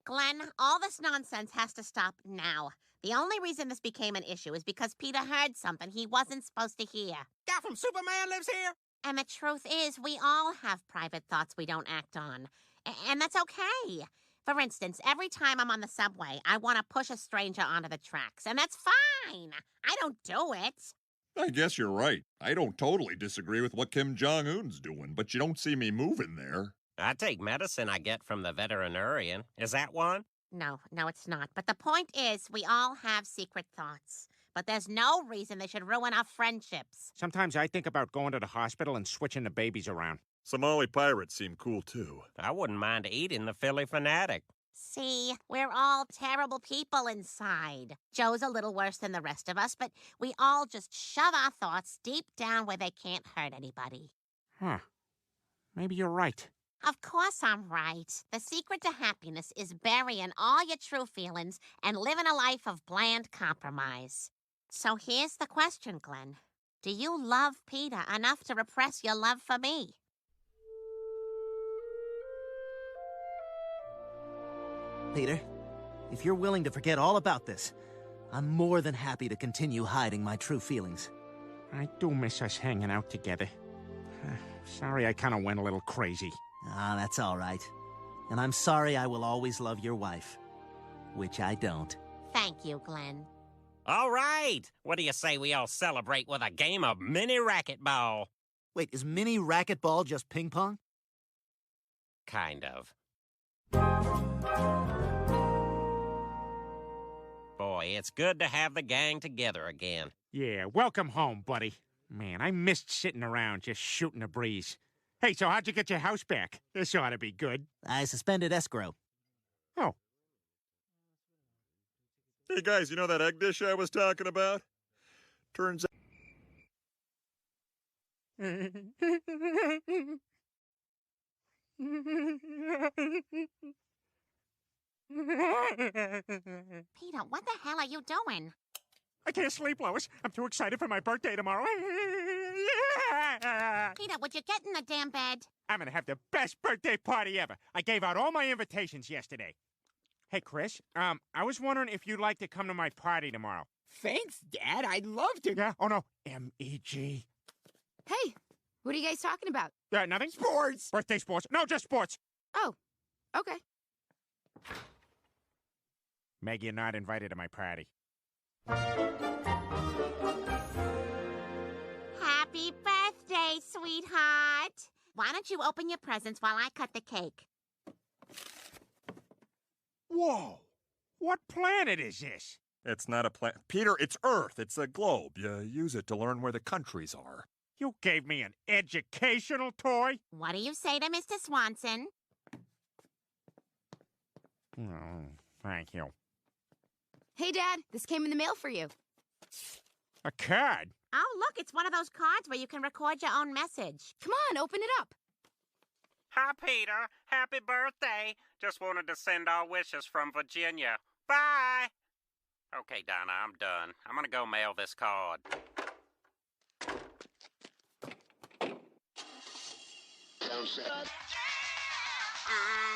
Glenn, all this nonsense has to stop now. The only reason this became an issue is because Peter heard something he wasn't supposed to hear. Guy from Superman lives here? And the truth is, we all have private thoughts we don't act on. And that's okay. For instance, every time I'm on the subway, I want to push a stranger onto the tracks. And that's fine. I don't do it. I guess you're right. I don't totally disagree with what Kim Jong-un's doing, but you don't see me moving there. I take medicine I get from the veterinarian. Is that one? No, it's not. But the point is, we all have secret thoughts. But there's no reason they should ruin our friendships. Sometimes I think about going to the hospital and switching the babies around. Somali pirates seem cool, too. I wouldn't mind eating the Philly Fanatic. See, we're all terrible people inside. Joe's a little worse than the rest of us, but we all just shove our thoughts deep down where they can't hurt anybody. Huh. Maybe you're right. Of course I'm right. The secret to happiness is burying all your true feelings and living a life of bland compromise. So here's the question, Glenn. Do you love Peter enough to repress your love for me? Peter, if you're willing to forget all about this, I'm more than happy to continue hiding my true feelings. I do miss us hanging out together. Sorry I kind of went a little crazy. Ah, that's all right. And I'm sorry I will always love your wife. Which I don't. Thank you, Glenn. All right. What do you say we all celebrate with a game of mini racquetball? Wait, is mini racquetball just ping pong? Kind of. Boy, it's good to have the gang together again. Yeah, welcome home, buddy. Man, I missed sitting around just shooting a breeze. Hey, so how'd you get your house back? This ought to be good. I suspended escrow. Oh. Hey, guys, you know that egg dish I was talking about? Turns out... Peter, what the hell are you doing? I can't sleep, Lois. I'm too excited for my birthday tomorrow. Peter, would you get in the damn bed? I'm gonna have the best birthday party ever. I gave out all my invitations yesterday. Hey, Chris, I was wondering if you'd like to come to my party tomorrow. Thanks, Dad. I'd love to. Yeah? Oh, no. M-E-G. Hey, what are you guys talking about? Nothing? Sports. Birthday sports. No, just sports. Oh, okay. Meg, you're not invited to my party. Happy birthday, sweetheart. Why don't you open your presents while I cut the cake? Whoa! What planet is this? It's not a planet. Peter, it's Earth. It's a globe. You use it to learn where the countries are. You gave me an educational toy? What do you say to Mr. Swanson? Oh, thank you. Hey, Dad, this came in the mail for you. A card? Oh, look, it's one of those cards where you can record your own message. Come on, open it up. Hi, Peter. Happy birthday. Just wanted to send our wishes from Virginia. Bye. Okay, Donna, I'm done. I'm gonna go mail this card.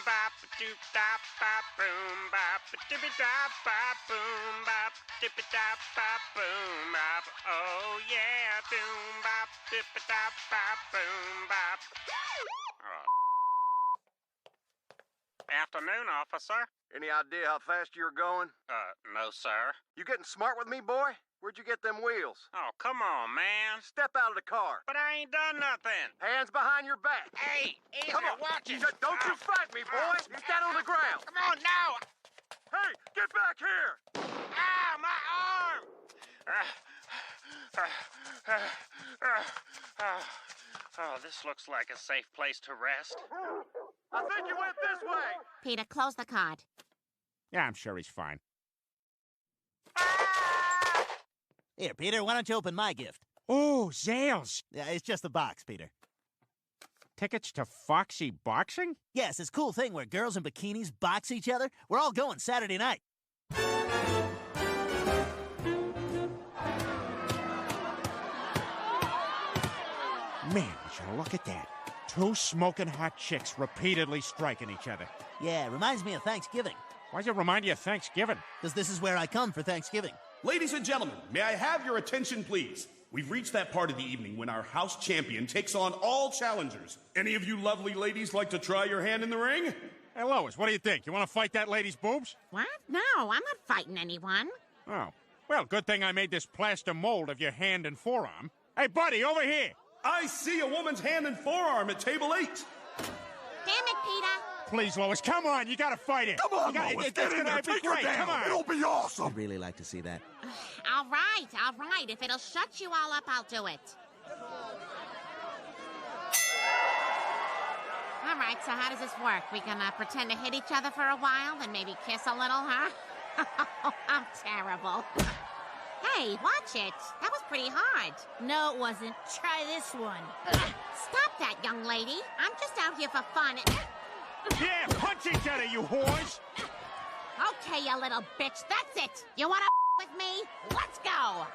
Bop doop dop bop boom bop dippy dop bop boom bop dippy dop bop boom bop. Oh yeah, doom bop dippy dop bop boom bop. Afternoon, officer. Any idea how fast you're going? No, sir. You getting smart with me, boy? Where'd you get them wheels? Oh, come on, man. Step out of the car. But I ain't done nothing. Hands behind your back. Hey, easy, Come on. watch it. Don't you fight me, boy. Get down on the ground. Come on, now. Hey, get back here. Ah, my arm. this looks like a safe place to rest. I think you went this way. Peter, close the card. Yeah, I'm sure he's fine. Here, Peter, why don't you open my gift? Oh, Zales. Yeah, it's just a box, Peter. Tickets to Foxy Boxing? Yes, this cool thing where girls in bikinis box each other. We're all going Saturday night. Man, would you look at that. 2 smoking hot chicks repeatedly striking each other. Yeah, it reminds me of Thanksgiving. Why does it remind you of Thanksgiving? Because this is where I come for Thanksgiving. Ladies and gentlemen, may I have your attention, please? We've reached that part of the evening when our house champion takes on all challengers. Any of you lovely ladies like to try your hand in the ring? Hey, Lois, what do you think? You want to fight that lady's boobs? What? No, I'm not fighting anyone. Oh. Well, good thing I made this plaster mold of your hand and forearm. Hey, buddy, over here! I see a woman's hand and forearm at table 8. Damn it, Peter. Please, Lois, come on, you gotta fight it. Come on, Lois, get in there, take her down. Come on. It'll be awesome. I'd really like to see that. All right. If it'll shut you all up, I'll do it. All right, so how does this work? We gonna pretend to hit each other for a while, then maybe kiss a little, huh? I'm terrible. Hey, watch it. That was pretty hard. No, it wasn't. Try this one. Stop that, young lady. I'm just out here for fun. Yeah, punch each other, you whores! Okay, you little bitch, that's it. You wanna with me? Let's go.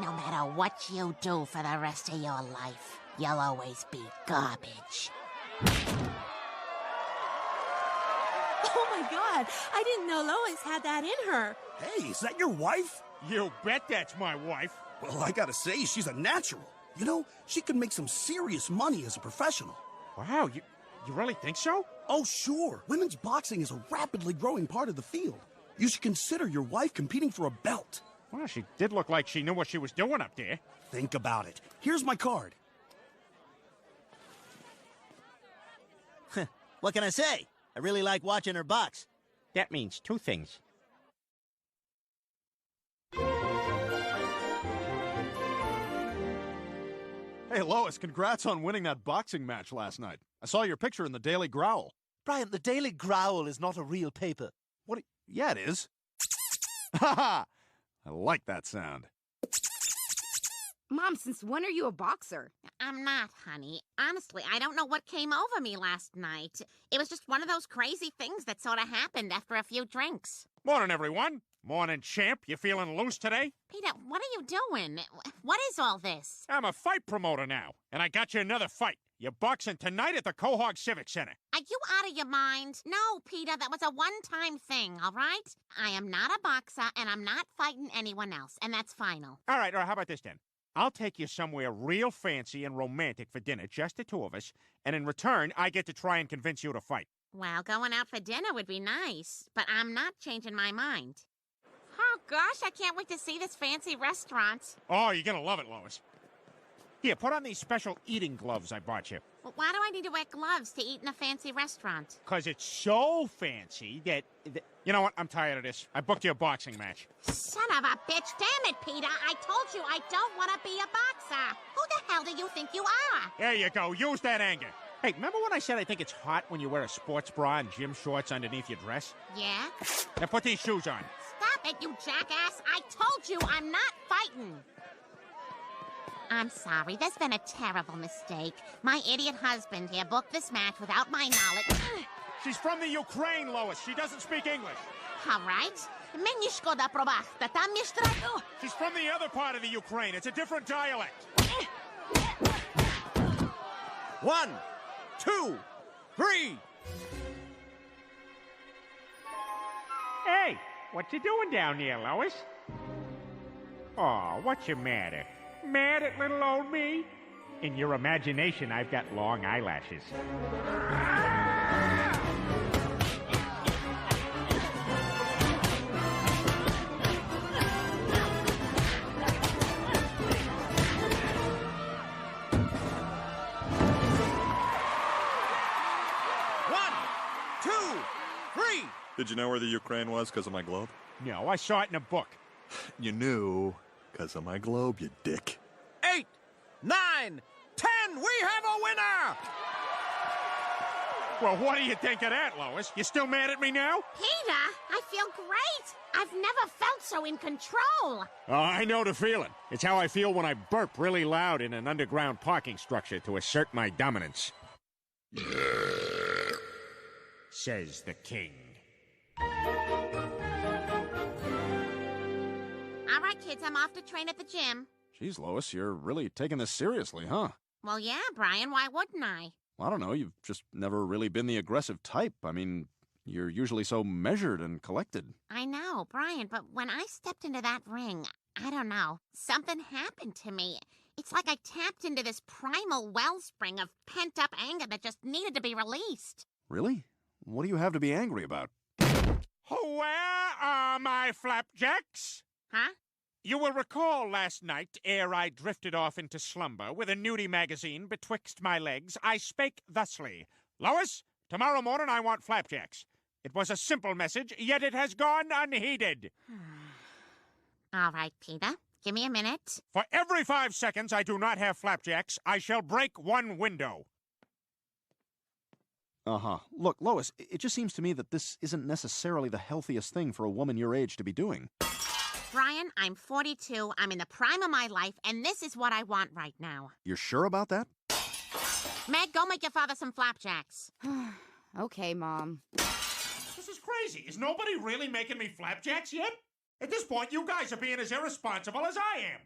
No matter what you do for the rest of your life, you'll always be garbage. Oh my God, I didn't know Lois had that in her. Hey, is that your wife? You bet that's my wife. Well, I gotta say, she's a natural. You know, she could make some serious money as a professional. Wow, you really think so? Oh, sure. Women's boxing is a rapidly growing part of the field. You should consider your wife competing for a belt. Well, she did look like she knew what she was doing up there. Think about it. Here's my card. What can I say? I really like watching her box. That means 2 things. Hey, Lois, congrats on winning that boxing match last night. I saw your picture in the Daily Growl. Brian, the Daily Growl is not a real paper. What? Yeah, it is. Ha ha! I like that sound. Mom, since when are you a boxer? I'm not, honey. Honestly, I don't know what came over me last night. It was just one of those crazy things that sort of happened after a few drinks. Morning, everyone. Morning, champ. You feeling loose today? Peter, what are you doing? What is all this? I'm a fight promoter now, and I got you another fight. You're boxing tonight at the Quahog Civic Center. Are you out of your mind? No, Peter, that was a one-time thing, all right? I am not a boxer, and I'm not fighting anyone else, and that's final. All right, how about this then? I'll take you somewhere real fancy and romantic for dinner, just the 2 of us, and in return, I get to try and convince you to fight. Well, going out for dinner would be nice, but I'm not changing my mind. Oh, gosh, I can't wait to see this fancy restaurant. Oh, you're gonna love it, Lois. Here, put on these special eating gloves I bought you. Well, why do I need to wear gloves to eat in a fancy restaurant? 'Cause it's so fancy that... You know what? I'm tired of this. I booked you a boxing match. Son of a bitch. Damn it, Peter. I told you I don't want to be a boxer. Who the hell do you think you are? There you go. Use that anger. Hey, remember when I said I think it's hot when you wear a sports bra and gym shorts underneath your dress? Yeah? Now put these shoes on. Stop it, you jackass. I told you I'm not fighting. I'm sorry. There's been a terrible mistake. My idiot husband here booked this match without my knowledge. She's from the Ukraine, Lois. She doesn't speak English. All right. She's from the other part of the Ukraine. It's a different dialect. 1, 2, 3. Hey, what you doing down there, Lois? Oh, what's your matter? Mad at little old me? In your imagination, I've got long eyelashes. Did you know where the Ukraine was because of my glove? No, I saw it in a book. You knew, 'cause of my globe, you dick. 8, 9, 10! We have a winner! Well, what do you think of that, Lois? You still mad at me now? Peter, I feel great. I've never felt so in control. Oh, I know the feeling. It's how I feel when I burp really loud in an underground parking structure to assert my dominance. Says the king. All right, kids, I'm off to train at the gym. Jeez, Lois, you're really taking this seriously, huh? Well, yeah, Brian, why wouldn't I? I don't know, you've just never really been the aggressive type. I mean, you're usually so measured and collected. I know, Brian, but when I stepped into that ring, I don't know, something happened to me. It's like I tapped into this primal wellspring of pent-up anger that just needed to be released. Really? What do you have to be angry about? Where are my flapjacks? Huh? You will recall last night, ere I drifted off into slumber, with a nudie magazine betwixt my legs, I spake thusly, Lois, tomorrow morning I want flapjacks. It was a simple message, yet it has gone unheeded. All right, Peter, give me a minute. For every 5 seconds I do not have flapjacks, I shall break one window. Uh-huh. Look, Lois, it just seems to me that this isn't necessarily the healthiest thing for a woman your age to be doing. Brian, I'm 42, I'm in the prime of my life, and this is what I want right now. You're sure about that? Meg, go make your father some flapjacks. Okay, Mom. This is crazy. Is nobody really making me flapjacks yet? At this point, you guys are being as irresponsible as I am.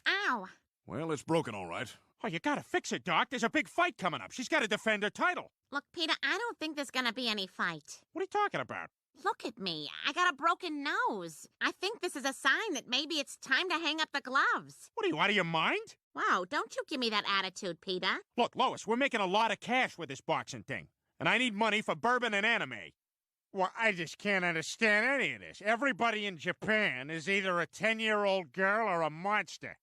Ow! Well, it's broken, all right. Oh, you gotta fix it, Doc. There's a big fight coming up. She's gotta defend her title. Look, Peter, I don't think there's gonna be any fight. What are you talking about? Look at me. I got a broken nose. I think this is a sign that maybe it's time to hang up the gloves. What are you, out of your mind? Wow, don't you give me that attitude, Peter. Look, Lois, we're making a lot of cash with this boxing thing. And I need money for bourbon and anime. Well, I just can't understand any of this. Everybody in Japan is either a 10-year-old girl or a monster.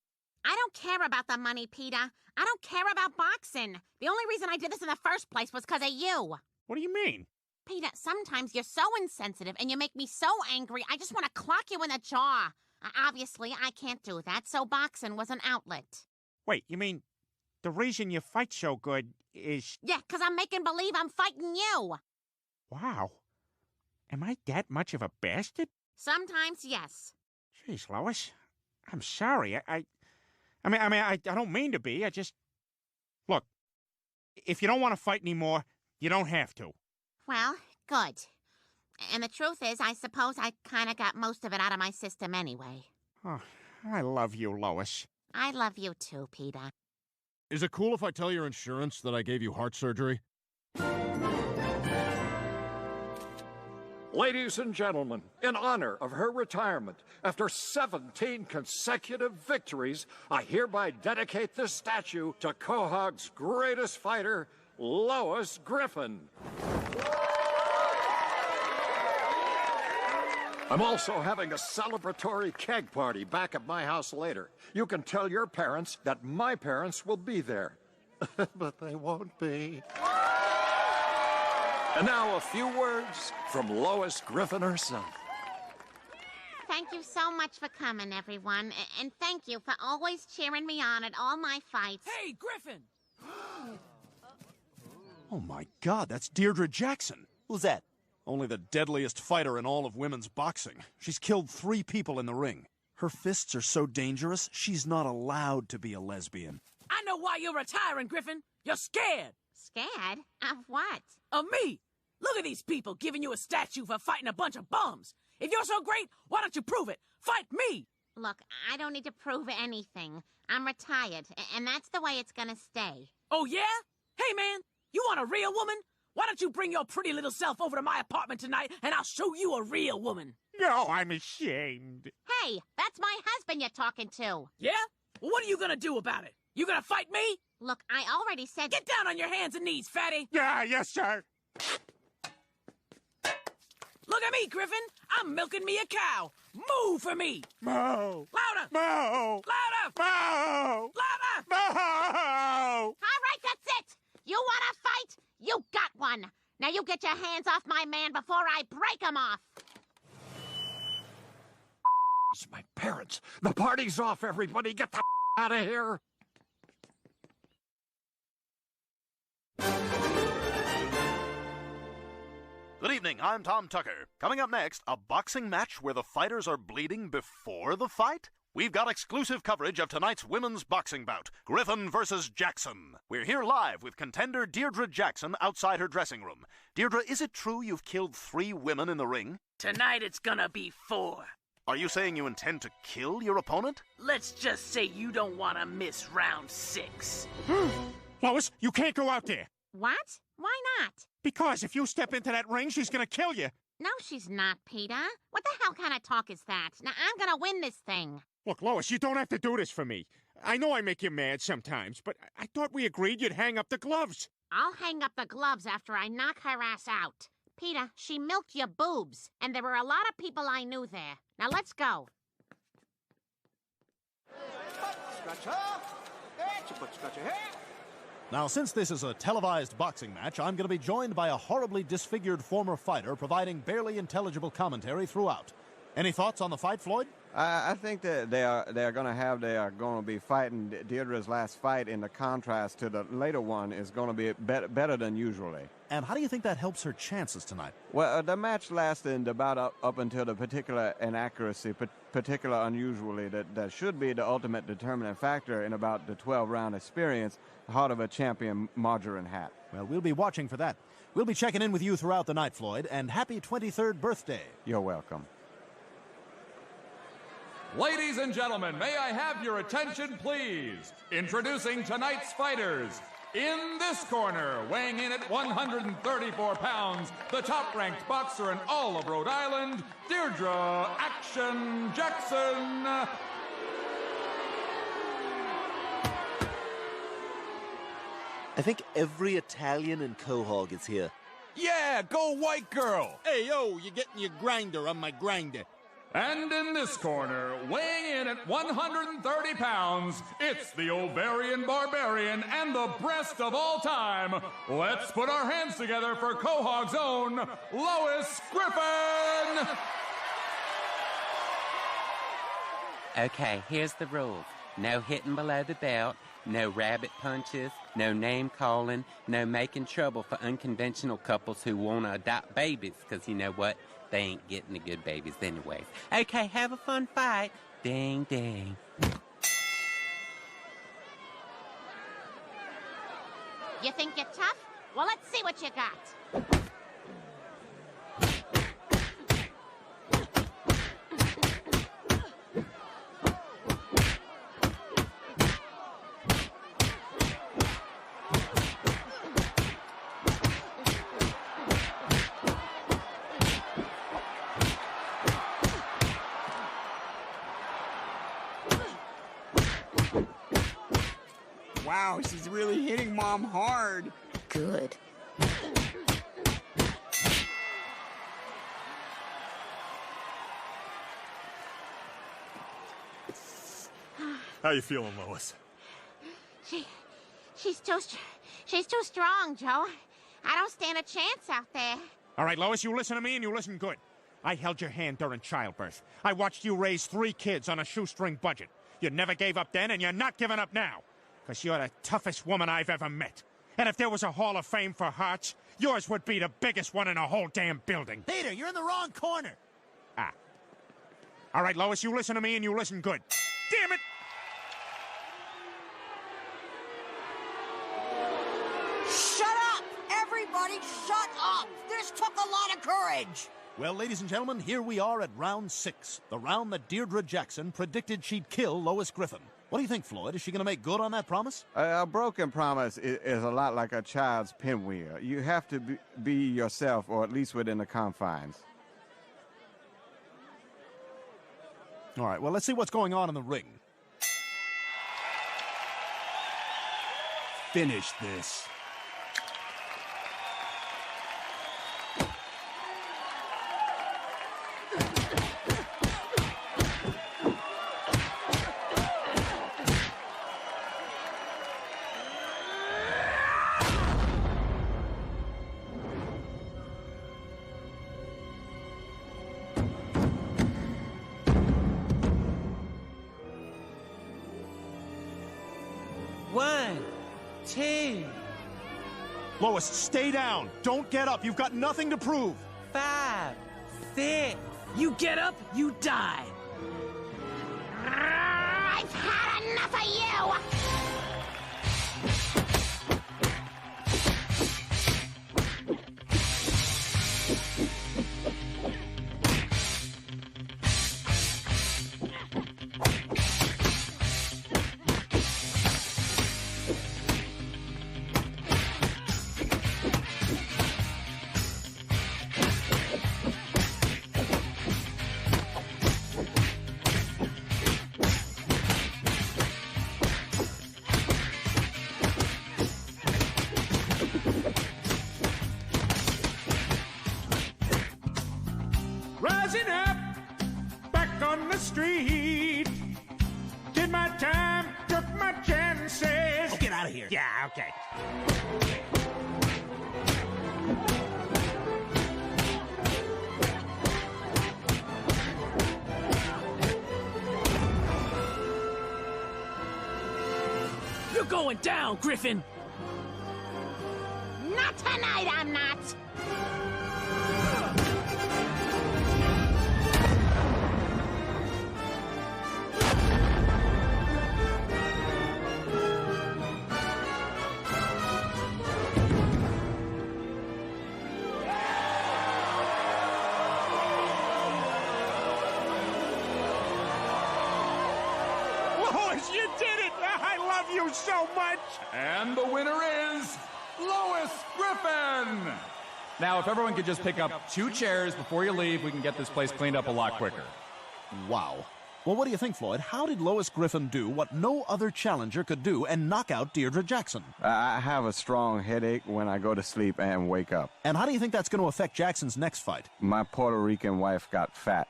I don't care about the money, Peter. I don't care about boxing. The only reason I did this in the first place was because of you. What do you mean? Peter, sometimes you're so insensitive and you make me so angry, I just want to clock you in the jaw. Obviously, I can't do that, so boxing was an outlet. Wait, you mean the reason you fight so good is... Yeah, because I'm making believe I'm fighting you. Wow. Am I that much of a bastard? Sometimes, yes. Jeez, Lois. I'm sorry. I don't mean to be. I just... Look, if you don't want to fight anymore, you don't have to. Well, good. And the truth is, I suppose I kind of got most of it out of my system anyway. Oh, I love you, Lois. I love you too, Peter. Is it cool if I tell your insurance that I gave you heart surgery? Ladies and gentlemen, in honor of her retirement, after 17 consecutive victories, I hereby dedicate this statue to Quahog's greatest fighter, Lois Griffin. I'm also having a celebratory keg party back at my house later. You can tell your parents that my parents will be there. But they won't be. And now a few words from Lois Griffin herself. Thank you so much for coming, everyone. And thank you for always cheering me on at all my fights. Hey, Griffin! Oh my God, that's Deirdre Jackson. Who's that? Only the deadliest fighter in all of women's boxing. She's killed 3 people in the ring. Her fists are so dangerous, she's not allowed to be a lesbian. I know why you're retiring, Griffin. You're scared. Scared? Of what? Of me. Look at these people giving you a statue for fighting a bunch of bums. If you're so great, why don't you prove it? Fight me! Look, I don't need to prove anything. I'm retired, and that's the way it's gonna stay. Oh, yeah? Hey, man, you want a real woman? Why don't you bring your pretty little self over to my apartment tonight, and I'll show you a real woman. No, I'm ashamed. Hey, that's my husband you're talking to. Yeah? Well, what are you gonna do about it? You gonna fight me? Look, I already said... Get down on your hands and knees, fatty! Yeah, yes, sir. Look at me, Griffin. I'm milking me a cow. Moo for me. Moo. Louder. Moo. Louder. Moo. Louder. Moo. All right, that's it. You want to fight? You got one. Now you get your hands off my man before I break him off. It's my parents. The party's off, everybody. Get the out of here. Good evening, I'm Tom Tucker. Coming up next, a boxing match where the fighters are bleeding before the fight? We've got exclusive coverage of tonight's women's boxing bout, Griffin versus Jackson. We're here live with contender Deirdre Jackson outside her dressing room. Deirdre, is it true you've killed 3 women in the ring? Tonight it's gonna be 4. Are you saying you intend to kill your opponent? Let's just say you don't want to miss round 6. Lois, you can't go out there. What? Why not? Because if you step into that ring, she's gonna kill you. No, she's not, Peter. What the hell kind of talk is that? Now, I'm gonna win this thing. Look, Lois, you don't have to do this for me. I know I make you mad sometimes, but I thought we agreed you'd hang up the gloves. I'll hang up the gloves after I knock her ass out. Peter, she milked your boobs, and there were a lot of people I knew there. Now, let's go. Now, since this is a televised boxing match, I'm going to be joined by a horribly disfigured former fighter providing barely intelligible commentary throughout. Any thoughts on the fight, Floyd? I think that they are going to be fighting. Deirdre's last fight, in the contrast to the later one, is going to be better than usually. And how do you think that helps her chances tonight? Well, the match lasted about up until the particular inaccuracy, particular unusually, that should be the ultimate determining factor in about the 12-round experience, the heart of a champion margarine hat. Well, we'll be watching for that. We'll be checking in with you throughout the night, Floyd, and happy 23rd birthday. You're welcome. Ladies and gentlemen, may I have your attention, please? Introducing tonight's fighters. In this corner, weighing in at 134 pounds, the top-ranked boxer in all of Rhode Island, Deirdre Action Jackson. I think every Italian in Quahog is here. Yeah, go white girl. Hey, yo, you're getting your grinder on my grinder. And in this corner, weighing in at 130 pounds, it's the ovarian barbarian and the breast of all time. Let's put our hands together for Quahog's own Lois Griffin! Okay, here's the rules. No hitting below the belt, no rabbit punches, no name calling, no making trouble for unconventional couples who want to adopt babies, because you know what? They ain't getting the good babies anyways. Okay, have a fun fight. Ding, ding. You think you're tough? Well, let's see what you got. Wow, she's really hitting Mom hard. Good. How you feeling, Lois? She's too strong, Joe. I don't stand a chance out there. All right, Lois, you listen to me and you listen good. I held your hand during childbirth. I watched you raise 3 kids on a shoestring budget. You never gave up then, and you're not giving up now. Because you're the toughest woman I've ever met. And if there was a Hall of Fame for hearts, yours would be the biggest one in a whole damn building. Peter, you're in the wrong corner. Ah. All right, Lois, you listen to me and you listen good. Damn it! Shut up! Everybody shut up! This took a lot of courage! Well, ladies and gentlemen, here we are at round 6, the round that Deirdre Jackson predicted she'd kill Lois Griffin. What do you think, Floyd? Is she going to make good on that promise? A broken promise is a lot like a child's pinwheel. You have to be yourself, or at least within the confines. All right, well, let's see what's going on in the ring. Finish this. One, two. Lois, stay down. Don't get up. You've got nothing to prove. 5, 6. You get up, you die. I've had enough of you! Rising up, back on the street. Did my time, took my chances. Oh, get out of here. Yeah, okay. You're going down, Griffin. Not tonight, I'm not. Lois, you did it! I love you so much! And the winner is Lois Griffin! Now, if everyone could just pick up 2 chairs before you leave, we can get this place cleaned up a lot quicker. Wow. Well, what do you think, Floyd? How did Lois Griffin do what no other challenger could do and knock out Deirdre Jackson? I have a strong headache when I go to sleep and wake up. And how do you think that's going to affect Jackson's next fight? My Puerto Rican wife got fat.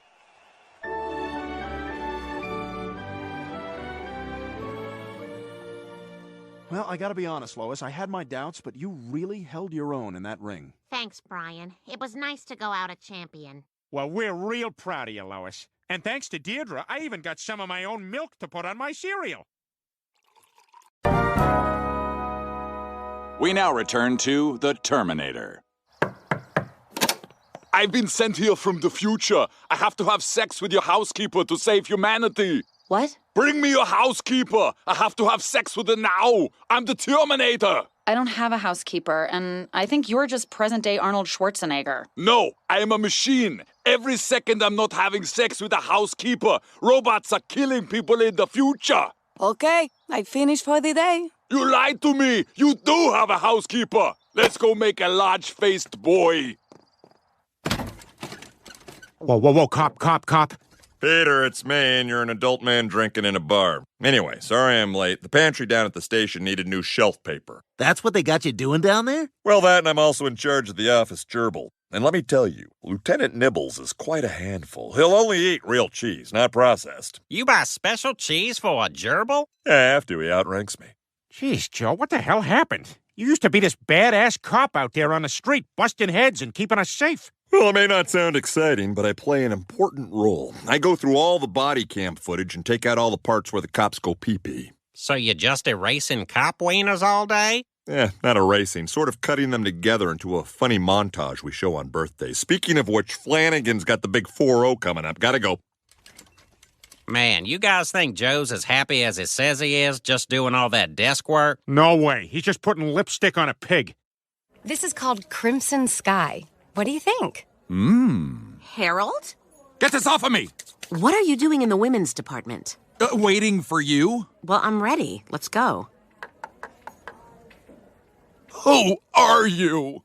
Well, I gotta be honest, Lois. I had my doubts, but you really held your own in that ring. Thanks, Brian. It was nice to go out a champion. Well, we're real proud of you, Lois. And thanks to Deirdre, I even got some of my own milk to put on my cereal. We now return to The Terminator. I've been sent here from the future. I have to have sex with your housekeeper to save humanity. What? Bring me your housekeeper. I have to have sex with her now. I'm the Terminator. I don't have a housekeeper, and I think you're just present-day Arnold Schwarzenegger. No, I am a machine. Every second I'm not having sex with a housekeeper, robots are killing people in the future. Okay, I finished for the day. You lied to me. You do have a housekeeper. Let's go make a large-faced boy. Whoa, cop. Peter, it's me, and you're an adult man drinking in a bar. Anyway, sorry I'm late. The pantry down at the station needed new shelf paper. That's what they got you doing down there? Well, that, and I'm also in charge of the office gerbil. And let me tell you, Lieutenant Nibbles is quite a handful. He'll only eat real cheese, not processed. You buy special cheese for a gerbil? Yeah, I have to. He outranks me. Jeez, Joe, what the hell happened? You used to be this badass cop out there on the street, busting heads and keeping us safe. Well, it may not sound exciting, but I play an important role. I go through all the body cam footage and take out all the parts where the cops go pee-pee. So you're just erasing cop wieners all day? Not erasing, sort of cutting them together into a funny montage we show on birthdays. Speaking of which, Flanagan's got the big 4-0 coming up. Gotta go. Man, you guys think Joe's as happy as he says he is, just doing all that desk work? No way. He's just putting lipstick on a pig. This is called Crimson Sky. What do you think? Harold? Get this off of me! What are you doing in the women's department? Waiting for you? Well, I'm ready. Let's go. Who are you?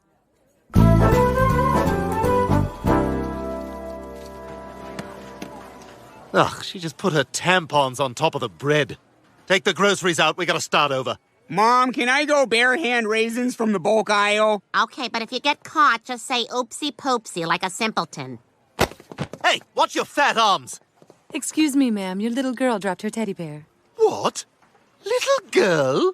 Ugh, she just put her tampons on top of the bread. Take the groceries out, we gotta start over. Mom, can I go bare hand raisins from the bulk aisle? Okay, but if you get caught, just say oopsie poopsie like a simpleton. Hey, watch your fat arms! Excuse me, ma'am, your little girl dropped her teddy bear. What? Little girl?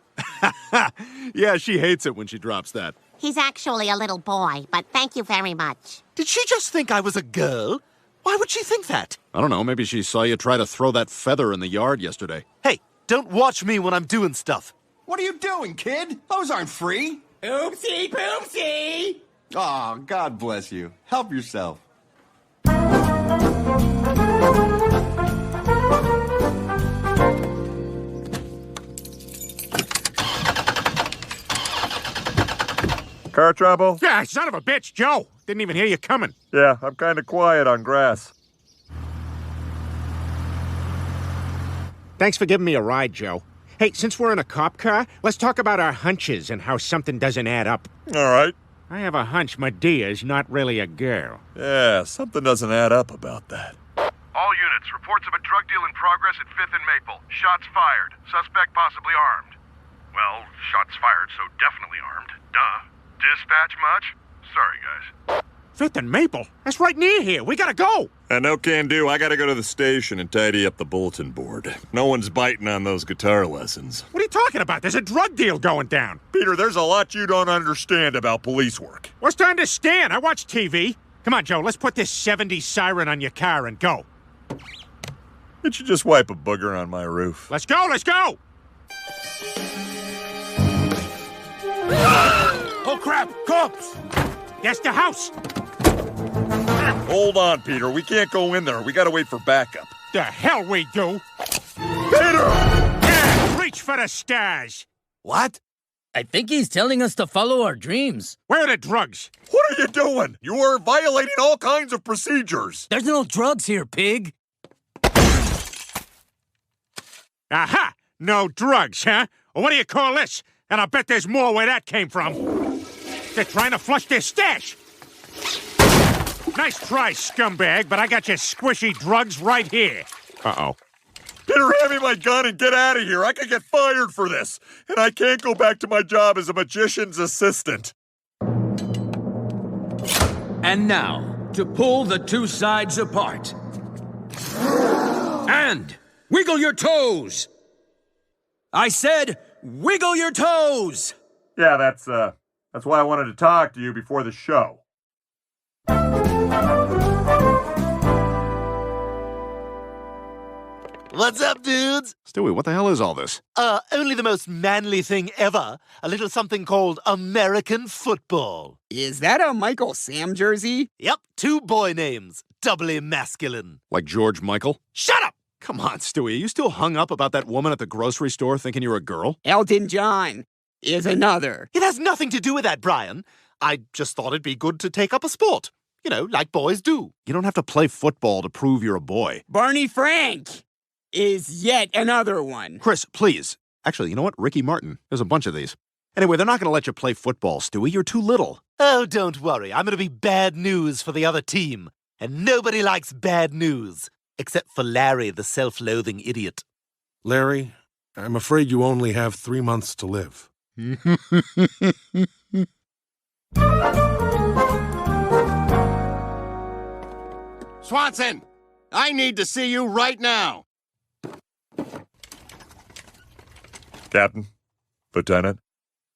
Yeah, she hates it when she drops that. He's actually a little boy, but thank you very much. Did she just think I was a girl? Why would she think that? I don't know, maybe she saw you try to throw that feather in the yard yesterday. Hey, don't watch me when I'm doing stuff. What are you doing, kid? Those aren't free. Oopsie poopsie! Aw, God bless you. Help yourself. Car trouble? Yeah, son of a bitch, Joe. Didn't even hear you coming. Yeah, I'm kind of quiet on grass. Thanks for giving me a ride, Joe. Hey, since we're in a cop car, let's talk about our hunches and how something doesn't add up. All right. I have a hunch Medea's not really a girl. Yeah, something doesn't add up about that. All units, reports of a drug deal in progress at 5th and Maple. Shots fired. Suspect possibly armed. Well, shots fired, so definitely armed. Duh. Dispatch much? Sorry, guys. 5th and Maple? That's right near here. We gotta go. No can do. I gotta go to the station and tidy up the bulletin board. No one's biting on those guitar lessons. What are you talking about? There's a drug deal going down. Peter, there's a lot you don't understand about police work. What's to understand? I watch TV. Come on, Joe, let's put this 70s siren on your car and go. Did you just wipe a booger on my roof? Let's go, let's go! Oh, crap! Cops! That's the house! Hold on, Peter. We can't go in there. We gotta wait for backup. The hell we do! Peter! Yeah, reach for the stars! What? I think he's telling us to follow our dreams. Where are the drugs? What are you doing? You are violating all kinds of procedures. There's no drugs here, pig. Aha! No drugs, huh? Well, what do you call this? And I bet there's more where that came from. They're trying to flush their stash. Nice try, scumbag, but I got your squishy drugs right here. Uh-oh. Peter, hand me my gun and get out of here. I could get fired for this. And I can't go back to my job as a magician's assistant. And now, to pull the two sides apart. And wiggle your toes! I said, wiggle your toes! Yeah, that's why I wanted to talk to you before the show. What's up, dudes? Stewie, what the hell is all this? Only the most manly thing ever. A little something called American football. Is that a Michael Sam jersey? Yep, 2 boy names. Doubly masculine. Like George Michael? Shut up! Come on, Stewie. Are you still hung up about that woman at the grocery store thinking you're a girl? Elton John is another. It has nothing to do with that, Brian. I just thought it'd be good to take up a sport. You know, like boys do. You don't have to play football to prove you're a boy. Barney Frank is yet another one. Chris, please. Actually, you know what? Ricky Martin. There's a bunch of these. Anyway, they're not going to let you play football, Stewie. You're too little. Oh, don't worry. I'm going to be bad news for the other team. And nobody likes bad news. Except for Larry, the self-loathing idiot. Larry, I'm afraid you only have 3 months to live. Swanson, I need to see you right now. Captain? Lieutenant?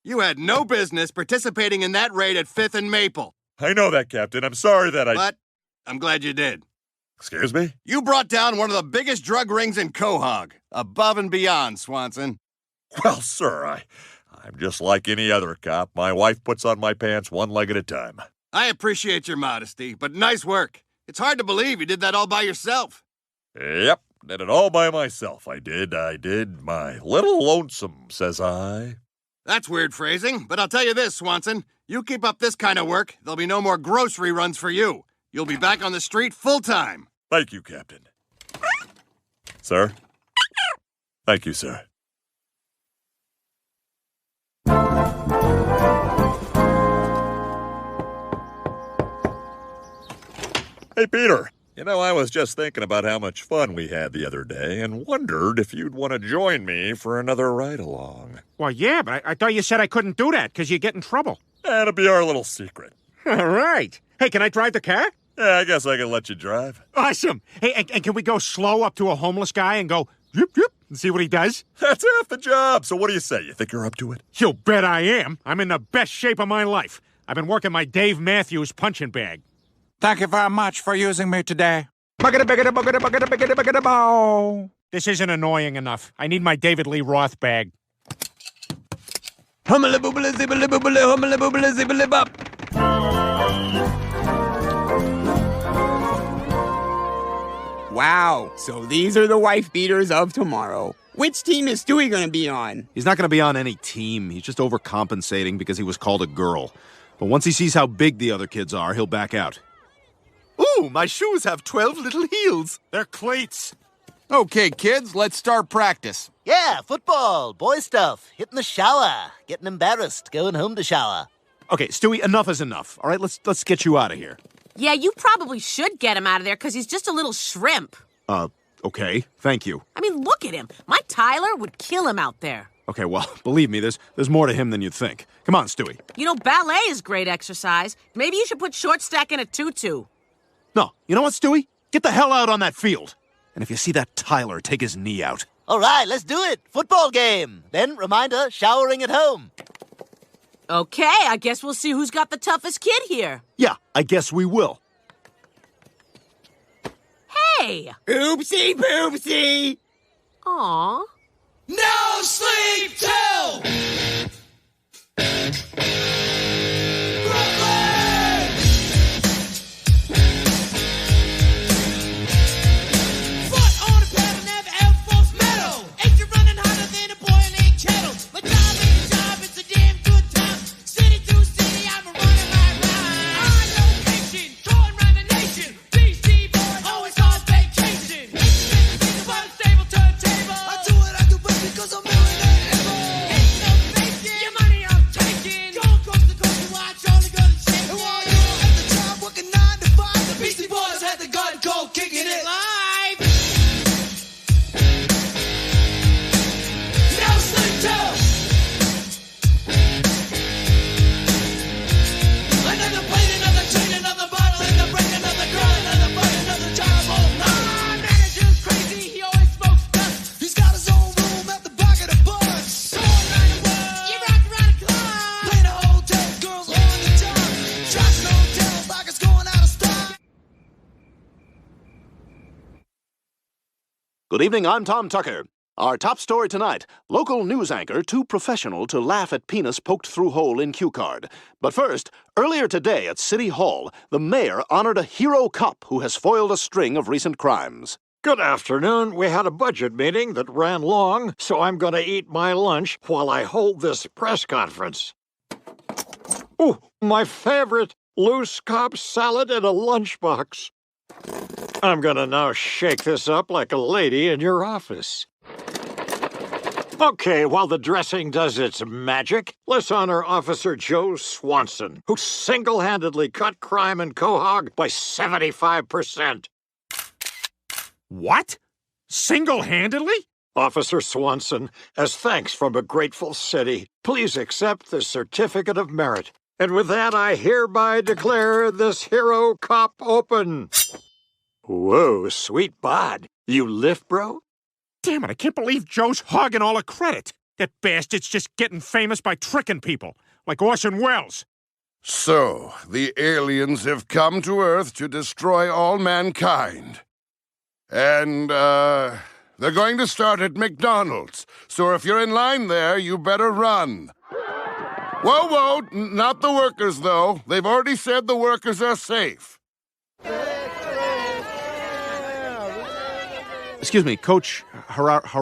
You had no business participating in that raid at 5th and Maple. I know that, Captain. I'm sorry that But I'm glad you did. Excuse me? You brought down one of the biggest drug rings in Quahog. Above and beyond, Swanson. Well, sir, I'm just like any other cop. My wife puts on my pants one leg at a time. I appreciate your modesty, but nice work. It's hard to believe you did that all by yourself. Yep, did it all by myself. I did. My little lonesome, says I. That's weird phrasing, but I'll tell you this, Swanson. You keep up this kind of work, there'll be no more grocery runs for you. You'll be back on the street full-time. Thank you, Captain. Sir? Thank you, sir. Hey, Peter. You know, I was just thinking about how much fun we had the other day and wondered if you'd want to join me for another ride-along. Well, yeah, but I thought you said I couldn't do that because you get in trouble. That'll be our little secret. All right. Hey, can I drive the car? Yeah, I guess I can let you drive. Awesome. Hey, and can we go slow up to a homeless guy and go, yip, yip, and see what he does? That's half the job. So what do you say? You think you're up to it? You bet I am. I'm in the best shape of my life. I've been working my Dave Matthews punching bag. Thank you very much for using me today. This isn't annoying enough. I need my David Lee Roth bag. Wow, so these are the wife beaters of tomorrow. Which team is Stewie going to be on? He's not going to be on any team. He's just overcompensating because he was called a girl. But once he sees how big the other kids are, he'll back out. Ooh, my shoes have 12 little heels. They're cleats. Okay, kids, let's start practice. Yeah, football, boy stuff, hitting the shower, getting embarrassed, going home to shower. Okay, Stewie, enough is enough. All right, let's get you out of here. Yeah, you probably should get him out of there because he's just a little shrimp. Okay, thank you. I mean, look at him. My Tyler would kill him out there. Okay, well, believe me, there's more to him than you'd think. Come on, Stewie. You know, ballet is great exercise. Maybe you should put short stack in a tutu. No, you know what, Stewie? Get the hell out on that field. And if you see that Tyler, take his knee out. All right, let's do it. Football game. Then, reminder, showering at home. Okay, I guess we'll see who's got the toughest kid here. Yeah, I guess we will. Hey! Oopsie poopsie! Aw. No sleep till Brooklyn! Foot on the pedal, never Air Force metal. Ain't you running hotter than a boiling kettle? My job ain't a job, it's a damn good time. City to city, I'm a running right. On location, touring around the nation. BC boys, always on vacation. Think about a stable turntable. I do what I do best because I'm millionaire. Ain't no faking, your money I'm taking. Going coast to coast to watch, only gonna shake. And while you're at the job working 9 to 5, the Beastie Boys had the gun cold kicking it live. No sleep till another plane, another chain, another bottle, another break, another girl, another fight, another job all night. My manager's crazy, he always smokes dust. He's got his own room at the back of the bus. Going around the world, you rock around the clock. Playing a hotel, girls on the job. Trashing hotels like it's going out of stock. Good evening, I'm Tom Tucker. Our top story tonight, local news anchor too professional to laugh at penis poked through hole in cue card. But first, earlier today at City Hall, the mayor honored a hero cop who has foiled a string of recent crimes. Good afternoon. We had a budget meeting that ran long, so I'm going to eat my lunch while I hold this press conference. Ooh, my favorite, loose Cobb salad in a lunchbox. I'm going to now shake this up like a lady in your office. Okay, while the dressing does its magic, let's honor Officer Joe Swanson, who single-handedly cut crime in Quahog by 75%. What? Single-handedly? Officer Swanson, as thanks from a grateful city, please accept the Certificate of Merit. And with that, I hereby declare this hero cop open. Whoa, sweet bod. You lift, bro? Damn it, I can't believe Joe's hogging all the credit. That bastard's just getting famous by tricking people, like Orson Welles. So, the aliens have come to Earth to destroy all mankind. And, they're going to start at McDonald's. So if you're in line there, you better run. Whoa, whoa, not the workers, though. They've already said the workers are safe. Excuse me, Coach Herrera?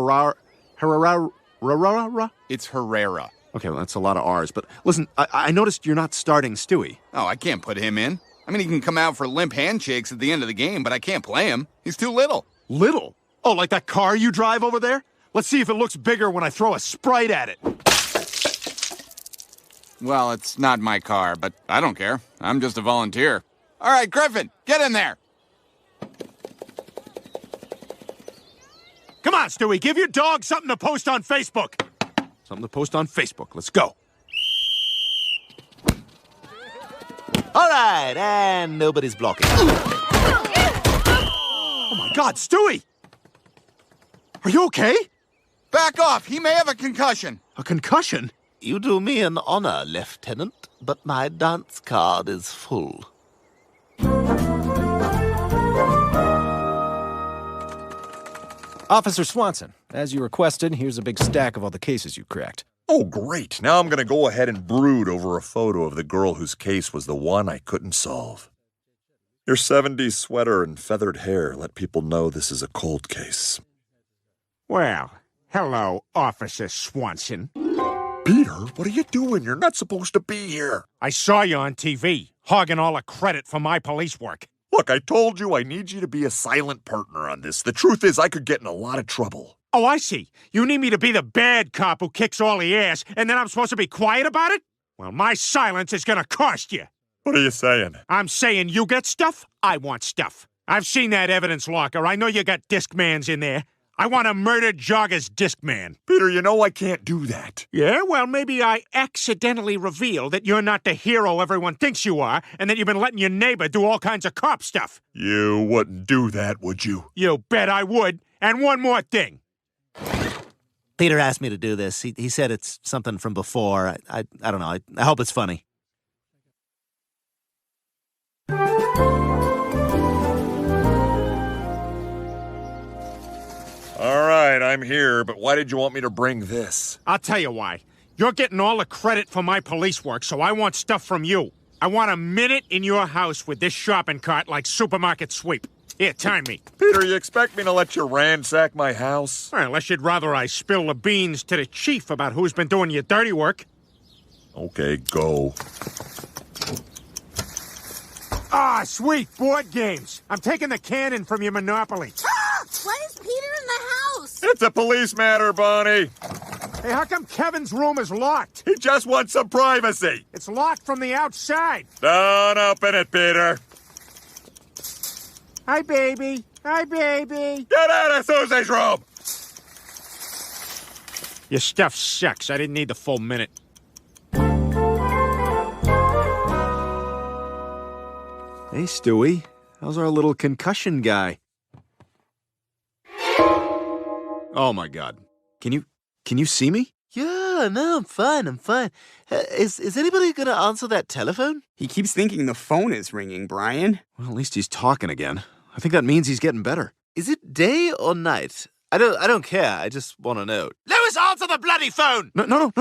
It's Herrera. Okay, well, that's a lot of R's. But listen, I noticed you're not starting Stewie. Oh, I can't put him in. I mean, he can come out for limp handshakes at the end of the game, but I can't play him. He's too little. Little? Oh, like that car you drive over there? Let's see if it looks bigger when I throw a Sprite at it. Well, it's not my car, but I don't care. I'm just a volunteer. All right, Griffin, get in there. Come on, Stewie, give your dog something to post on Facebook. Something to post on Facebook. Let's go. All right, and nobody's blocking. Oh, my God, Stewie! Are you okay? Back off. He may have a concussion. A concussion? You do me an honor, Lieutenant, but my dance card is full. Officer Swanson, as you requested, here's a big stack of all the cases you cracked. Oh, great. Now I'm going to go ahead and brood over a photo of the girl whose case was the one I couldn't solve. Your 70s sweater and feathered hair let people know this is a cold case. Well, hello, Officer Swanson. Peter, what are you doing? You're not supposed to be here. I saw you on TV, hogging all the credit for my police work. Look, I told you I need you to be a silent partner on this. The truth is I could get in a lot of trouble. Oh, I see. You need me to be the bad cop who kicks all the ass, and then I'm supposed to be quiet about it? Well, my silence is gonna cost you. What are you saying? I'm saying you get stuff, I want stuff. I've seen that evidence locker. I know you got Discmans in there. I want a murdered jogger's Discman. Peter, you know I can't do that. Yeah, well, maybe I accidentally reveal that you're not the hero everyone thinks you are, and that you've been letting your neighbor do all kinds of cop stuff. You wouldn't do that, would you? You bet I would. And one more thing. Peter asked me to do this. He said it's something from before. I don't know. I hope it's funny. All right, I'm here, but why did you want me to bring this? I'll tell you why. You're getting all the credit for my police work, so I want stuff from you. I want a minute in your house with this shopping cart like supermarket sweep. Here, time me. Peter, you expect me to let you ransack my house? Well, unless you'd rather I spill the beans to the chief about who's been doing your dirty work. Okay, go. Ah, sweet, board games. I'm taking the cannon from your Monopoly. Why is Peter in the house? It's a police matter, Bonnie. Hey, how come Kevin's room is locked? He just wants some privacy. It's locked from the outside. Don't open it, Peter. Hi, baby. Hi, baby. Get out of Susie's room! Your stuff sucks. I didn't need the full minute. Hey, Stewie. How's our little concussion guy? Oh, my God. Can you see me? Yeah, no, I'm fine. Is anybody gonna answer that telephone? He keeps thinking the phone is ringing, Brian. Well, at least he's talking again. I think that means he's getting better. Is it day or night? I don't care. I just want to know. Lois, answer the bloody phone! No.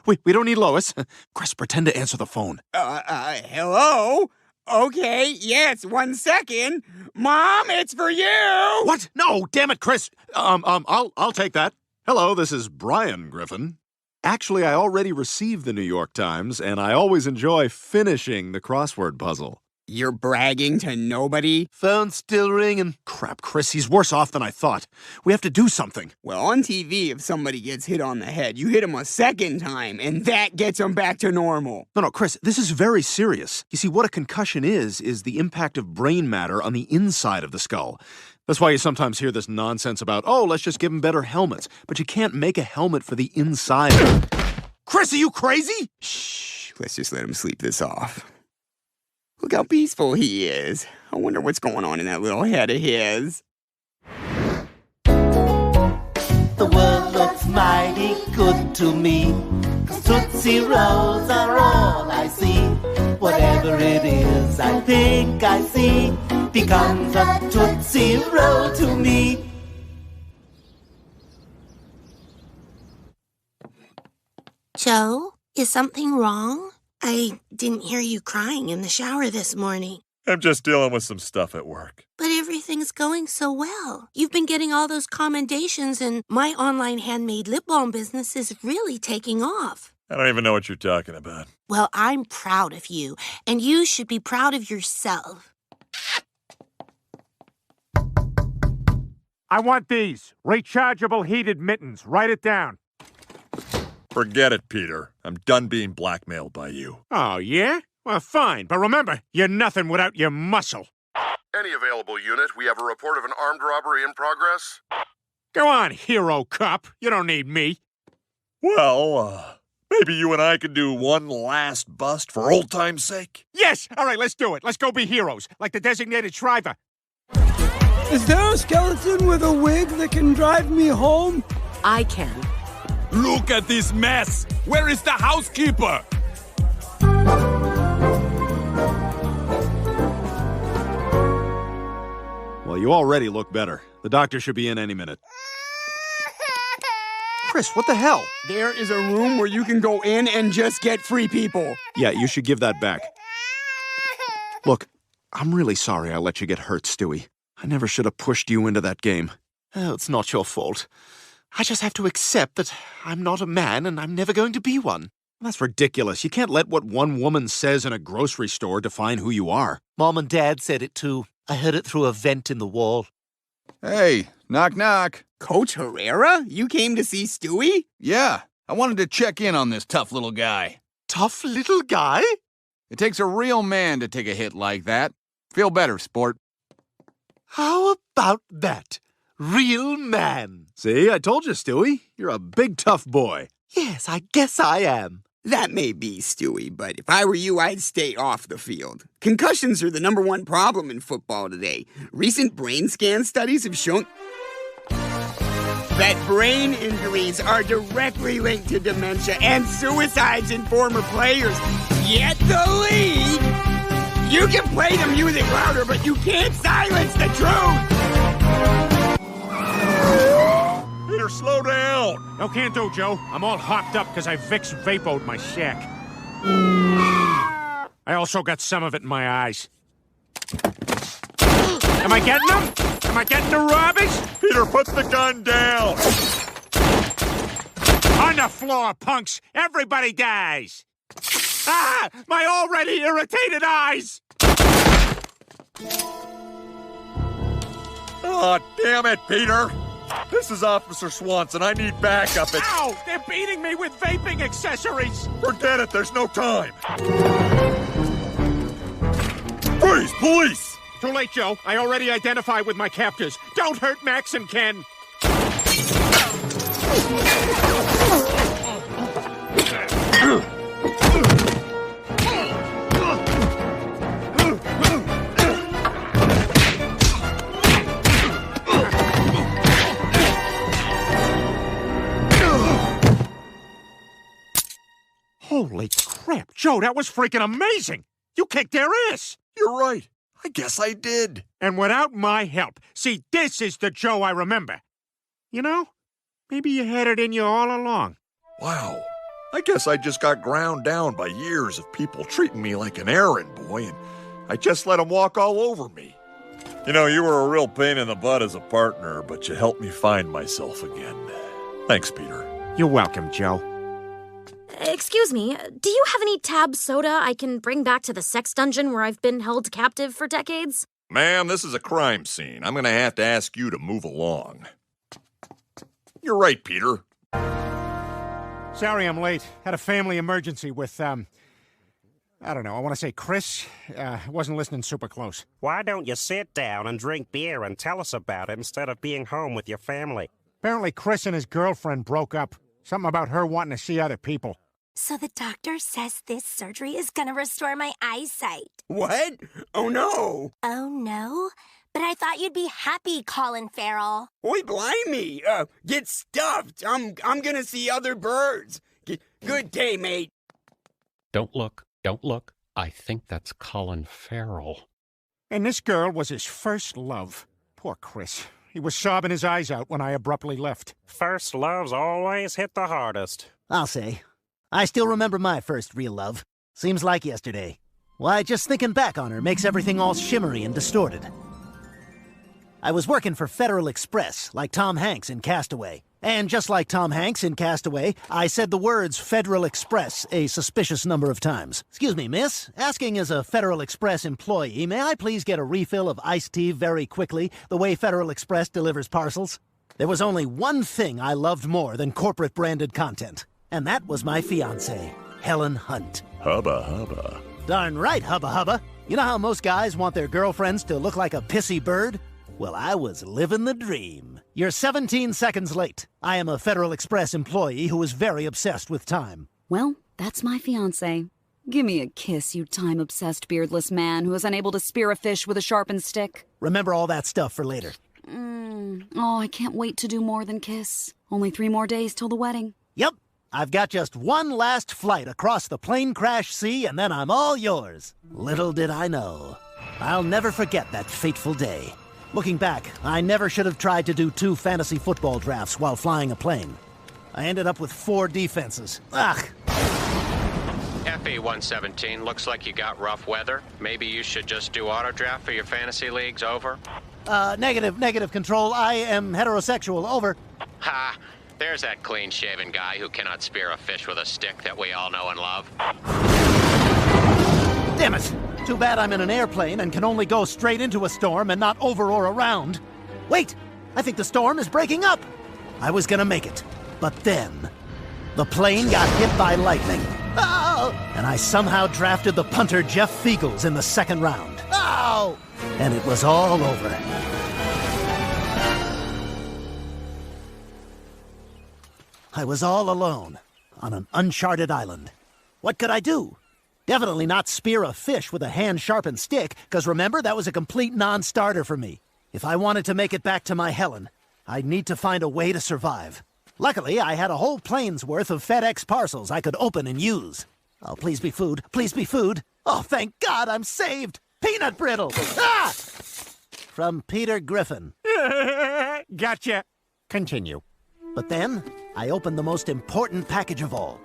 We don't need Lois. Chris, pretend to answer the phone. Hello? Okay, yes, 1 second. Mom, it's for you! What? No, damn it, Chris. I'll take that. Hello, this is Brian Griffin. Actually, I already received the New York Times, and I always enjoy finishing the crossword puzzle. You're bragging to nobody? Phone's still ringing. Crap, Chris, he's worse off than I thought. We have to do something. Well, on TV, if somebody gets hit on the head, you hit him a second time, and that gets him back to normal. No, Chris, this is very serious. You see, what a concussion is the impact of brain matter on the inside of the skull. That's why you sometimes hear this nonsense about, oh, let's just give him better helmets. But you can't make a helmet for the inside. Chris, are you crazy? Shh, let's just let him sleep this off. Look how peaceful he is. I wonder what's going on in that little head of his. The world looks mighty good to me, 'cause Tootsie Rolls are all I see. Whatever it is I think I see becomes a Tootsie Roll to me. Joe, is something wrong? I didn't hear you crying in the shower this morning. I'm just dealing with some stuff at work. But everything's going so well. You've been getting all those commendations, and my online handmade lip balm business is really taking off. I don't even know what you're talking about. Well, I'm proud of you, and you should be proud of yourself. I want these. Rechargeable heated mittens. Write it down. Forget it, Peter. I'm done being blackmailed by you. Oh, yeah? Well, fine. But remember, you're nothing without your muscle. Any available unit, we have a report of an armed robbery in progress. Go on, hero cop. You don't need me. Well, maybe you and I could do one last bust for old time's sake? Yes! All right, let's do it. Let's go be heroes, like the designated shriver. Is there a skeleton with a wig that can drive me home? I can. Look at this mess! Where is the housekeeper? Well, you already look better. The doctor should be in any minute. Chris, what the hell? There is a room where you can go in and just get free people. Yeah, you should give that back. Look, I'm really sorry I let you get hurt, Stewie. I never should have pushed you into that game. Oh, it's not your fault. I just have to accept that I'm not a man and I'm never going to be one. That's ridiculous. You can't let what one woman says in a grocery store define who you are. Mom and Dad said it too. I heard it through a vent in the wall. Hey, knock knock. Coach Herrera? You came to see Stewie? Yeah, I wanted to check in on this tough little guy. Tough little guy? It takes a real man to take a hit like that. Feel better, sport. How about that? Real man. See, I told you, Stewie. You're a big tough boy. Yes, I guess I am. That may be, Stewie, but if I were you, I'd stay off the field. Concussions are the #1 problem in football today. Recent brain scan studies have shown that brain injuries are directly linked to dementia and suicides in former players. Yet the league! You can play the music louder, but you can't silence the truth! Peter, slow down! No can do, Joe. I'm all hopped up because I Vicks vapoed my shack. I also got some of it in my eyes. Am I getting them? Am I getting the robbers? Peter, put the gun down! On the floor, punks! Everybody dies! Ah! My already irritated eyes! Oh, damn it, Peter! This is Officer Swanson. I need backup. Ow! They're beating me with vaping accessories! Forget it. There's no time. Freeze! Police! Too late, Joe. I already identified with my captors. Don't hurt Max and Ken. Holy crap, Joe, that was freaking amazing! You kicked their ass! You're right. I guess I did. And without my help. See, this is the Joe I remember. You know, maybe you had it in you all along. Wow. I guess I just got ground down by years of people treating me like an errand boy, and I just let them walk all over me. You know, you were a real pain in the butt as a partner, but you helped me find myself again. Thanks, Peter. You're welcome, Joe. Excuse me, do you have any tab soda I can bring back to the sex dungeon where I've been held captive for decades? Ma'am, this is a crime scene. I'm going to have to ask you to move along. You're right, Peter. Sorry I'm late. Had a family emergency with, I don't know, I want to say Chris. Wasn't listening super close. Why don't you sit down and drink beer and tell us about it instead of being home with your family? Apparently Chris and his girlfriend broke up. Something about her wanting to see other people. So the doctor says this surgery is gonna restore my eyesight. What? Oh, no. Oh, no? But I thought you'd be happy, Colin Farrell. Oi, blimey. Get stuffed. I'm gonna see other birds. Good day, mate. Don't look. Don't look. I think that's Colin Farrell. And this girl was his first love. Poor Chris. He was sobbing his eyes out when I abruptly left. First loves always hit the hardest. I'll say. I still remember my first real love. Seems like yesterday. Why, just thinking back on her makes everything all shimmery and distorted. I was working for Federal Express, like Tom Hanks in Castaway. And just like Tom Hanks in Castaway, I said the words Federal Express a suspicious number of times. Excuse me, miss. Asking as a Federal Express employee, may I please get a refill of iced tea very quickly, the way Federal Express delivers parcels? There was only one thing I loved more than corporate-branded content, and that was my fiancée, Helen Hunt. Hubba hubba. Darn right, hubba hubba. You know how most guys want their girlfriends to look like a pissy bird? Well, I was living the dream. You're 17 seconds late. I am a Federal Express employee who is very obsessed with time. Well, that's my fiancé. Give me a kiss, you time-obsessed beardless man who is unable to spear a fish with a sharpened stick. Remember all that stuff for later. Oh, I can't wait to do more than kiss. Only 3 more days till the wedding. Yep. I've got just one last flight across the plane crash sea, and then I'm all yours. Little did I know. I'll never forget that fateful day. Looking back, I never should have tried to do 2 fantasy football drafts while flying a plane. I ended up with 4 defenses. Ugh! FE-117, looks like you got rough weather. Maybe you should just do auto draft for your fantasy leagues, over? Negative control. I am heterosexual, over. Ha! There's that clean-shaven guy who cannot spear a fish with a stick that we all know and love. Damn it! Too bad I'm in an airplane and can only go straight into a storm and not over or around. Wait! I think the storm is breaking up! I was gonna make it, but then the plane got hit by lightning. Oh! And I somehow drafted the punter Jeff Feagles in the 2nd round. Oh! And it was all over. I was all alone on an uncharted island. What could I do? Definitely not spear a fish with a hand-sharpened stick, because remember, that was a complete non-starter for me. If I wanted to make it back to my Helen, I'd need to find a way to survive. Luckily, I had a whole plane's worth of FedEx parcels I could open and use. Oh, please be food. Please be food. Oh, thank God I'm saved. Peanut brittle. Ah! From Peter Griffin. Gotcha. Continue. But then, I opened the most important package of all.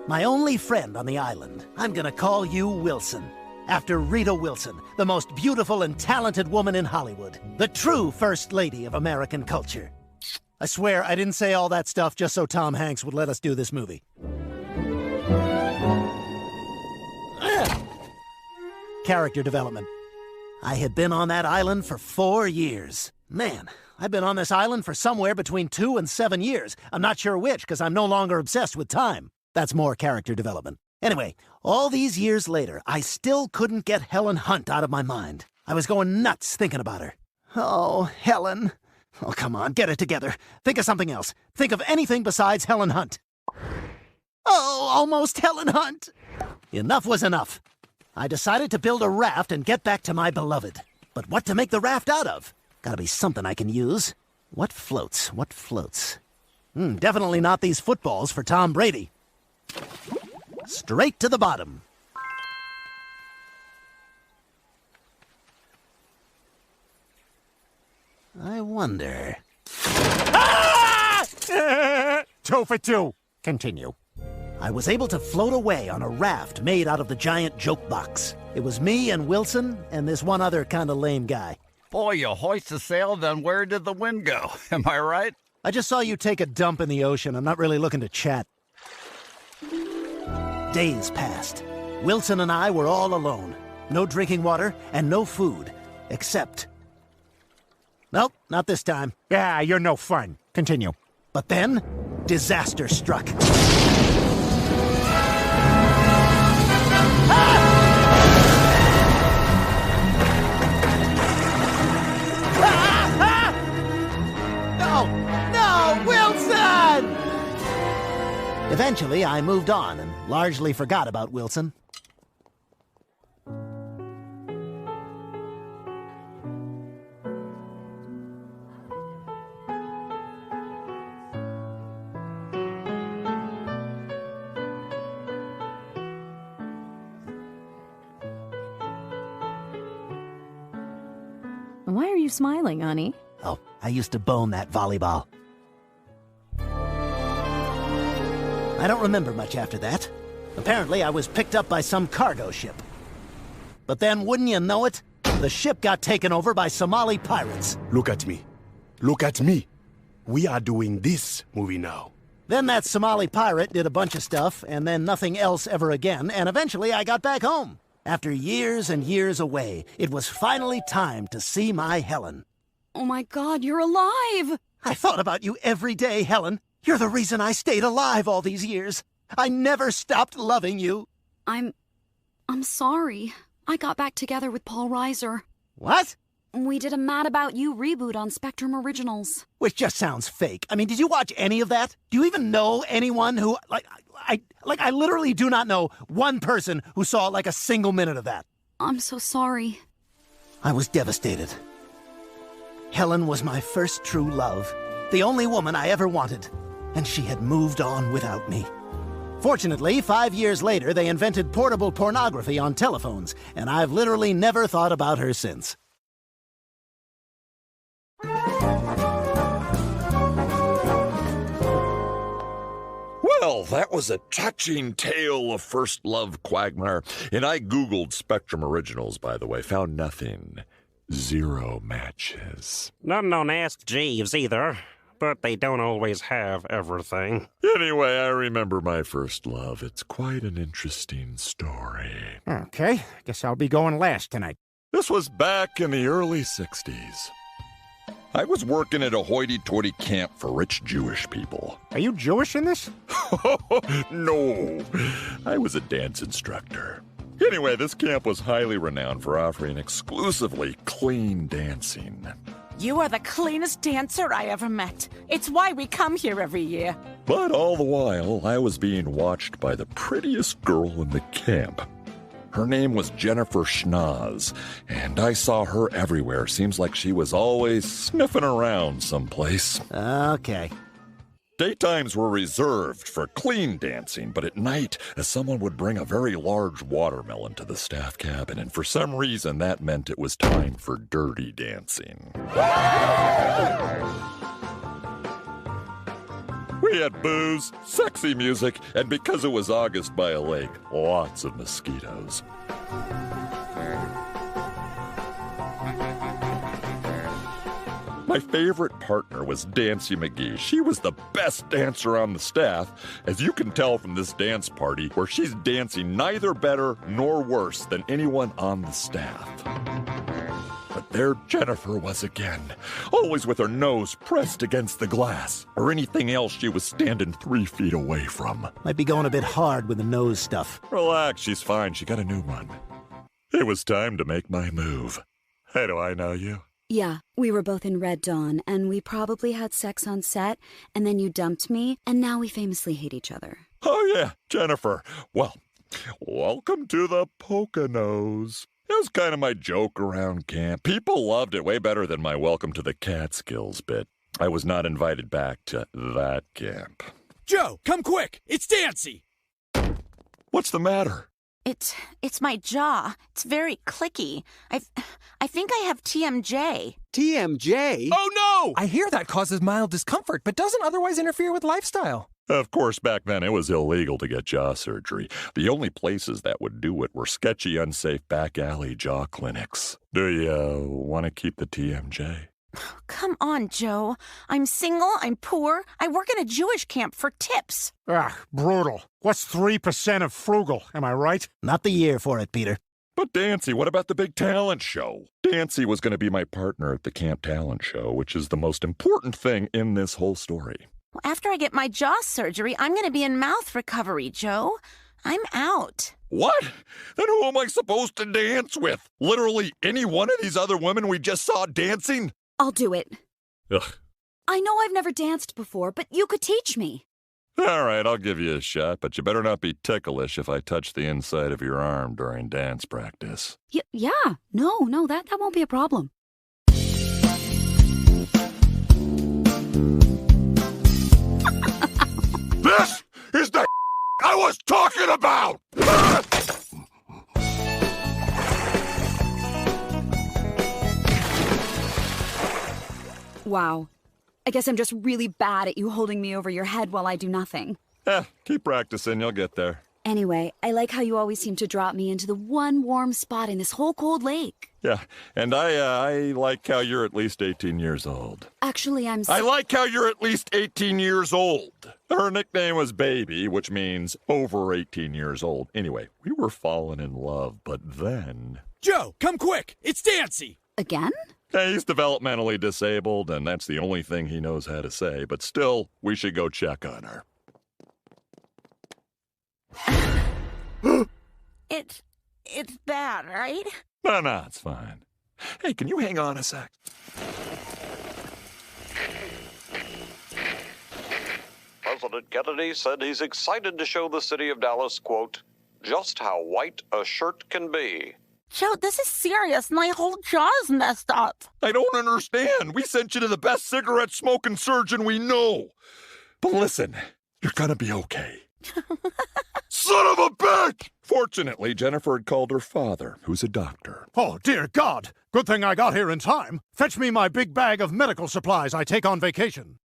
My only friend on the island. I'm gonna call you Wilson. After Rita Wilson, the most beautiful and talented woman in Hollywood. The true First Lady of American culture. I swear I didn't say all that stuff just so Tom Hanks would let us do this movie. Character development. I had been on that island for 4 years. Man, I've been on this island for somewhere between 2 and 7 years. I'm not sure which, because I'm no longer obsessed with time. That's more character development. Anyway, all these years later, I still couldn't get Helen Hunt out of my mind. I was going nuts thinking about her. Oh, Helen. Oh, come on, get it together. Think of something else. Think of anything besides Helen Hunt. Oh, almost Helen Hunt. Enough was enough. I decided to build a raft and get back to my beloved. But what to make the raft out of? Gotta be something I can use. What floats? What floats? Definitely not these footballs for Tom Brady. Straight to the bottom. I wonder... Ah! 2 for 2. Continue. I was able to float away on a raft made out of the giant joke box. It was me and Wilson and this one other kind of lame guy. Boy, you hoist the sail, then where did the wind go? Am I right? I just saw you take a dump in the ocean. I'm not really looking to chat. Days passed. Wilson and I were all alone. No drinking water and no food. Except... Nope, not this time. Yeah, you're no fun. Continue. But then, disaster struck. No, Wilson! Eventually, I moved on and largely forgot about Wilson. Why are you smiling, honey? Oh, I used to bone that volleyball. I don't remember much after that. Apparently, I was picked up by some cargo ship. But then, wouldn't you know it, the ship got taken over by Somali pirates. Look at me. Look at me. We are doing this movie now. Then that Somali pirate did a bunch of stuff, and then nothing else ever again, and eventually I got back home. After years and years away, it was finally time to see my Helen. Oh my God, you're alive! I thought about you every day, Helen. You're the reason I stayed alive all these years. I never stopped loving you. I'm sorry. I got back together with Paul Reiser. What? We did a Mad About You reboot on Spectrum Originals. Which just sounds fake. I mean, did you watch any of that? Do you even know anyone who, I literally do not know one person who saw like a single minute of that. I'm so sorry. I was devastated. Helen was my first true love, the only woman I ever wanted, and she had moved on without me. Fortunately, 5 years later, they invented portable pornography on telephones, and I've literally never thought about her since. Well, that was a touching tale of first love, Quagmire. And I Googled Spectrum Originals, by the way. Found nothing. 0 matches. None on Ask Jeeves either, but they don't always have everything. Anyway, I remember my first love. It's quite an interesting story. Okay, guess I'll be going last tonight. This was back in the early 60s. I was working at a hoity-toity camp for rich Jewish people. Are you Jewish in this? No, I was a dance instructor. Anyway, this camp was highly renowned for offering exclusively clean dancing. You are the cleanest dancer I ever met. It's why we come here every year. But all the while, I was being watched by the prettiest girl in the camp. Her name was Jennifer Schnoz, and I saw her everywhere. Seems like she was always sniffing around someplace. Okay. Daytimes were reserved for clean dancing, but at night, someone would bring a very large watermelon to the staff cabin, and for some reason that meant it was time for dirty dancing. We had booze, sexy music, and because it was August by a lake, lots of mosquitoes. My favorite partner was Dancy McGee. She was the best dancer on the staff, as you can tell from this dance party, where she's dancing neither better nor worse than anyone on the staff. But there Jennifer was again, always with her nose pressed against the glass, or anything else she was standing 3 feet away from. Might be going a bit hard with the nose stuff. Relax, she's fine. She got a new one. It was time to make my move. Hey, do I know you? Yeah, we were both in Red Dawn, and we probably had sex on set, and then you dumped me, and now we famously hate each other. Oh, yeah, Jennifer. Well, welcome to the Poconos. It was kind of my joke around camp. People loved it way better than my Welcome to the Catskills bit. I was not invited back to that camp. Joe, come quick! It's Dancy! What's the matter? It's my jaw. It's very clicky. I think I have TMJ. TMJ? Oh no! I hear that causes mild discomfort, but doesn't otherwise interfere with lifestyle. Of course, back then it was illegal to get jaw surgery. The only places that would do it were sketchy, unsafe back alley jaw clinics. Do you want to keep the TMJ? Come on, Joe. I'm single, I'm poor, I work in a Jewish camp for tips. Brutal. What's 3% of frugal, am I right? Not the year for it, Peter. But Dancy, what about the big talent show? Dancy was going to be my partner at the camp talent show, which is the most important thing in this whole story. After I get my jaw surgery, I'm going to be in mouth recovery, Joe. I'm out. What? Then who am I supposed to dance with? Literally any one of these other women we just saw dancing? I'll do it. Ugh. I know I've never danced before, but you could teach me. All right, I'll give you a shot, but you better not be ticklish if I touch the inside of your arm during dance practice. Yeah. No, that won't be a problem. This is the I was talking about! Wow. I guess I'm just really bad at you holding me over your head while I do nothing. Keep practicing, you'll get there. Anyway, I like how you always seem to drop me into the one warm spot in this whole cold lake. Yeah, and I like how you're at least 18 years old. Actually, I like how you're at least 18 years old. Her nickname was Baby, which means over 18 years old. Anyway, we were falling in love, but then... Joe, come quick! It's Dancy! Again? Yeah, he's developmentally disabled, and that's the only thing he knows how to say, but still, we should go check on her. It's bad, right? No, it's fine. Hey, can you hang on a sec? President Kennedy said he's excited to show the city of Dallas, quote, just how white a shirt can be. Joe, this is serious. My whole jaw's messed up. I don't understand. We sent you to the best cigarette-smoking surgeon we know. But listen, you're gonna be okay. Son of a bitch! Fortunately, Jennifer had called her father, who's a doctor. Oh, dear God! Good thing I got here in time. Fetch me my big bag of medical supplies I take on vacation.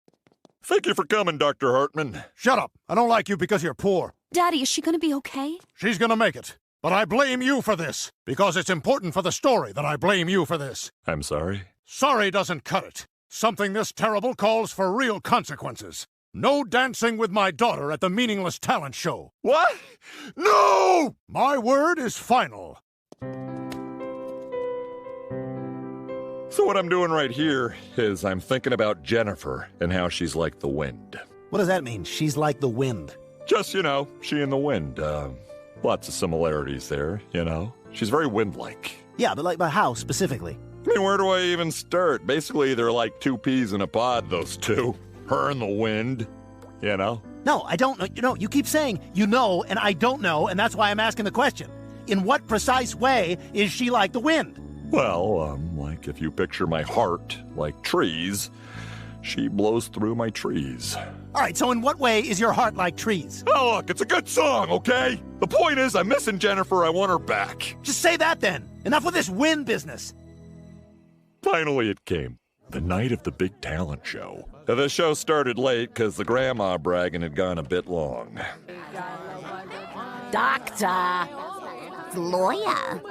Thank you for coming, Dr. Hartman. Shut up. I don't like you because you're poor. Daddy, is she gonna be okay? She's gonna make it. But I blame you for this, because it's important for the story that I blame you for this. I'm sorry? Sorry doesn't cut it. Something this terrible calls for real consequences. No dancing with my daughter at the meaningless talent show. What? No! My word is final. So what I'm doing right here is I'm thinking about Jennifer and how she's like the wind. What does that mean, she's like the wind? Just, she and the wind. Lots of similarities there, She's very wind-like. Yeah, but like my house specifically. I mean, where do I even start? Basically, they're like two peas in a pod, those two. Her and the wind, No, I don't know. You keep saying you know, and I don't know, and that's why I'm asking the question. In what precise way is she like the wind? Well, like if you picture my heart like trees, she blows through my trees. All right, so in what way is your heart like trees? Oh, look, it's a good song, okay? The point is, I'm missing Jennifer. I want her back. Just say that then. Enough with this wind business. Finally, it came. The night of the big talent show. The show started late because the grandma bragging had gone a bit long. Doctor. Lawyer.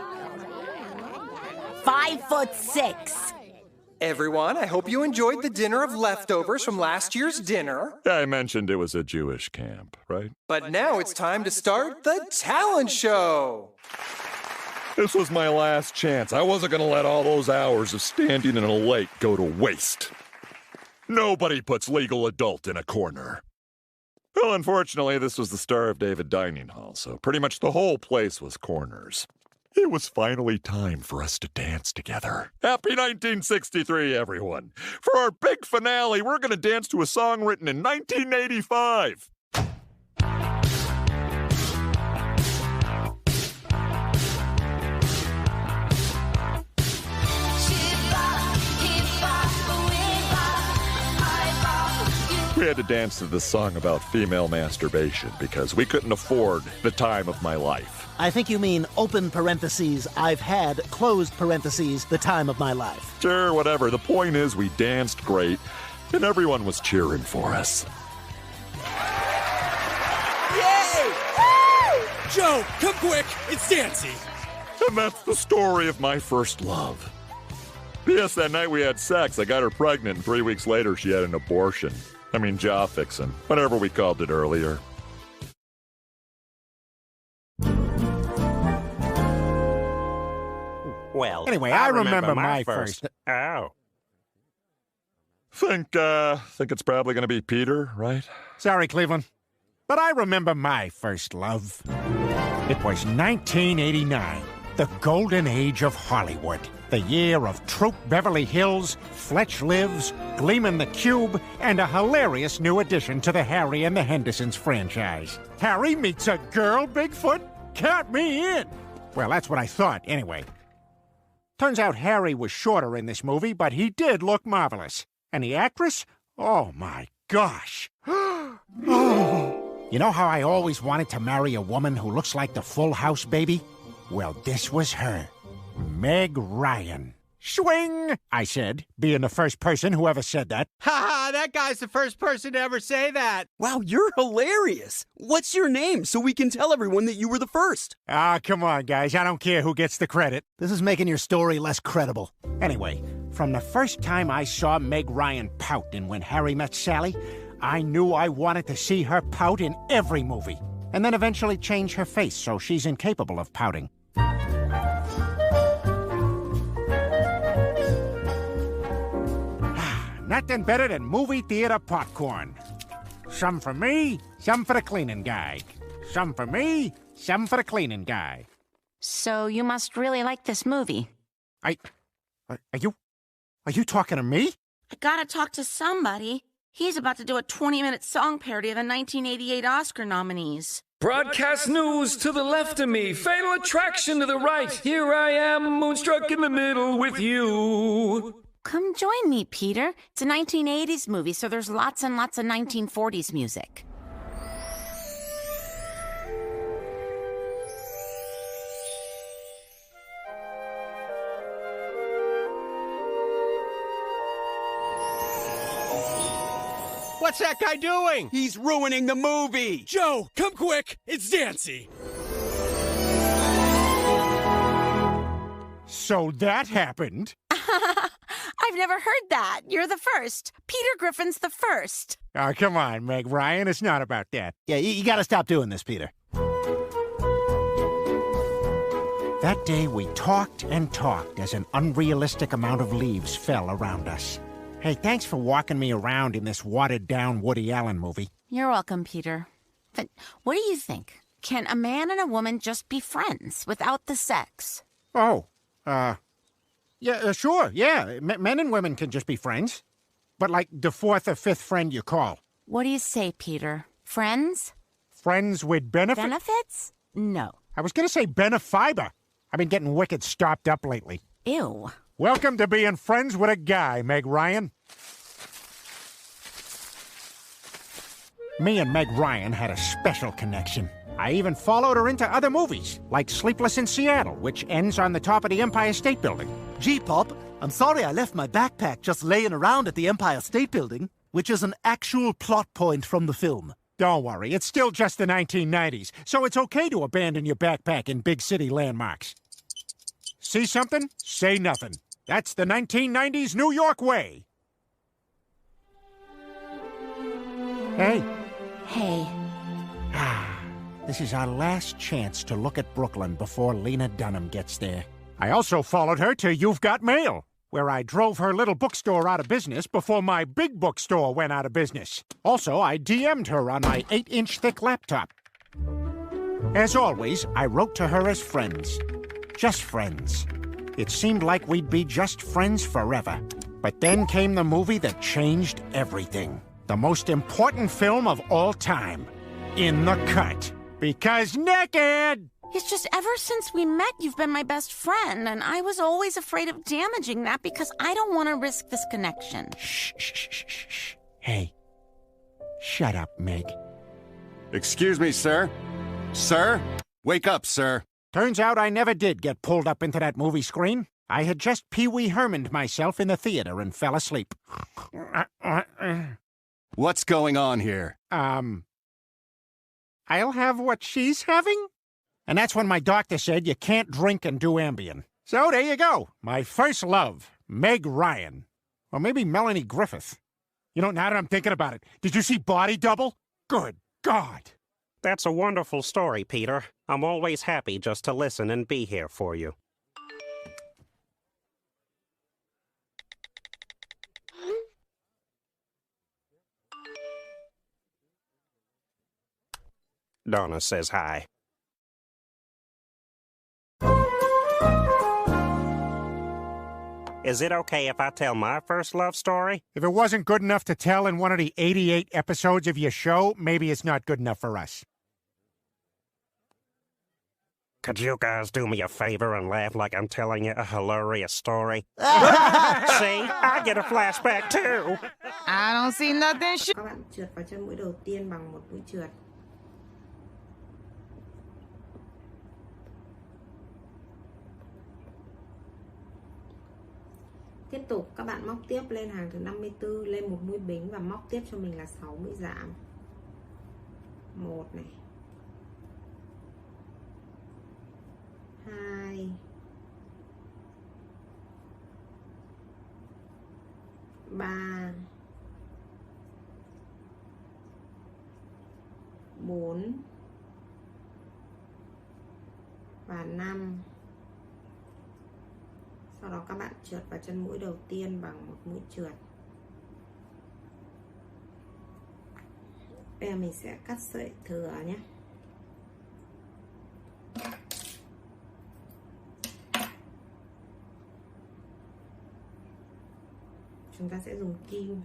5'6". Everyone, I hope you enjoyed the dinner of leftovers from last year's dinner. I mentioned it was a Jewish camp, right? But now it's time to start the talent show. This was my last chance. I wasn't going to let all those hours of standing in a lake go to waste. Nobody puts legal adult in a corner. Well, unfortunately, this was the Star of David dining hall, so pretty much the whole place was corners. It was finally time for us to dance together. Happy 1963, everyone. For our big finale, we're going to dance to a song written in 1985. We had to dance to this song about female masturbation because we couldn't afford the time of my life. I think you mean open parentheses, I've had, closed parentheses, the time of my life. Sure, whatever. The point is we danced great, and everyone was cheering for us. Yay! Woo! Joe, come quick! It's Dancy! And that's the story of my first love. Yes, that night we had sex. I got her pregnant, and 3 weeks later she had an abortion. Jaw fixing, whatever we called it earlier. Well, anyway, I remember my first. Oh. Think it's probably going to be Peter, right? Sorry, Cleveland. But I remember my first love. It was 1989, the golden age of Hollywood. The year of Troop Beverly Hills, Fletch Lives, Gleeman the Cube, and a hilarious new addition to the Harry and the Hendersons franchise. Harry meets a girl, Bigfoot? Count me in! Well, that's what I thought, anyway. Turns out Harry was shorter in this movie, but he did look marvelous. And the actress? Oh, my gosh. Oh. You know how I always wanted to marry a woman who looks like the Full House baby? Well, this was her. Meg Ryan. Swing, I said, being the first person who ever said that. Ha ha, that guy's the first person to ever say that. Wow, you're hilarious. What's your name so we can tell everyone that you were the first? Ah, come on, guys. I don't care who gets the credit. This is making your story less credible. Anyway, from the first time I saw Meg Ryan pout in When Harry Met Sally, I knew I wanted to see her pout in every movie. And then eventually change her face so she's incapable of pouting. Nothing better than movie theater popcorn. Some for me, some for the cleaning guy. Some for me, some for the cleaning guy. So you must really like this movie. Are you talking to me? I gotta talk to somebody. He's about to do a 20-minute song parody of the 1988 Oscar nominees. Broadcast news to the left of me, fatal attraction to the right. Here I am, moonstruck in the middle with you. Come join me, Peter. It's a 1980s movie, so there's lots and lots of 1940s music. What's that guy doing? He's ruining the movie. Joe, come quick. It's Dancy. So that happened. I've never heard that. You're the first. Peter Griffin's the first. Oh, come on, Meg Ryan. It's not about that. Yeah, you gotta stop doing this, Peter. That day we talked and talked as an unrealistic amount of leaves fell around us. Hey, thanks for walking me around in this watered-down Woody Allen movie. You're welcome, Peter. But what do you think? Can a man and a woman just be friends without the sex? Oh, yeah, sure, yeah. Men and women can just be friends. But like the fourth or fifth friend you call. What do you say, Peter? Friends? Friends with benefits? Benefits? No. I was gonna say benefiber. I've been getting wicked stopped up lately. Ew. Welcome to being friends with a guy, Meg Ryan. Me and Meg Ryan had a special connection. I even followed her into other movies, like Sleepless in Seattle, which ends on the top of the Empire State Building. Gee, Pop, I'm sorry I left my backpack just laying around at the Empire State Building, which is an actual plot point from the film. Don't worry, it's still just the 1990s, so it's okay to abandon your backpack in big city landmarks. See something? Say nothing. That's the 1990s New York way. Hey. Hey. This is our last chance to look at Brooklyn before Lena Dunham gets there. I also followed her to You've Got Mail, where I drove her little bookstore out of business before my big bookstore went out of business. Also, I DM'd her on my 8-inch thick laptop. As always, I wrote to her as friends. Just friends. It seemed like we'd be just friends forever. But then came the movie that changed everything. The most important film of all time. In the Cut. Because naked! It's just ever since we met, you've been my best friend, and I was always afraid of damaging that because I don't want to risk this connection. Shh. Hey. Shut up, Meg. Excuse me, sir. Sir? Wake up, sir. Turns out I never did get pulled up into that movie screen. I had just Pee-wee Herman'd myself in the theater and fell asleep. What's going on here? I'll have what she's having? And that's when my doctor said you can't drink and do Ambien. So there you go. My first love, Meg Ryan. Or maybe Melanie Griffith. You know, now that I'm thinking about it, did you see Body Double? Good God. That's a wonderful story, Peter. I'm always happy just to listen and be here for you. Donna says hi. Is it okay if I tell my first love story? If it wasn't good enough to tell in one of the 88 episodes of your show, maybe it's not good enough for us. Could you guys do me a favor and laugh like I'm telling you a hilarious story? See, I get a flashback too. I don't see nothing. Các bạn trượt vào chân mũi đầu tiên bằng một mũi trượt. Tiếp tục các bạn móc tiếp lên hàng thứ 54, lên một mũi bính và móc tiếp cho mình là 6 mũi giảm. 1 này, 2, 3, 4 và 5. Sau đó các bạn trượt vào chân mũi đầu tiên bằng một mũi trượt. Bây giờ mình sẽ cắt sợi thừa nhé. Chúng ta sẽ dùng kim.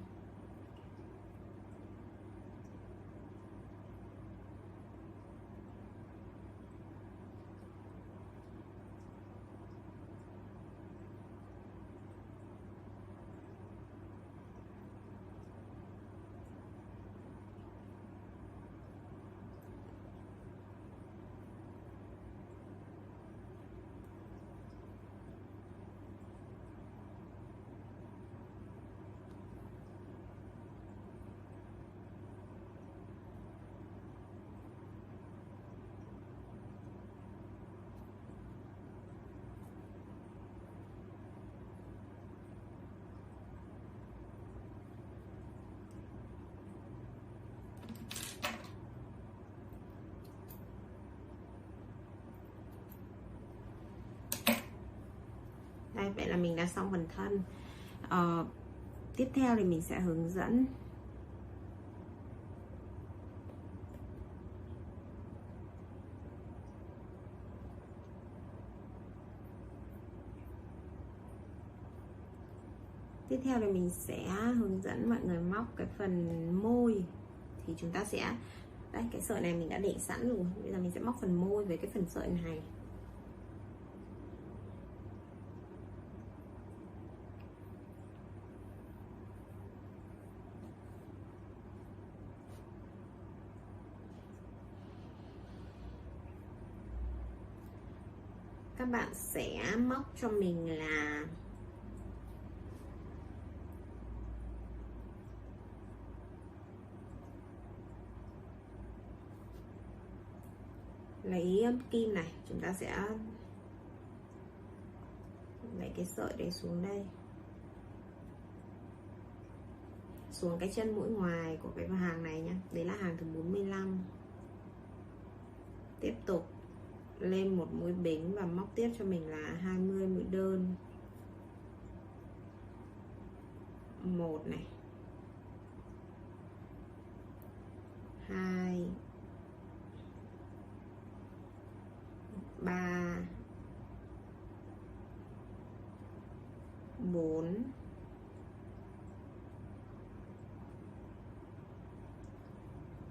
Đây, vậy là mình đã xong phần thân. Tiếp theo thì mình sẽ hướng dẫn mọi người móc cái phần môi. Thì chúng ta sẽ, đây, cái sợi này mình đã để sẵn rồi. Bây giờ mình sẽ móc phần môi với cái phần sợi này. Các bạn sẽ móc cho mình là lấy kim này, chúng ta sẽ lấy cái sợi đấy xuống đây, xuống cái chân mũi ngoài của cái hàng này nhé. Đấy là hàng thứ 45. Tiếp tục lên một mũi bính và móc tiếp cho mình là 20 mũi đơn. 1 này, 2, 3, 4,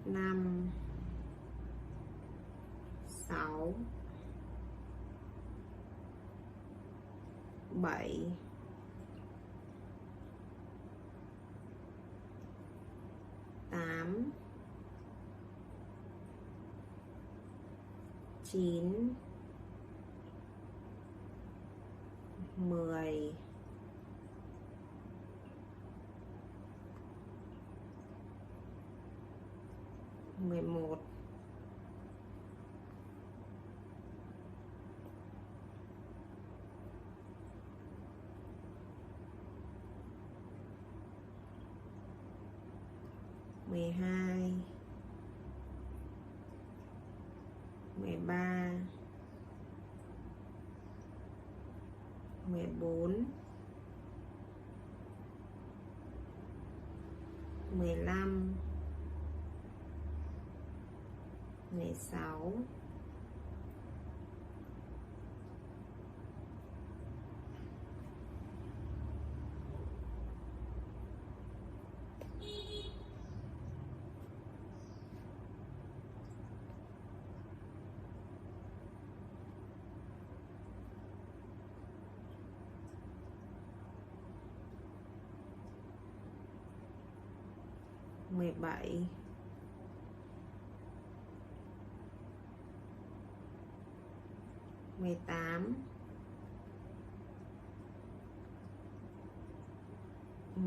5, 6, 7, 8, 9, 10, 11, 12, 13, 14, 15, 16, 17, 18,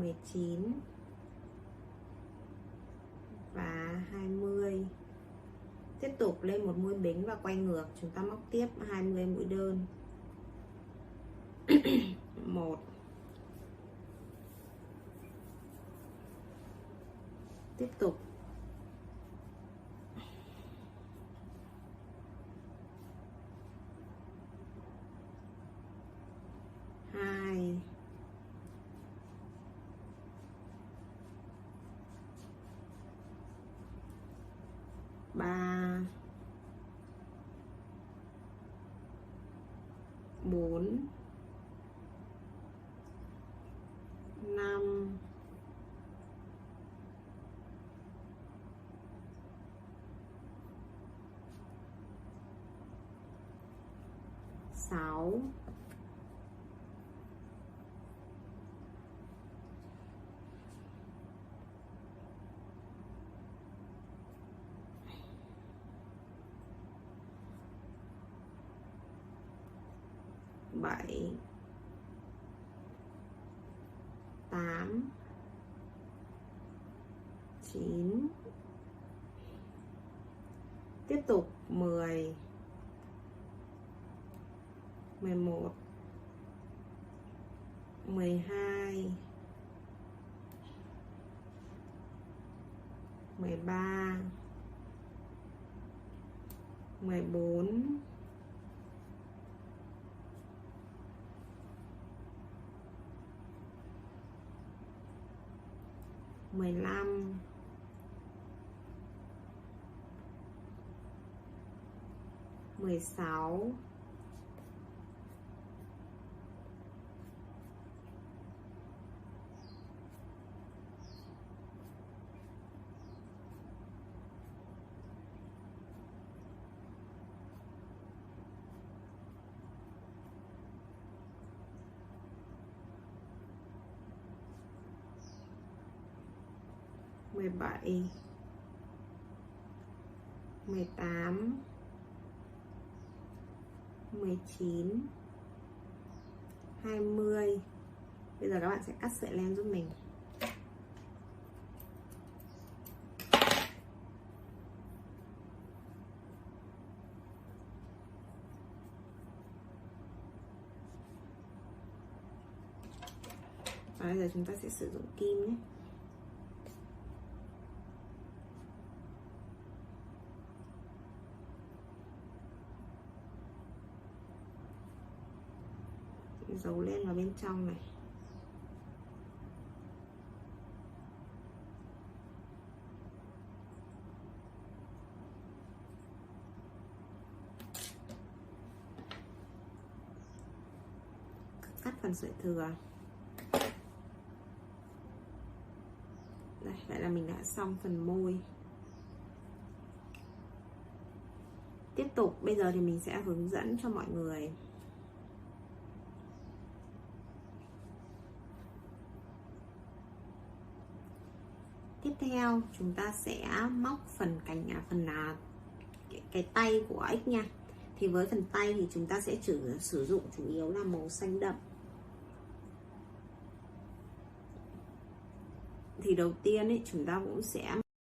19 và 20. Tiếp tục lên một mũi bính và quay ngược, chúng ta móc tiếp 20 mũi đơn. 1. Tiếp tục. 2. 3. 4. 5. 6. 7. 8. 9. Tiếp tục 10. 11. 12. 13. 14. 15. 16. 17. 18. 19. 20. Bây giờ các bạn sẽ cắt sợi len giúp mình. Và bây giờ chúng ta sẽ sử dụng kim nhé. Giấu lên vào bên trong này. Cắt phần sợi thừa. Đây, vậy là mình đã xong phần môi. Tiếp tục, bây giờ thì mình sẽ hướng dẫn cho mọi người tiếp theo. Chúng ta sẽ móc phần cành cái tay của ếch nha. Thì với phần tay thì chúng ta sẽ sử dụng chủ yếu là màu xanh đậm. Thì đầu tiên ấy, chúng ta cũng sẽ